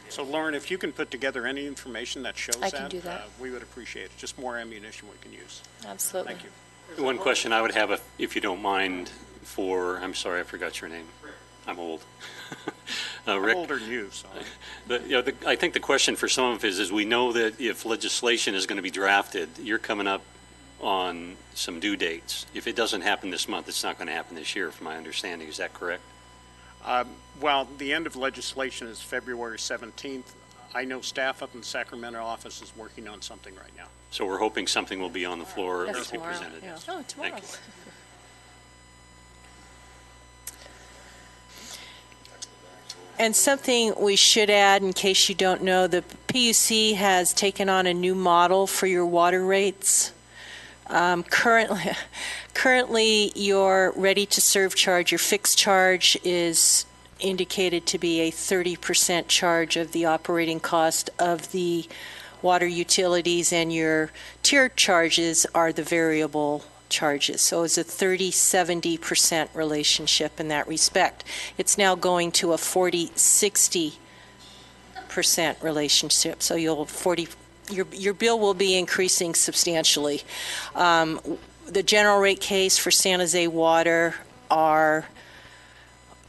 Speaker 13: so Lauren, if you can put together any information that shows
Speaker 8: I
Speaker 13: that,
Speaker 8: can do that.
Speaker 13: we would appreciate it. Just more ammunition we can use.
Speaker 8: Absolutely.
Speaker 13: Thank you.
Speaker 5: One question I would have, if you don't mind, I'm sorry, I forgot your name. I'm old.
Speaker 13: I'm
Speaker 5: Rick,
Speaker 13: older than you, so.
Speaker 5: I think the question for some of us is we know that if legislation is going to be drafted, you're coming up on some due dates. If it doesn't happen this month, it's not going to happen this year, from my understanding. Is that correct?
Speaker 13: Well, the end of legislation is February 17th. I know staff up in the Sacramento office is working on something right now.
Speaker 5: So we're hoping something will be on the floor
Speaker 9: That's
Speaker 5: to be
Speaker 9: tomorrow,
Speaker 5: presented.
Speaker 9: yeah.
Speaker 8: Oh, tomorrow.
Speaker 5: Thank you.
Speaker 9: And something we should add, in case you don't know, the PUC has taken on a new model for your water rates. Currently, your ready-to-serve charge, your fixed charge, is indicated to be a 30% charge of the operating cost of the water utilities, and your tiered charges are the variable charges. So it's a 30-70% relationship in that respect. It's now going to a 40-60% relationship. So your bill will be increasing substantially. The general rate case for San Jose Water are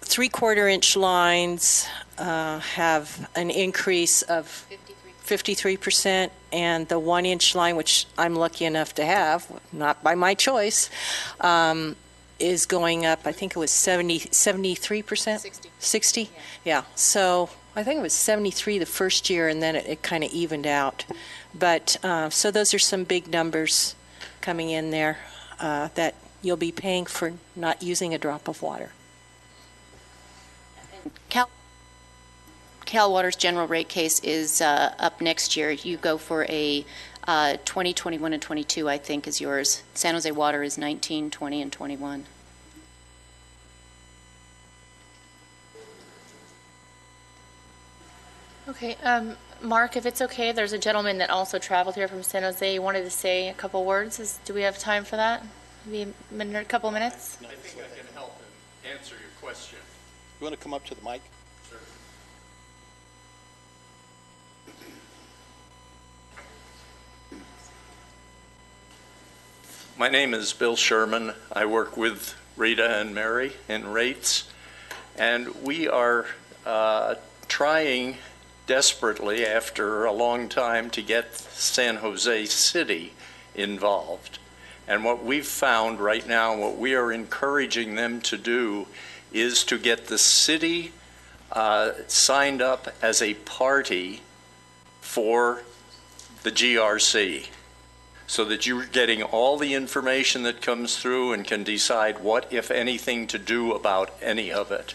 Speaker 9: 3/4 inch lines have an increase of 53%, and the 1 inch line, which I'm lucky enough to have, not by my choice, is going up, I think it was 73%? 60? Yeah. So I think it was 73 the first year, and then it kind of evened out. But, so those are some big numbers coming in there that you'll be paying for not using a drop of water.
Speaker 6: Cal Water's general rate case is up next year. You go for a 20, 21, and 22, I think, is yours. San Jose Water is 19, 20, and 21.
Speaker 8: Okay, Mark, if it's okay, there's a gentleman that also traveled here from San Jose. He wanted to say a couple words. Do we have time for that? Maybe a minute, a couple minutes?
Speaker 14: I think I can help and answer your question.
Speaker 12: You want to come up to the mic?
Speaker 15: My name is Bill Sherman. I work with Rita and Mary in rates, and we are trying desperately after a long time to get San Jose City involved. And what we've found right now, what we are encouraging them to do, is to get the city signed up as a party for the GRC, so that you're getting all the information that comes through and can decide what, if anything, to do about any of it.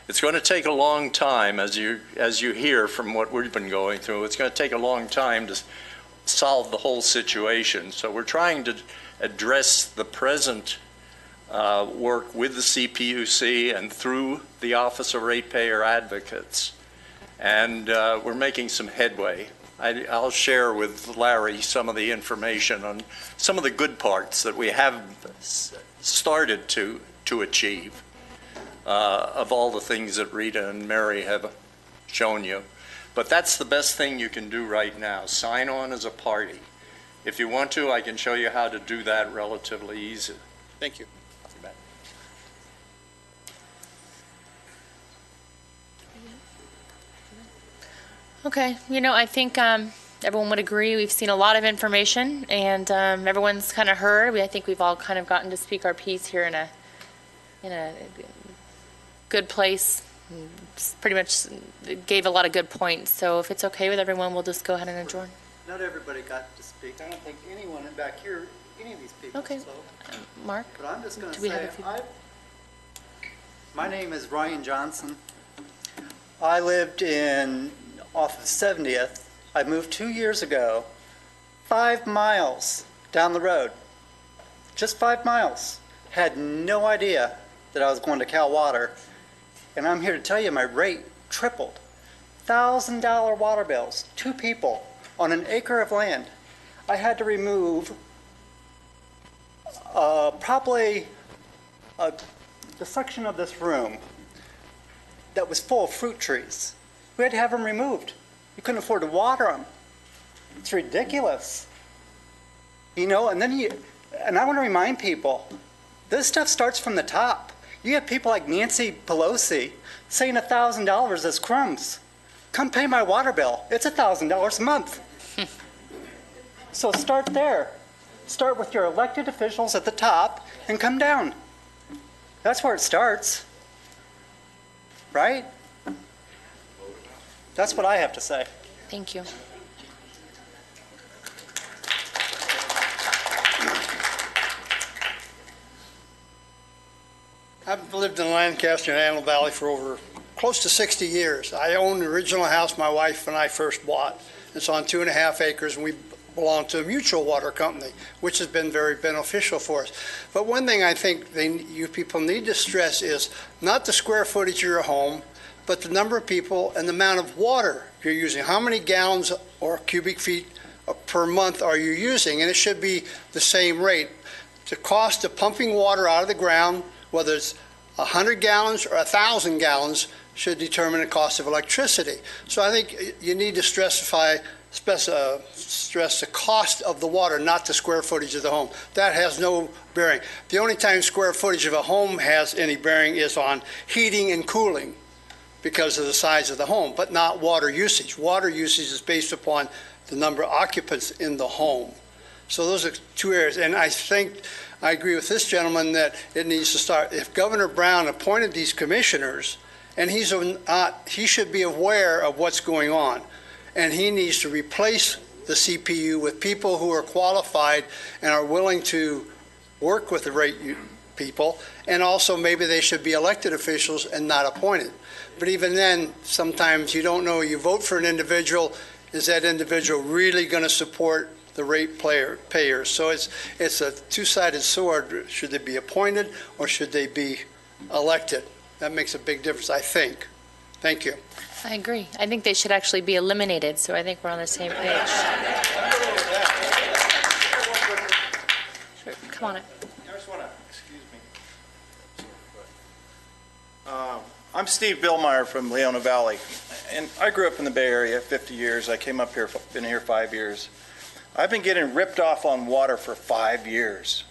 Speaker 15: It's going to take a long time, as you hear from what we've been going through. It's going to take a long time to solve the whole situation. So we're trying to address the present work with the CPUC and through the Office of Ratepayer Advocates. And we're making some headway. I'll share with Larry some of the information on some of the good parts that we have started to achieve of all the things that Rita and Mary have shown you. But that's the best thing you can do right now. Sign on as a party. If you want to, I can show you how to do that relatively easy.
Speaker 12: Thank you.
Speaker 8: Okay, I think everyone would agree. We've seen a lot of information, and everyone's kind of heard. I think we've all kind of gotten to speak our piece here in a good place. Pretty much gave a lot of good points. So if it's okay with everyone, we'll just go ahead and adjourn.
Speaker 4: Not everybody got to speak. I don't think anyone back here, any of these people.
Speaker 8: Okay.
Speaker 4: So.
Speaker 8: Mark?
Speaker 4: But I'm just going to
Speaker 8: Do we have
Speaker 4: say,
Speaker 8: a few-
Speaker 4: my name is Ryan Johnson. I lived off of 70th. I moved 2 years ago, 5 miles down the road. Just 5 miles. Had no idea that I was going to Cal Water. And I'm here to tell you my rate tripled. $1,000 water bills, 2 people on an acre of land. I had to remove probably the section of this room that was full of fruit trees. We had to have them removed. We couldn't afford to water them. It's ridiculous. And I want to remind people, this stuff starts from the top. You have people like Nancy Pelosi saying $1,000 is crumbs. Come pay my water bill. It's $1,000 a month. So start there. Start with your elected officials at the top and come down. That's where it starts. Right? That's what I have to say.
Speaker 8: Thank you.
Speaker 16: I've lived in Lancaster and Antelope Valley for over close to 60 years. I own the original house my wife and I first bought. It's on 2.5 acres, and we belong to a mutual water company, which has been very beneficial for us. But one thing I think you people need to stress is not the square footage of your home, but the number of people and the amount of water you're using. How many gallons or cubic feet per month are you using? And it should be the same rate. The cost of pumping water out of the ground, whether it's 100 gallons or 1,000 gallons, should determine the cost of electricity. So I think you need to stress the cost of the water, not the square footage of the home. That has no bearing. The only time square footage of a home has any bearing is on heating and cooling because of the size of the home, but not water usage. Water usage is based upon the number of occupants in the home. So those are 2 areas. And I think I agree with this gentleman that it needs to start. If Governor Brown appointed these commissioners, and he should be aware of what's going on, and he needs to replace the CPU with people who are qualified and are willing to work with the rate people, and also maybe they should be elected officials and not appointed. But even then, sometimes you don't know. You vote for an individual, is that individual really going to support the rate payers? So it's a two-sided sword. Should they be appointed or should they be elected? That makes a big difference, I think. Thank you.
Speaker 8: I agree. I think they should actually be eliminated, so I think we're on the same page. Sure, come on.
Speaker 17: I just want to, excuse me. I'm Steve Billmeyer from Leona Valley, and I grew up in the Bay Area 50 years. I came up here, been here 5 years. I've been getting ripped off on water for 5 years.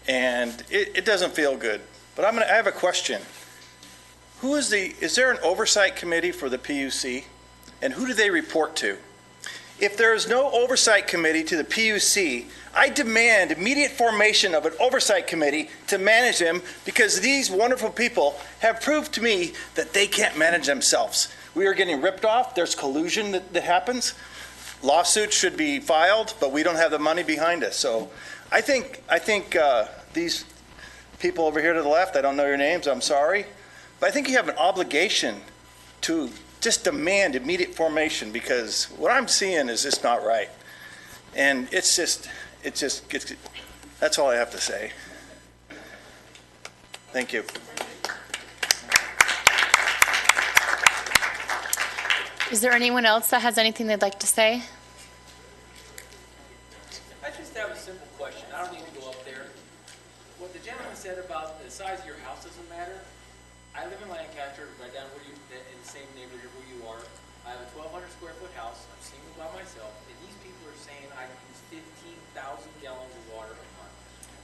Speaker 17: and it doesn't feel good. But I have a question. Is there an oversight committee for the PUC, and who do they report to? If there is no oversight committee to the PUC, I demand immediate formation of an oversight committee to manage them, because these wonderful people have proved to me that they can't manage themselves. We are getting ripped off. There's collusion that happens. Lawsuits should be filed, but we don't have the money behind us. So I think these people over here to the left, I don't know your names, I'm sorry, but I think you have an obligation to just demand immediate formation, because what I'm seeing is just not right. And it just gets, that's all I have to say. Thank you.
Speaker 8: Is there anyone else that has anything they'd like to say?
Speaker 18: I just have a simple question. I don't need to go up there. What the gentleman said about the size of your house doesn't matter. I live in Lancaster, right down where in the same neighborhood where you are. I have a 1,200 square foot house. I'm single by myself, and these people are saying I use 15,000 gallons of water a month.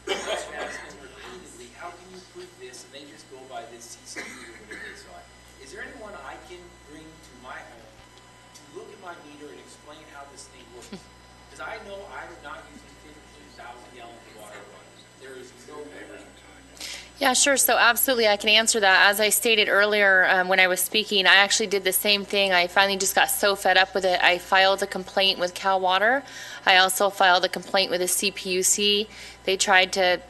Speaker 18: That's asking repeatedly, how can you prove this? And they just go by this CCU or whatever they saw. Is there anyone I can bring to my home to look at my meter and explain how this thing works? Because I know I'm not using 15,000 gallons of water a month. There is no way.
Speaker 8: Yeah, sure. So absolutely, I can answer that. As I stated earlier when I was speaking, I actually did the same thing. I finally just got so fed up with it. I filed a complaint with Cal Water. I also filed a complaint with the CPUC. They tried to,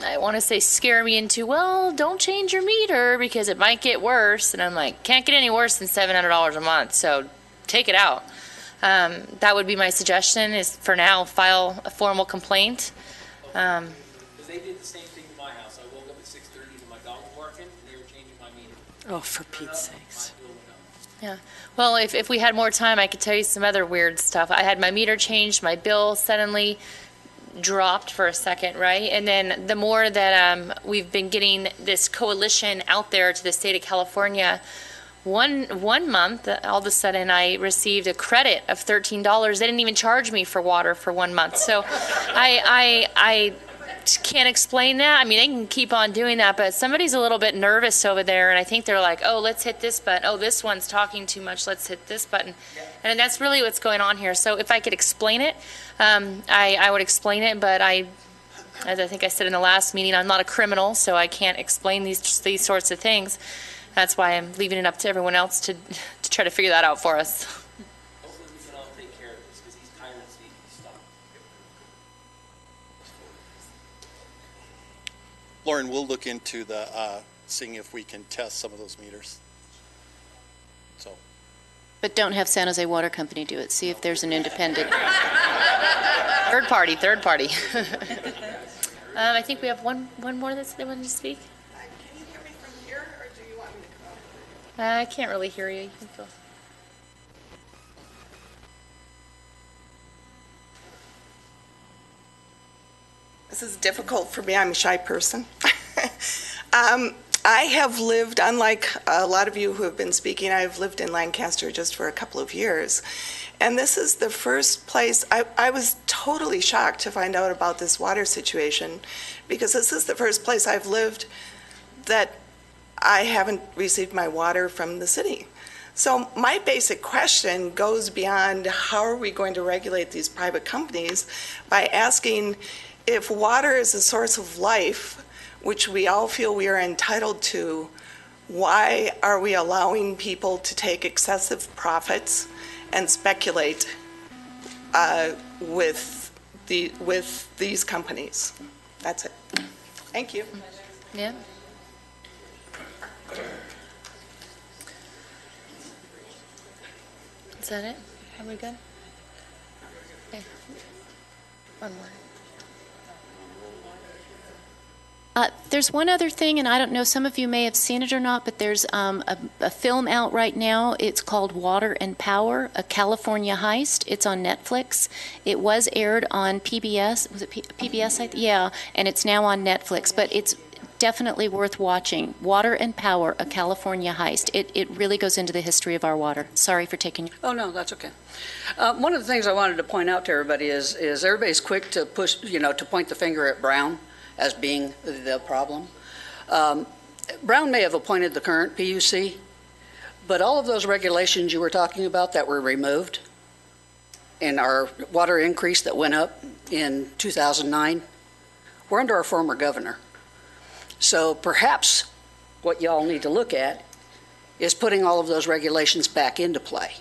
Speaker 8: I want to say, scare me into, well, don't change your meter because it might get worse. And I'm like, can't get any worse than $700 a month, so take it out. That would be my suggestion, is for now, file a formal complaint.
Speaker 18: Because they did the same thing to my house. I woke up at 6:30 and my dog was barking, and they were changing my meter.
Speaker 9: Oh, for Pete's sakes.
Speaker 8: Yeah. Well, if we had more time, I could tell you some other weird stuff. I had my meter changed, my bill suddenly dropped for a second, right? And then the more that we've been getting this coalition out there to the state of California, one month, all of a sudden, I received a credit of $13. They didn't even charge me for water for 1 month. So I can't explain that. I mean, they can keep on doing that, but somebody's a little bit nervous over there, and I think they're like, oh, let's hit this button. Oh, this one's talking too much. Let's hit this button. And that's really what's going on here. So if I could explain it, I would explain it, but as I think I said in the last meeting, I'm not a criminal, so I can't explain these sorts of things. That's why I'm leaving it up to everyone else to try to figure that out for us.
Speaker 18: Hopefully we can all take care of this, because these tyrants need to stop.
Speaker 12: Lauren, we'll look into seeing if we can test some of those meters. So.
Speaker 6: But don't have San Jose Water Company do it. See if there's an independent.
Speaker 8: Third party. I think we have one more that's they wanted to speak.
Speaker 19: Can you hear me from here, or do you want me to come up?
Speaker 8: I can't really hear you. You can feel.
Speaker 19: This is difficult for me. I'm a shy person. I have lived, unlike a lot of you who have been speaking, I've lived in Lancaster just for a couple of years. And this is the first place, I was totally shocked to find out about this water situation, because this is the first place I've lived that I haven't received my water from the city. So my basic question goes beyond how are we going to regulate these private companies by asking, if water is a source of life, which we all feel we are entitled to, why are we allowing people to take excessive profits and speculate with these companies? That's it. Thank you.
Speaker 8: Yeah. Is that it? Are we good? Okay. One more.
Speaker 6: There's one other thing, and I don't know, some of you may have seen it or not, but there's a film out right now. It's called Water and Power, A California Heist. It's on Netflix. It was aired on PBS. Was it PBS? Yeah, and it's now on Netflix, but it's definitely worth watching. Water and Power, A California Heist. It really goes into the history of our water. Sorry for taking you.
Speaker 20: Oh, no, that's okay. One of the things I wanted to point out to everybody is everybody's quick to push, to point the finger at Brown as being the problem. Brown may have appointed the current PUC, but all of those regulations you were talking about that were removed in our water increase that went up in 2009 were under our former governor. So perhaps what y'all need to look at is putting all of those regulations back into play.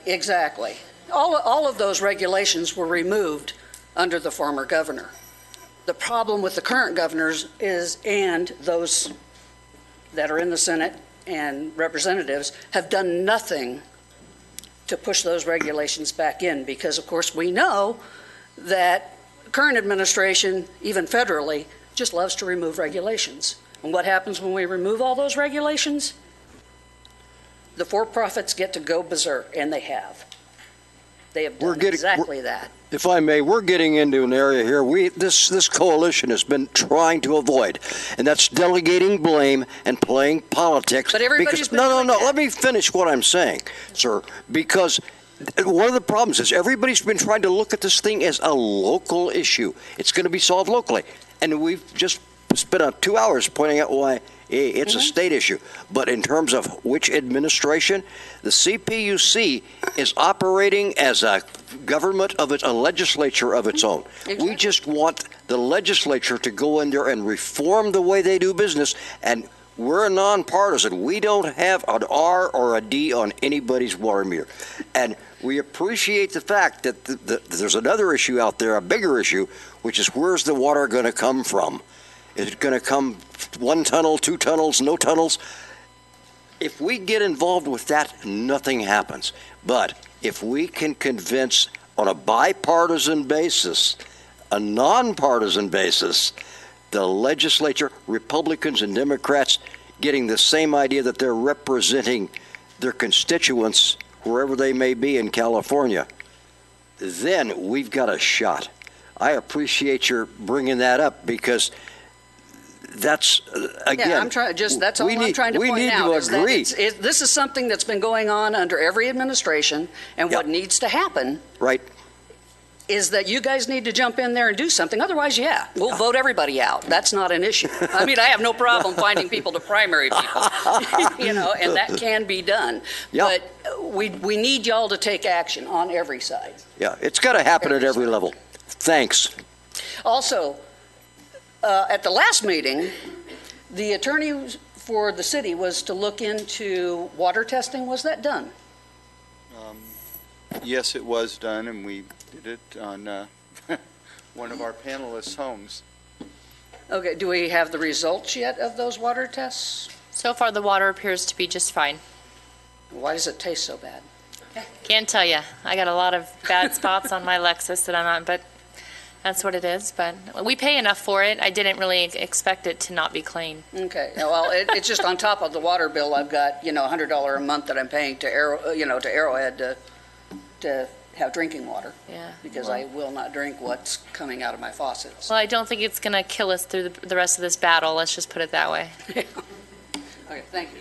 Speaker 20: Exactly. All of those regulations were removed under the former governor. The problem with the current governors is, and those that are in the Senate and representatives, have done nothing to push those regulations back in, because of course we know that current administration, even federally, just loves to remove regulations. And what happens when we remove all those regulations? The for-profits get to go berserk, and they have. They have done exactly that.
Speaker 11: If I may, we're getting into an area here this coalition has been trying to avoid, and that's delegating blame and playing politics.
Speaker 20: But everybody's been
Speaker 11: no.
Speaker 20: doing that.
Speaker 11: Let me finish what I'm saying, sir, because one of the problems is everybody's been trying to look at this thing as a local issue. It's going to be solved locally, and we've just spent 2 hours pointing out why it's a state issue. But in terms of which administration, the CPUC is operating as a government of a legislature of its own.
Speaker 20: Exactly.
Speaker 11: We just want the legislature to go in there and reform the way they do business, and we're nonpartisan. We don't have an R or a D on anybody's water meter. And we appreciate the fact that there's another issue out there, a bigger issue, which is where's the water going to come from? Is it going to come 1 tunnel, 2 tunnels, no tunnels? If we get involved with that, nothing happens. But if we can convince on a bipartisan basis, a nonpartisan basis, the legislature, Republicans and Democrats, getting the same idea that they're representing their constituents wherever they may be in California, then we've got a shot. I appreciate your bringing that up, because that's, again,
Speaker 20: Yeah, I'm trying. That's all I'm trying to point out. Is that this is something that's been going on under every administration, and what needs to happen,
Speaker 11: right,
Speaker 20: is that you guys need to jump in there and do something. Otherwise, we'll vote everybody out. That's not an issue. I mean, I have no problem finding people to primary people, and that can be done. But we need y'all to take action on every side.
Speaker 11: Yeah, it's got to happen at every level. Thanks.
Speaker 20: Also, at the last meeting, the attorney for the city was to look into water testing. Was that done?
Speaker 21: Yes, it was done, and we did it on one of our panelists' homes.
Speaker 20: Okay, do we have the results yet of those water tests?
Speaker 8: So far, the water appears to be just fine.
Speaker 20: Why does it taste so bad?
Speaker 8: Can't tell you. I got a lot of bad spots on my Lexus that I'm on, but that's what it is. But we pay enough for it. I didn't really expect it to not be clean.
Speaker 20: Okay, well, it's just on top of the water bill. I've got, $100 a month that I'm paying to Arrowhead to have drinking water.
Speaker 8: Yeah.
Speaker 20: Because I will not drink what's coming out of my faucets.
Speaker 8: Well, I don't think it's going to kill us through the rest of this battle. Let's just put it that way.
Speaker 20: Okay, thank you.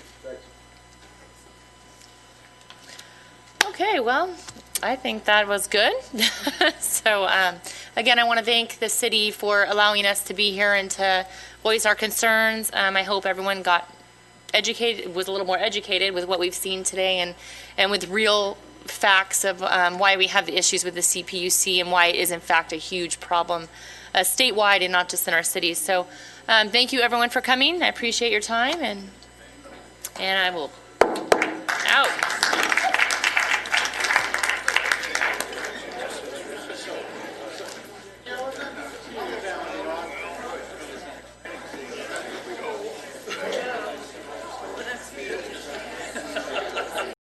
Speaker 8: Okay, well, I think that was good. So, again, I want to thank the city for allowing us to be here and to voice our concerns. I hope everyone got educated, was a little more educated with what we've seen today, and with real facts of why we have the issues with the CPUC and why it is, in fact, a huge problem statewide and not just in our cities. So, thank you, everyone, for coming. I appreciate your time, and I will out.